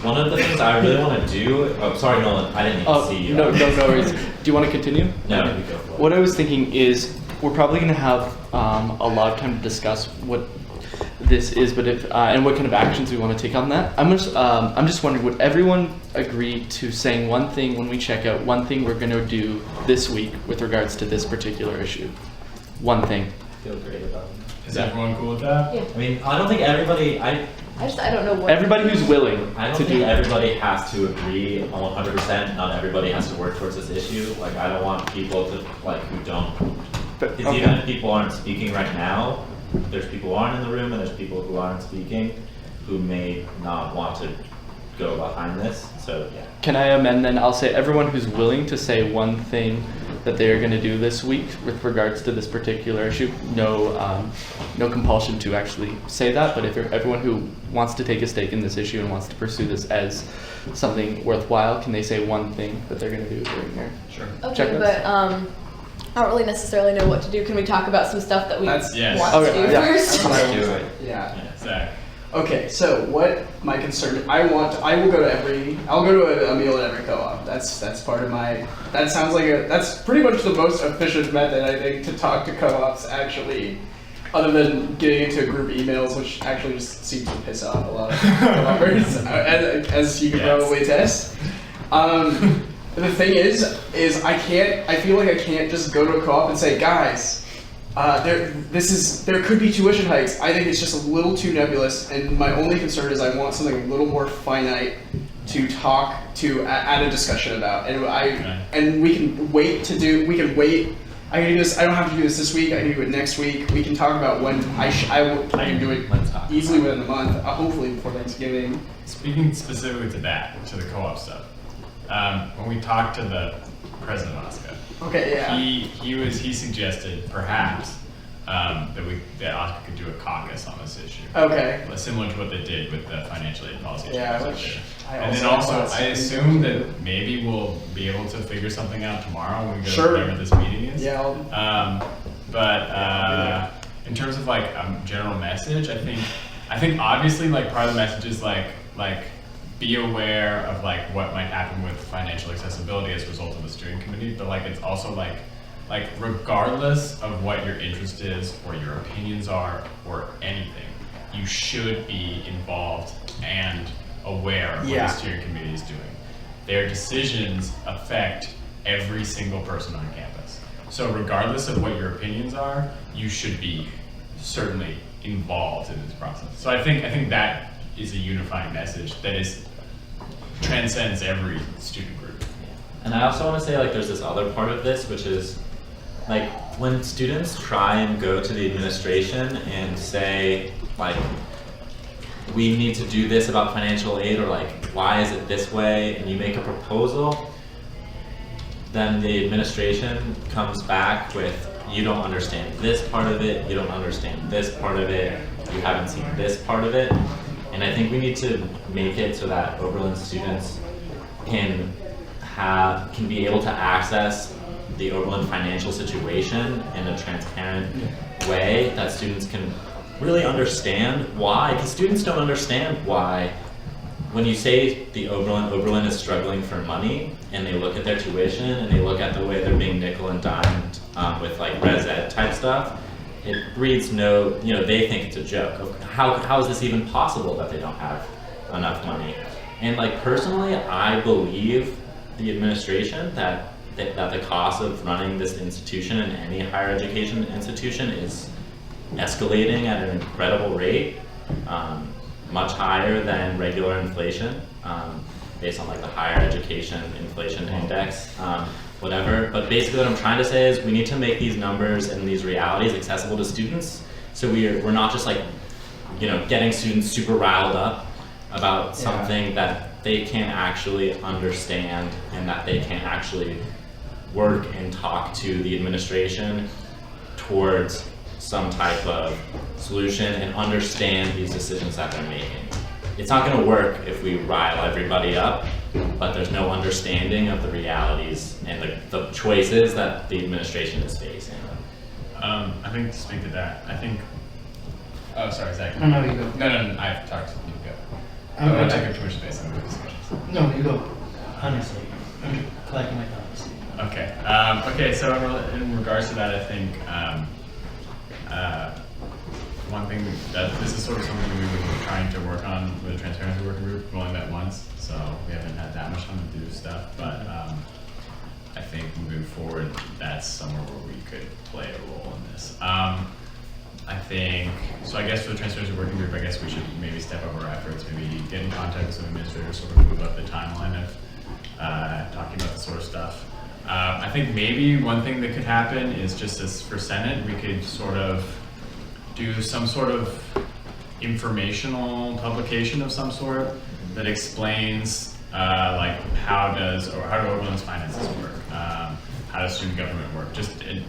one of the things I really want to do. Oh, sorry, Nolan. I didn't even see you. No worries. Do you want to continue? No, you go for it. What I was thinking is we're probably going to have a lot of time to discuss what this is, but and what kind of actions we want to take on that. I'm just wondering, would everyone agree to saying one thing when we check out, one thing we're going to do this week with regards to this particular issue? One thing. I feel great about it. Is everyone cool with that? Yeah. I mean, I don't think everybody. I don't know what. Everybody who's willing. I don't think everybody has to agree 100%. Not everybody has to work towards this issue. Like, I don't want people to who don't. Because even if people aren't speaking right now, there's people who aren't in the room and there's people who aren't speaking who may not want to go behind this. So yeah. Can I amend then? I'll say everyone who's willing to say one thing that they are going to do this week with regards to this particular issue. No compulsion to actually say that, but if everyone who wants to take a stake in this issue and wants to pursue this as something worthwhile, can they say one thing that they're going to do during their Okay, but I don't really necessarily know what to do. Can we talk about some stuff that we want to do first? Yeah. Zach. Okay, so what my concern? I'll go to a meal at every co-op. That's part of my. That sounds like that's pretty much the most efficient method, I think, to talk to co-ops actually, other than getting into group emails, which actually just seems to piss off a lot of co-opers, as you can probably attest. The thing is I feel like I can't just go to a co-op and say, guys, there could be tuition hikes. I think it's just a little too nebulous, and my only concern is I want something a little more finite to talk to at a discussion about. And we can wait. I can do this. I don't have to do this week. I can do it next week. We can talk about when I can do it easily within a month, hopefully before Thanksgiving. Speaking specifically to that, to the co-op stuff, when we talked to the president of Oscar, he suggested perhaps that Oscar could do a caucus on this issue. Okay. Similar to what they did with the financial aid policy. Yeah, and then also, I assume that maybe we'll be able to figure something out tomorrow when we go to whatever this meeting is. Yeah. But in terms of general message, I think obviously part of the message is like be aware of what might happen with financial accessibility as a result of the steering committee, but it's also like regardless of what your interest is or your opinions are or anything, you should be involved and aware of what the steering committee is doing. Their decisions affect every single person on campus. So regardless of what your opinions are, you should be certainly involved in this process. So I think that is a unifying message that transcends every student group. And I also want to say there's this other part of this, which is when students try and go to the administration and say we need to do this about financial aid, or why is it this way, and you make a proposal, then the administration comes back with, you don't understand this part of it, you don't understand this part of it, you haven't seen this part of it. And I think we need to make it so that Oberlin students can be able to access the Oberlin financial situation in a transparent way, that students can really understand why, because students don't understand why. When you say Oberlin is struggling for money, and they look at their tuition and they look at the way they're being nickel and dimed with res ed type stuff, it breeds they think it's a joke. How is this even possible that they don't have enough money? And personally, I believe the administration that the cost of running this institution and any higher education institution is escalating at an incredible rate, much higher than regular inflation, based on the higher education inflation index, whatever. But basically what I'm trying to say is we need to make these numbers and these realities accessible to students, so we're not just getting students super riled up about something that they can't actually understand and that they can't actually work and talk to the administration towards some type of solution and understand these decisions that they're making. It's not going to work if we rile everybody up, but there's no understanding of the realities and the choices that the administration is facing. I think to speak to that, I think. Oh, sorry, Zach. No, you go. No, I've talked. You go. I Okay. don't want to take up too much space on the discussions. No, you go. Honestly, I'm collecting my thoughts. Okay. Okay. So in regards to that, I think one thing that this is sort of something we were trying to work on with the transparency working group. We only met once, so we haven't had that much time to do stuff. But I think moving forward, that's somewhere where we could play a role in this. I think so. I guess for the transparency working group, I guess we should maybe step up our efforts. Maybe get in contact with some administrators, sort of move up the timeline of talking about this sort of stuff. I think maybe one thing that could happen is just as for Senate, we could sort of do some sort of informational publication of some sort that explains like how do Oberlin's finances work, how does student government work,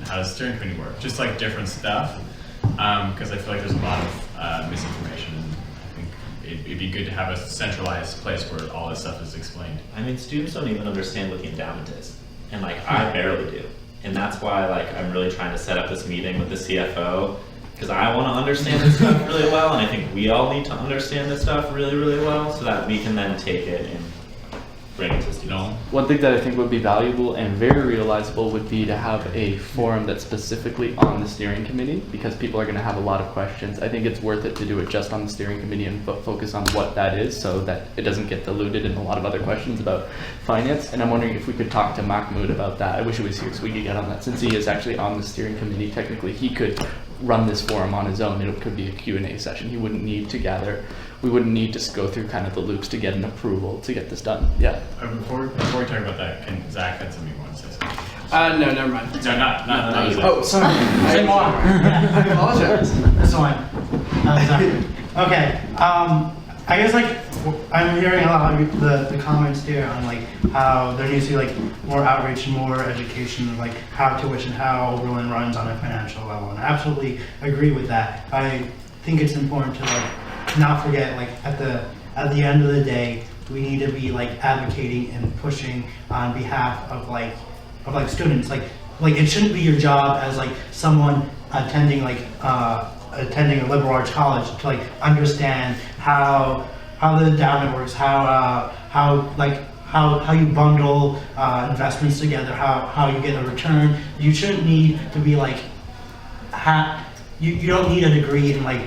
how does steering committee work, just like different stuff, because I feel like there's a lot of misinformation. And I think it'd be good to have a centralized place where all this stuff is explained. I mean, students don't even understand what the endowment is, and like I barely do, and that's why like I'm really trying to set up this meeting with the CFO, because I want to understand this stuff really well, and I think we all need to understand this stuff really, really well, so that we can then take it and bring it to students. One thing that I think would be valuable and very realizable would be to have a forum that's specifically on the steering committee, because people are going to have a lot of questions. I think it's worth it to do it just on the steering committee and focus on what that is, so that it doesn't get diluted in a lot of other questions about finance. And I'm wondering if we could talk to Mahmoud about that. I wish he was here so we could get on that. Since he is actually on the steering committee, technically he could run this forum on his own. It could be a Q&A session. He wouldn't need to gather. We wouldn't need to go through kind of the loops to get an approval to get this done. Yeah. Before we talk about that, can Zach had something you want to say? Something? No, never mind. No, not Zach. Oh, sorry. I apologize. That's fine. Okay. I guess like I'm hearing a lot of the comments here on like how there needs to be like more outreach and more education, like how tuition, how Oberlin runs on a financial level, and I absolutely agree with that. I think it's important to like not forget, like at the end of the day, we need to be like advocating and pushing on behalf of like students. Like it shouldn't be your job as like someone attending attending a liberal arts college to like understand how the endowment works, how you bundle investments together, how you get a return. You shouldn't need to be like you don't need a degree in like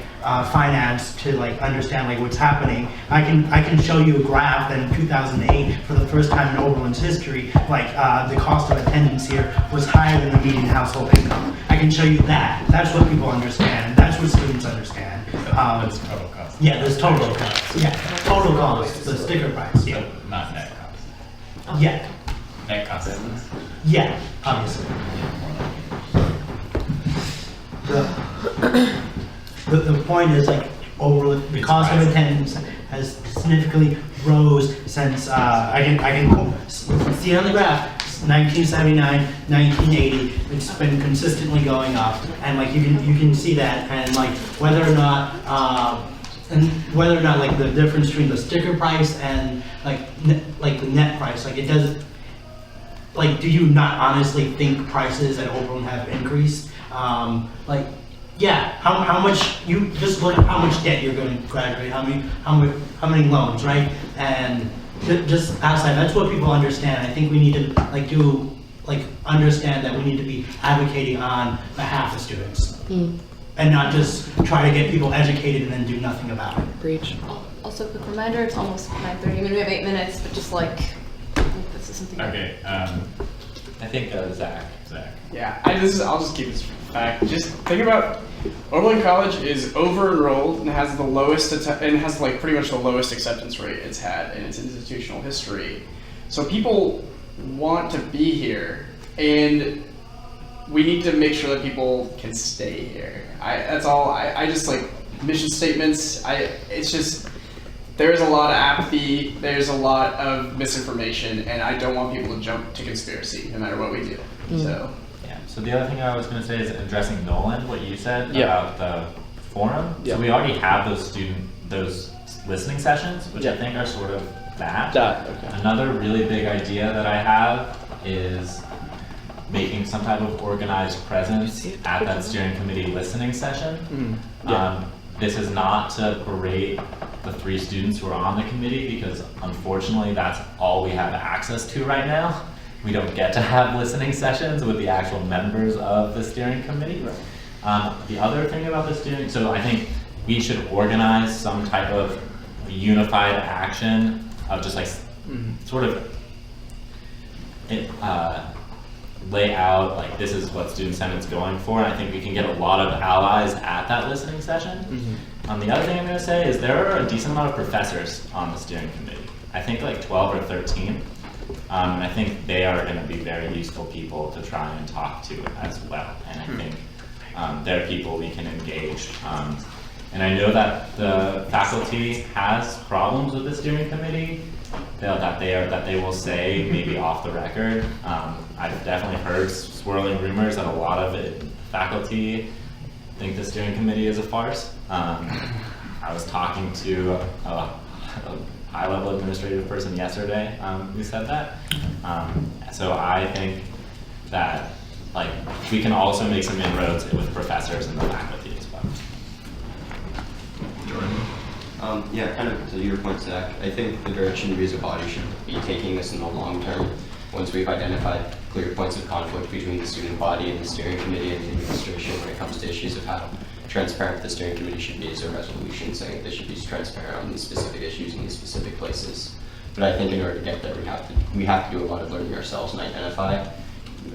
finance to like understand like what's happening. I can show you a graph that in 2008, for the first time in Oberlin's history, like the cost of attendance here was higher than the median household income. I can show you that. That's what people understand. That's what students understand. That's total cost. Yeah, there's total cost. Yeah, total cost. The sticker price. Yeah. Not net cost. Yeah. Net cost. Yeah, obviously. The point is like the cost of attendance has significantly rose since I can see on the graph 1979, 1980. It's been consistently going up, and like you can see that, and like whether or not like the difference between the sticker price and like the net price, like it doesn't. Like, do you not honestly think prices at Oberlin have increased? Like, yeah, how much, you just look at how much debt you're going to graduate, how many loans, right? And just outside, that's what people understand. I think we need to understand that we need to be advocating on behalf of students. And not just try to get people educated and then do nothing about it. Breach. Also, quick reminder, it's almost 9:30. I mean, we have 8 minutes, but just like, this is something. Okay. I think Zach. Yeah, I'll just keep this fact. Just think about Oberlin College is over-enrolled and has the lowest like pretty much the lowest acceptance rate it's had in its institutional history. So people want to be here, and we need to make sure that people can stay here. That's all. I just like mission statements. It's just there's a lot of apathy, there's a lot of misinformation, and I don't want people to jump to conspiracy no matter what we do. So. Yeah. So the other thing I was going to say is addressing Nolan, what you said Yeah. about the forum. Yeah. So we already have those listening sessions, which I think are sort of that. Okay. Another really big idea that I have is making some type of organized presence at that steering committee listening session. This is not to berate the 3 students who are on the committee, because unfortunately that's all we have access to right now. We don't get to have listening sessions with the actual members of the steering committee. The other thing about the steering, so I think we should organize some type of unified action of just like sort of lay out like this is what Student Senate's going for, and I think we can get a lot of allies at that listening session. The other thing I'm going to say is there are a decent amount of professors on the steering committee. I think like 12 or 13. And I think they are going to be very useful people to try and talk to as well. And I think they're people we can engage. And I know that the faculty has problems with the steering committee that they will say maybe off the record. I've definitely heard swirling rumors that a lot of faculty think the steering committee is a farce. I was talking to a high-level administrative person yesterday who said that. So I think that like we can also make some inroads with professors and the faculty as well. Yeah, kind of to your point, Zach, I think the direction we as a body should be taking this in the long term. Once we've identified clear points of conflict between the student body and the steering committee and the administration when it comes to issues of how transparent the steering committee should be as a resolution saying that they should be transparent on these specific issues in these specific places. But I think in order to get there, we have to do a lot of learning ourselves and identify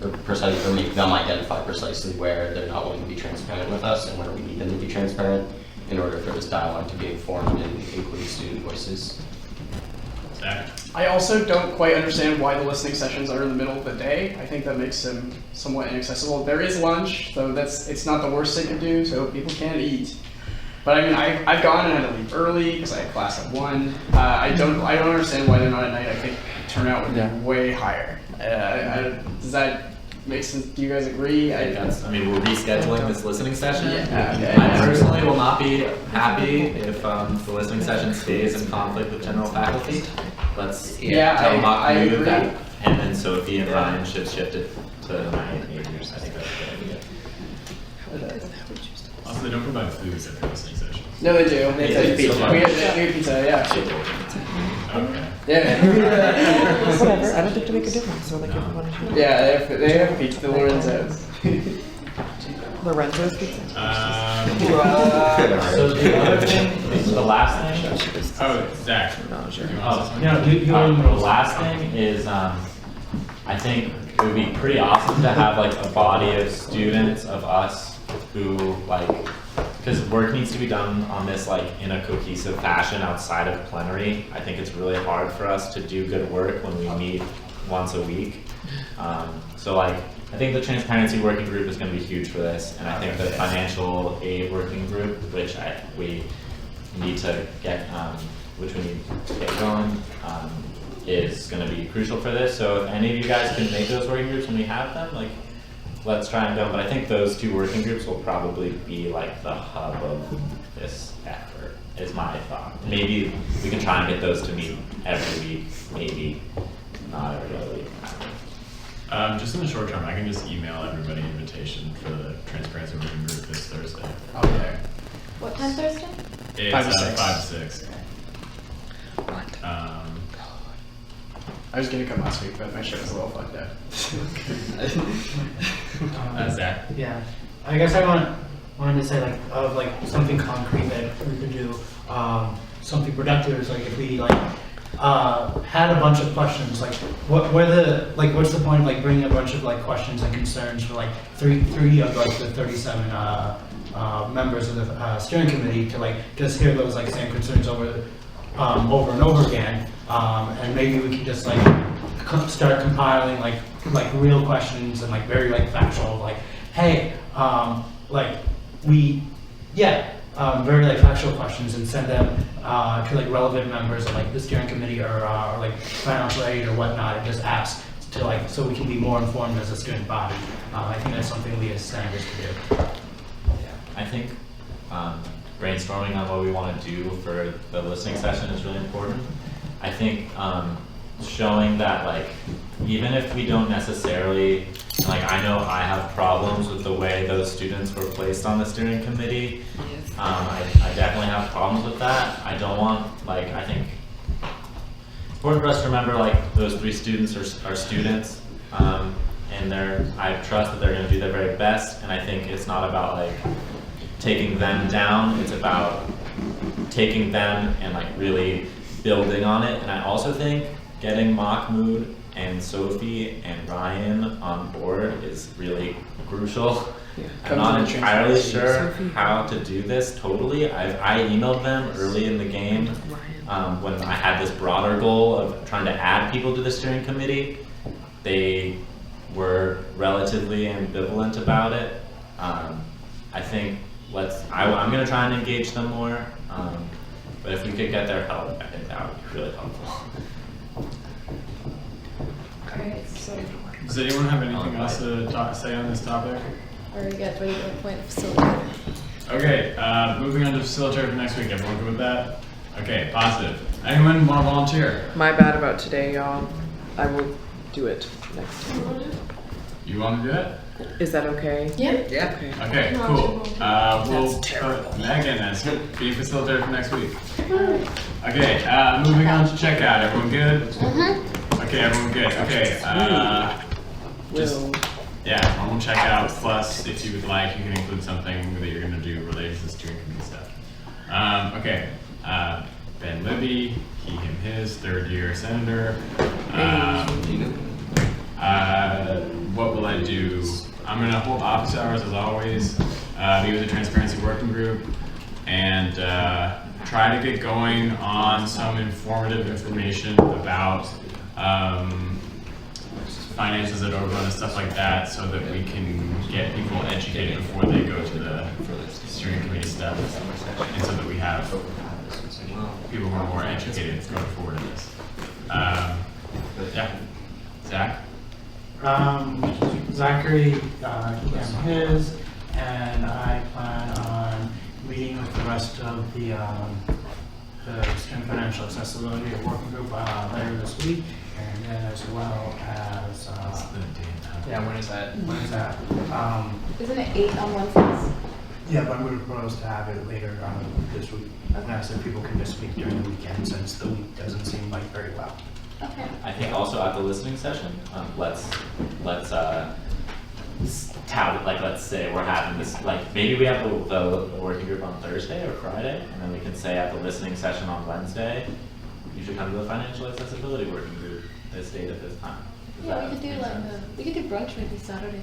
or make them identify precisely where they're not willing to be transparent with us and where we need them to be transparent in order for this dialogue to be informed and include student voices. I also don't quite understand why the listening sessions are in the middle of the day. I think that makes them somewhat inaccessible. There is lunch, so it's not the worst they could do, so people can eat. But I mean, I've gone and had to leave early because I had class at 1. I don't understand why they're not at night. I think turnout would be way higher. Does that make sense? Do you guys agree? I mean, we're rescheduling this listening session. Yeah, okay. I personally will not be happy if the listening session stays in conflict with general faculty. Let's tell Mock I agree. that, and then Sophie and Ryan should shift it to night. I think that's a good idea. Also, they don't provide food at the listening session. No, they do. They have pizza. We have pizza, yeah. Okay. Yeah. Whatever, I don't think to make a difference, so like if you want to. Yeah, they have pizza, the Lorenzo's. Lorenzo's pizza. So the other thing, the last thing. Oh, Zach. No, sure. The last thing is, I think it would be pretty awesome to have like a body of students of us who like, because work needs to be done on this like in a cohesive fashion outside of plenary. I think it's really hard for us to do good work when we meet once a week. So like, I think the transparency working group is going to be huge for this, and I think the financial aid working group, which we need to get going, is going to be crucial for this. So if any of you guys can make those working groups when we have them, like, let's try and go. But I think those 2 working groups will probably be like the hub of this effort, is my thought. Maybe we can try and get those to meet every week, maybe not every other week. Just in the short term, I can just email everybody an invitation for the transparency working group this Thursday. Okay. What time Thursday? It's 5 to 6. 5 to 6. What? I was gonna come last week, but my shirt was a little fucked up. Zach. Yeah, I guess I wanted to say like of like something concrete that we could do, something productive is like if we like had a bunch of questions, like what's the point of like bringing a bunch of like questions and concerns for like three of like the 37 members of the steering committee to like just hear those like same concerns over and over again, and maybe we can just like start compiling like real questions and like very like factual, like hey, like we very like factual questions and send them to like relevant members of like the steering committee or like financial aid or whatnot, and just ask to like so we can be more informed as a student body. I think that's something we as senators can do. I think brainstorming on what we want to do for the listening session is really important. I think showing that like even if we don't necessarily, like I know I have problems with the way those students were placed on the steering committee. I definitely have problems with that. I don't want, like, I think it's important for us to remember like those 3 students are students, and I trust that they're going to do their very best, and I think it's not about like taking them down, it's about taking them and like really building on it. And I also think getting Mahmoud and Sophie and Ryan on board is really crucial. I'm not entirely sure how to do this totally. I emailed them early in the game when I had this broader goal of trying to add people to the steering committee. They were relatively ambivalent about it. I think I'm going to try and engage them more, but if we could get their help, I think that would be really helpful. Alright, so. Does anyone have anything else to say on this topic? Or you get ready to appoint a facilitator. Okay, moving on to facilitator for next week. Everyone good with that? Okay, positive. Anyone want to volunteer? My bad about today, y'all. I will do it next time. You want to do it? Is that okay? Yeah. Okay. Okay, cool. We'll put Megan as be facilitator for next week. Okay, moving on to checkout. Everyone good? Mm-hmm. Okay, everyone good. Okay, yeah, normal checkout, plus if you would like, you can include something that you're going to do related to the steering committee stuff. Okay, Ben Libby, he, him, his, 3rd year senator. What will I do? I'm going to hold office hours as always, be with the transparency working group, and try to get going on some informative information about finances at Oberlin and stuff like that, so that we can get people educated before they go to the steering committee stuff, and so that we have people who are more educated going forward in this. Yeah, Zach? Zachary, and his, and I plan on meeting with the rest of the student financial accessibility working group later this week, and then as well as Yeah, when is that? when is that? Isn't it 8 on Wednesdays? Yeah, but I'm going to propose to have it later this week. And I said people can just speak during the weekend since the week doesn't seem like very well. Okay. I think also at the listening session, let's tout it, like let's say we're having this, like maybe we have the working group on Thursday or Friday, and then we can say at the listening session on Wednesday, you should come to the financial accessibility working group this date at this time. Yeah, we could do we could do brunch maybe Saturday.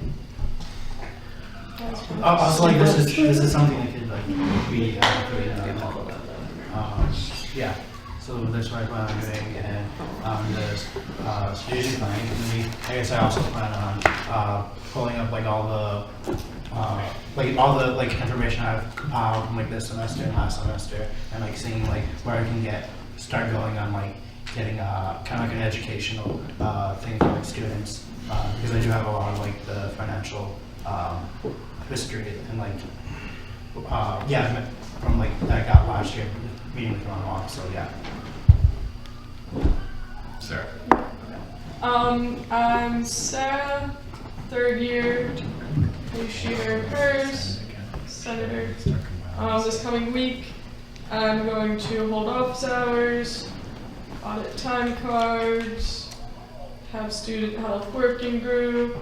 Also, like this is something that could like be yeah. So that's what I plan on doing, and the strategic planning committee. I guess I also plan on pulling up like all the information I've compiled from like this semester and last semester, and like seeing like where I can start going on like getting kind of like an educational thing for like students, because I do have a lot of like the financial history and like yeah from like that I got last year meeting with my mom. So yeah. Sarah. I'm Sarah, 3rd year, Shooter hers, senator. This coming week, I'm going to hold office hours, audit time cards, have student health working group,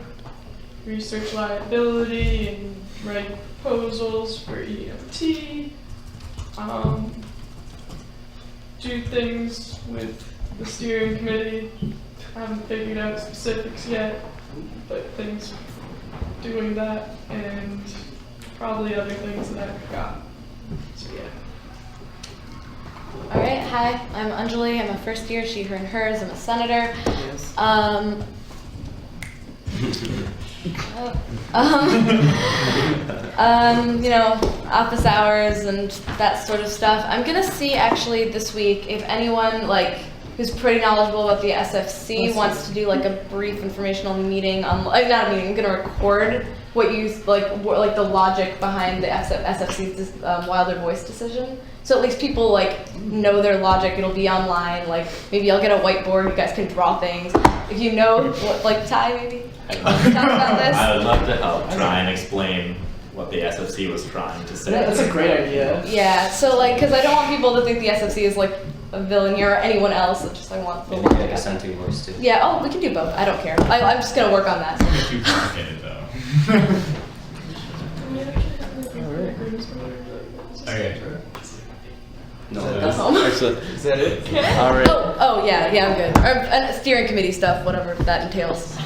research liability, and write proposals for EMT. Do things with the steering committee. I haven't figured out specifics yet, but things doing that, and probably other things that I forgot. So yeah. All right. Hi, I'm Anjali. I'm a 1st year. She, her, and hers. I'm a senator. You know, office hours and that sort of stuff. I'm gonna see actually this week if anyone like who's pretty knowledgeable about the SFC wants to do like a brief informational meeting on, not a meeting, I'm gonna record what you, like the logic behind the SFC's Wilder Voice decision. So at least people like know their logic, it'll be online, like maybe I'll get a whiteboard, you guys can draw things. If you know, like Ty maybe? Talk about this. I would love to help try and explain what the SFC was trying to say. Yeah, that's a great idea. Yeah, so like, because I don't want people to think the SFC is like a villain here or anyone else. It's just I want the Maybe get a dissenting voice too. Yeah, oh, we can do both. I don't care. I'm just gonna work on that. Too complicated though. Okay. No, Excellent. Is that it? All right. Oh yeah, I'm good. And steering committee stuff, whatever that entails.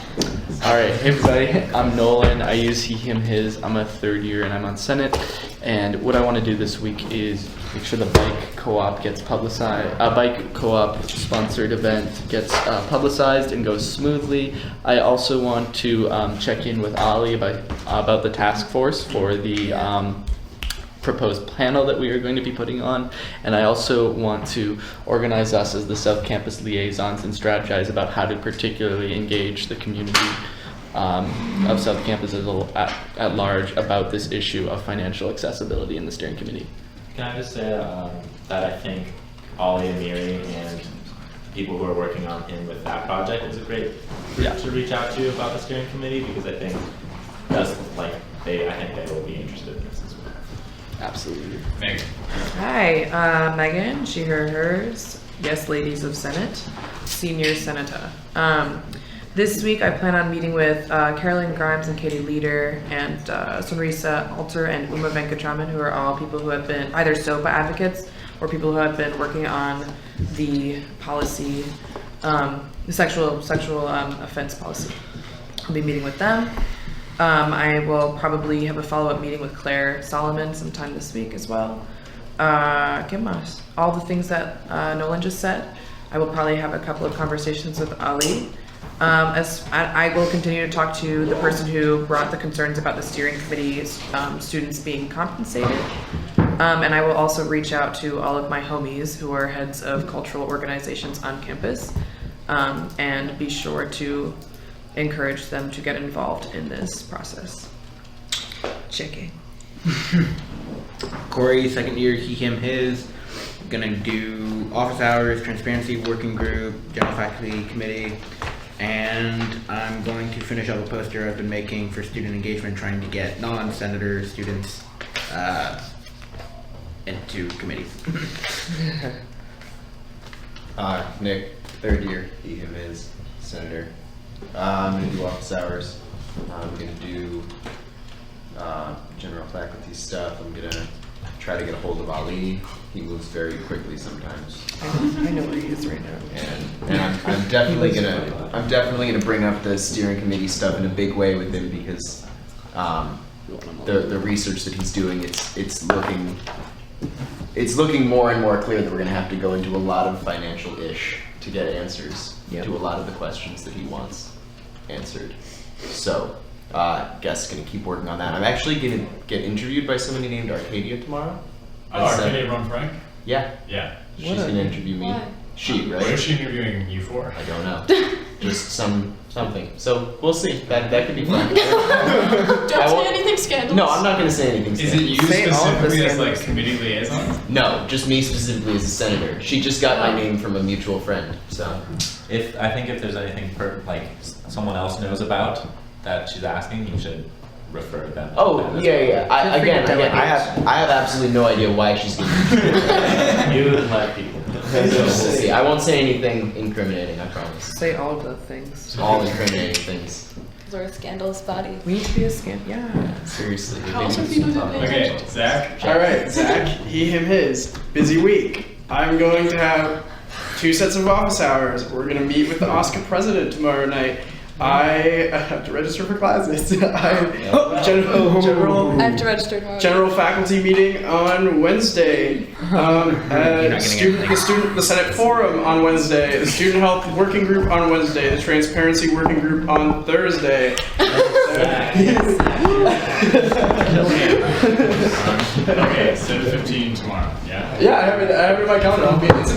All right, hey everybody, I'm Nolan. I use he, him, his. I'm a third year and I'm on Senate. And what I want to do this week is make sure the bike co-op gets publicized. A bike co-op sponsored event gets publicized and goes smoothly. I also want to check in with Ali about the task force for the proposed panel that we are going to be putting on, and I also want to organize us as the South Campus liaisons and strategize about how to particularly engage the community of South Campus at large about this issue of financial accessibility in the steering committee. Can I just say that I think Ollie and Miri and people who are working on him with that project is a great group to reach out to about the steering committee, because I think I think they will be interested in this as well. Absolutely. Megan. Hi, Megan, she, her, hers. Yes, ladies of Senate, senior senator. This week I plan on meeting with Carolyn Grimes and Katie Leader and Sonrisa Alter and Uma Venkatraman, who are all people who have been either SOPA advocates or people who have been working on the policy, the sexual offense policy. I'll be meeting with them. I will probably have a follow-up meeting with Claire Solomon sometime this week as well. ¿Qué más? All the things that Nolan just said. I will probably have a couple of conversations with Ali. As I will continue to talk to the person who brought the concerns about the steering committee's students being compensated. And I will also reach out to all of my homies who are heads of cultural organizations on campus, and be sure to encourage them to get involved in this process. Checking. Corey, second year, he, him, his. Gonna do office hours, transparency working group, general faculty committee, and I'm going to finish up a poster I've been making for student engagement, trying to get non-senator students into committees. Nick, third year, he, him, his, senator. I'm gonna do office hours. I'm gonna do general faculty stuff. I'm gonna try to get a hold of Ali. He moves very quickly sometimes. I know where he is right now. And I'm definitely gonna bring up the steering committee stuff in a big way with him, because the research that he's doing, it's looking more and more clear that we're gonna have to go into a lot of financial ish to get answers to a lot of the questions that he wants answered. So, guess gonna keep working on that. I'm actually gonna get interviewed by somebody named Arcadia tomorrow. Oh, Arcadia Ron Frank? Yeah. Yeah. She's gonna interview me. Why? She, right? What is she interviewing you for? I don't know. Just something. So we'll see. That could be fun. Don't say anything scandalous. No, I'm not gonna say anything Is scandalous. it you specifically as like committee liaison? No, just me specifically as a senator. She just got my name from a mutual friend. So I think if there's anything someone else knows about that she's asking, you should refer them. Oh yeah. I have absolutely no idea why she's getting you let people. We'll see. I won't say anything incriminating, I promise. Say all of the things. All incriminating things. We're a scandalous body. We need to be a yeah. Seriously. Okay, Zach. All right, Zach. He, him, his. Busy week. I'm going to have 2 sets of office hours. We're going to meet with the OSCA president tomorrow night. I have to register for classes. General I have to register tomorrow. General faculty meeting on Wednesday. The Senate forum on Wednesday. The student health working group on Wednesday. The transparency working group on Thursday. Okay, 7:15 tomorrow. Yeah. Yeah, I have it in my calendar. It's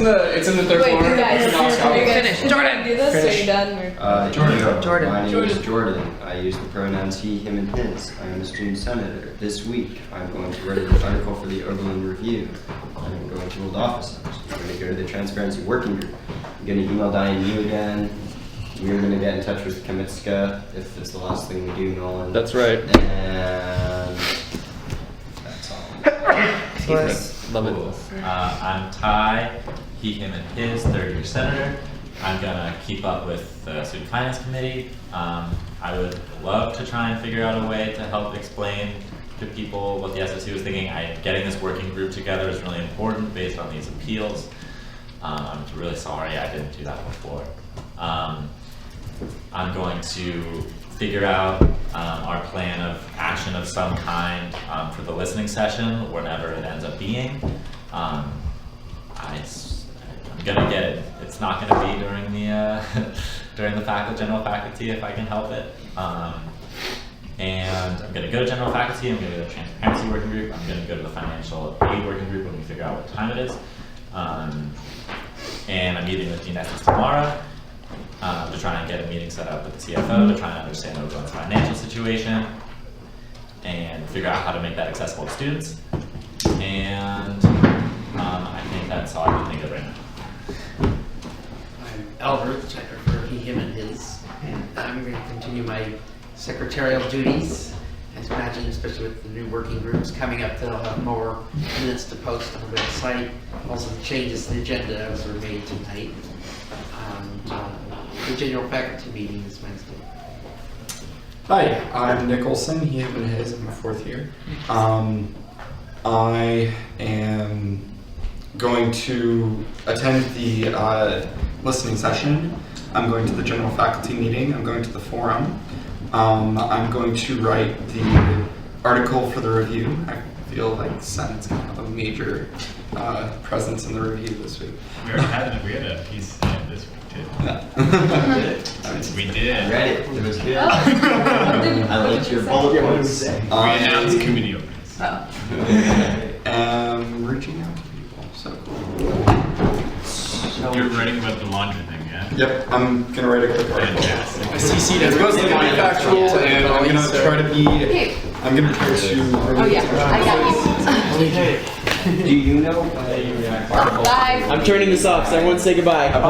in the third Wait, floor. you guys, It's not Scott. finish. Jordan, do this. Are you done? Or? Jordan. My name is Jordan. I use the pronouns he, him, and his. I am a student senator. This week, I'm going to write an article for the Oberlin Review. I'm going to hold office hours. I'm going to go to the Transparency Working Group. I'm going to email Diane you again. We're going to get in touch with Kamitska if it's the last thing we do, Nolan. That's right. And that's all. Love it. I'm Ty, he, him, and his, third-year senator. I'm gonna keep up with the student finance committee. I would love to try and figure out a way to help explain to people what the SSC was thinking. Getting this working group together is really important based on these appeals. I'm really sorry I didn't do that before. I'm going to figure out our plan of action of some kind for the listening session, whenever it ends up being. I'm gonna get it. It's not gonna be during the during the general faculty if I can help it. And I'm gonna go to general faculty. I'm gonna go to the transparency working group. I'm gonna go to the financial aid working group when we figure out what time it is. And I'm meeting with Dean Estes tomorrow. To try and get a meeting set up with the CFO to try and understand Oberlin's financial situation and figure out how to make that accessible to students. And I think that's all I can think of right now. I'm Albert, which I prefer he, him, and his. And I'm going to continue my secretarial duties. As imagine, especially with the new working groups coming up, they'll have more minutes to post on the website. Also, the changes to the agenda as were made tonight. The general faculty meeting is Wednesday. Hi, I'm Nick Olson, he, him, and his. I'm a fourth year. I am going to attend the listening session. I'm going to the general faculty meeting. I'm going to the forum. I'm going to write the article for the review. I feel like Senate's going to have a major presence in the review this week. We already had a piece this week too. Yeah. We did. I read it. It was good. I liked your bullet points. We announced committee openings. Reaching out to people. So cool. You're writing about the laundry thing, yeah? Yep, I'm going to write a quick article. Fantastic. It's mostly going to be factual, and I'm going to try to be. I'm going to try to. Oh yeah, I got you. Do you know? Bye. I'm turning this off, so everyone say goodbye. Bye.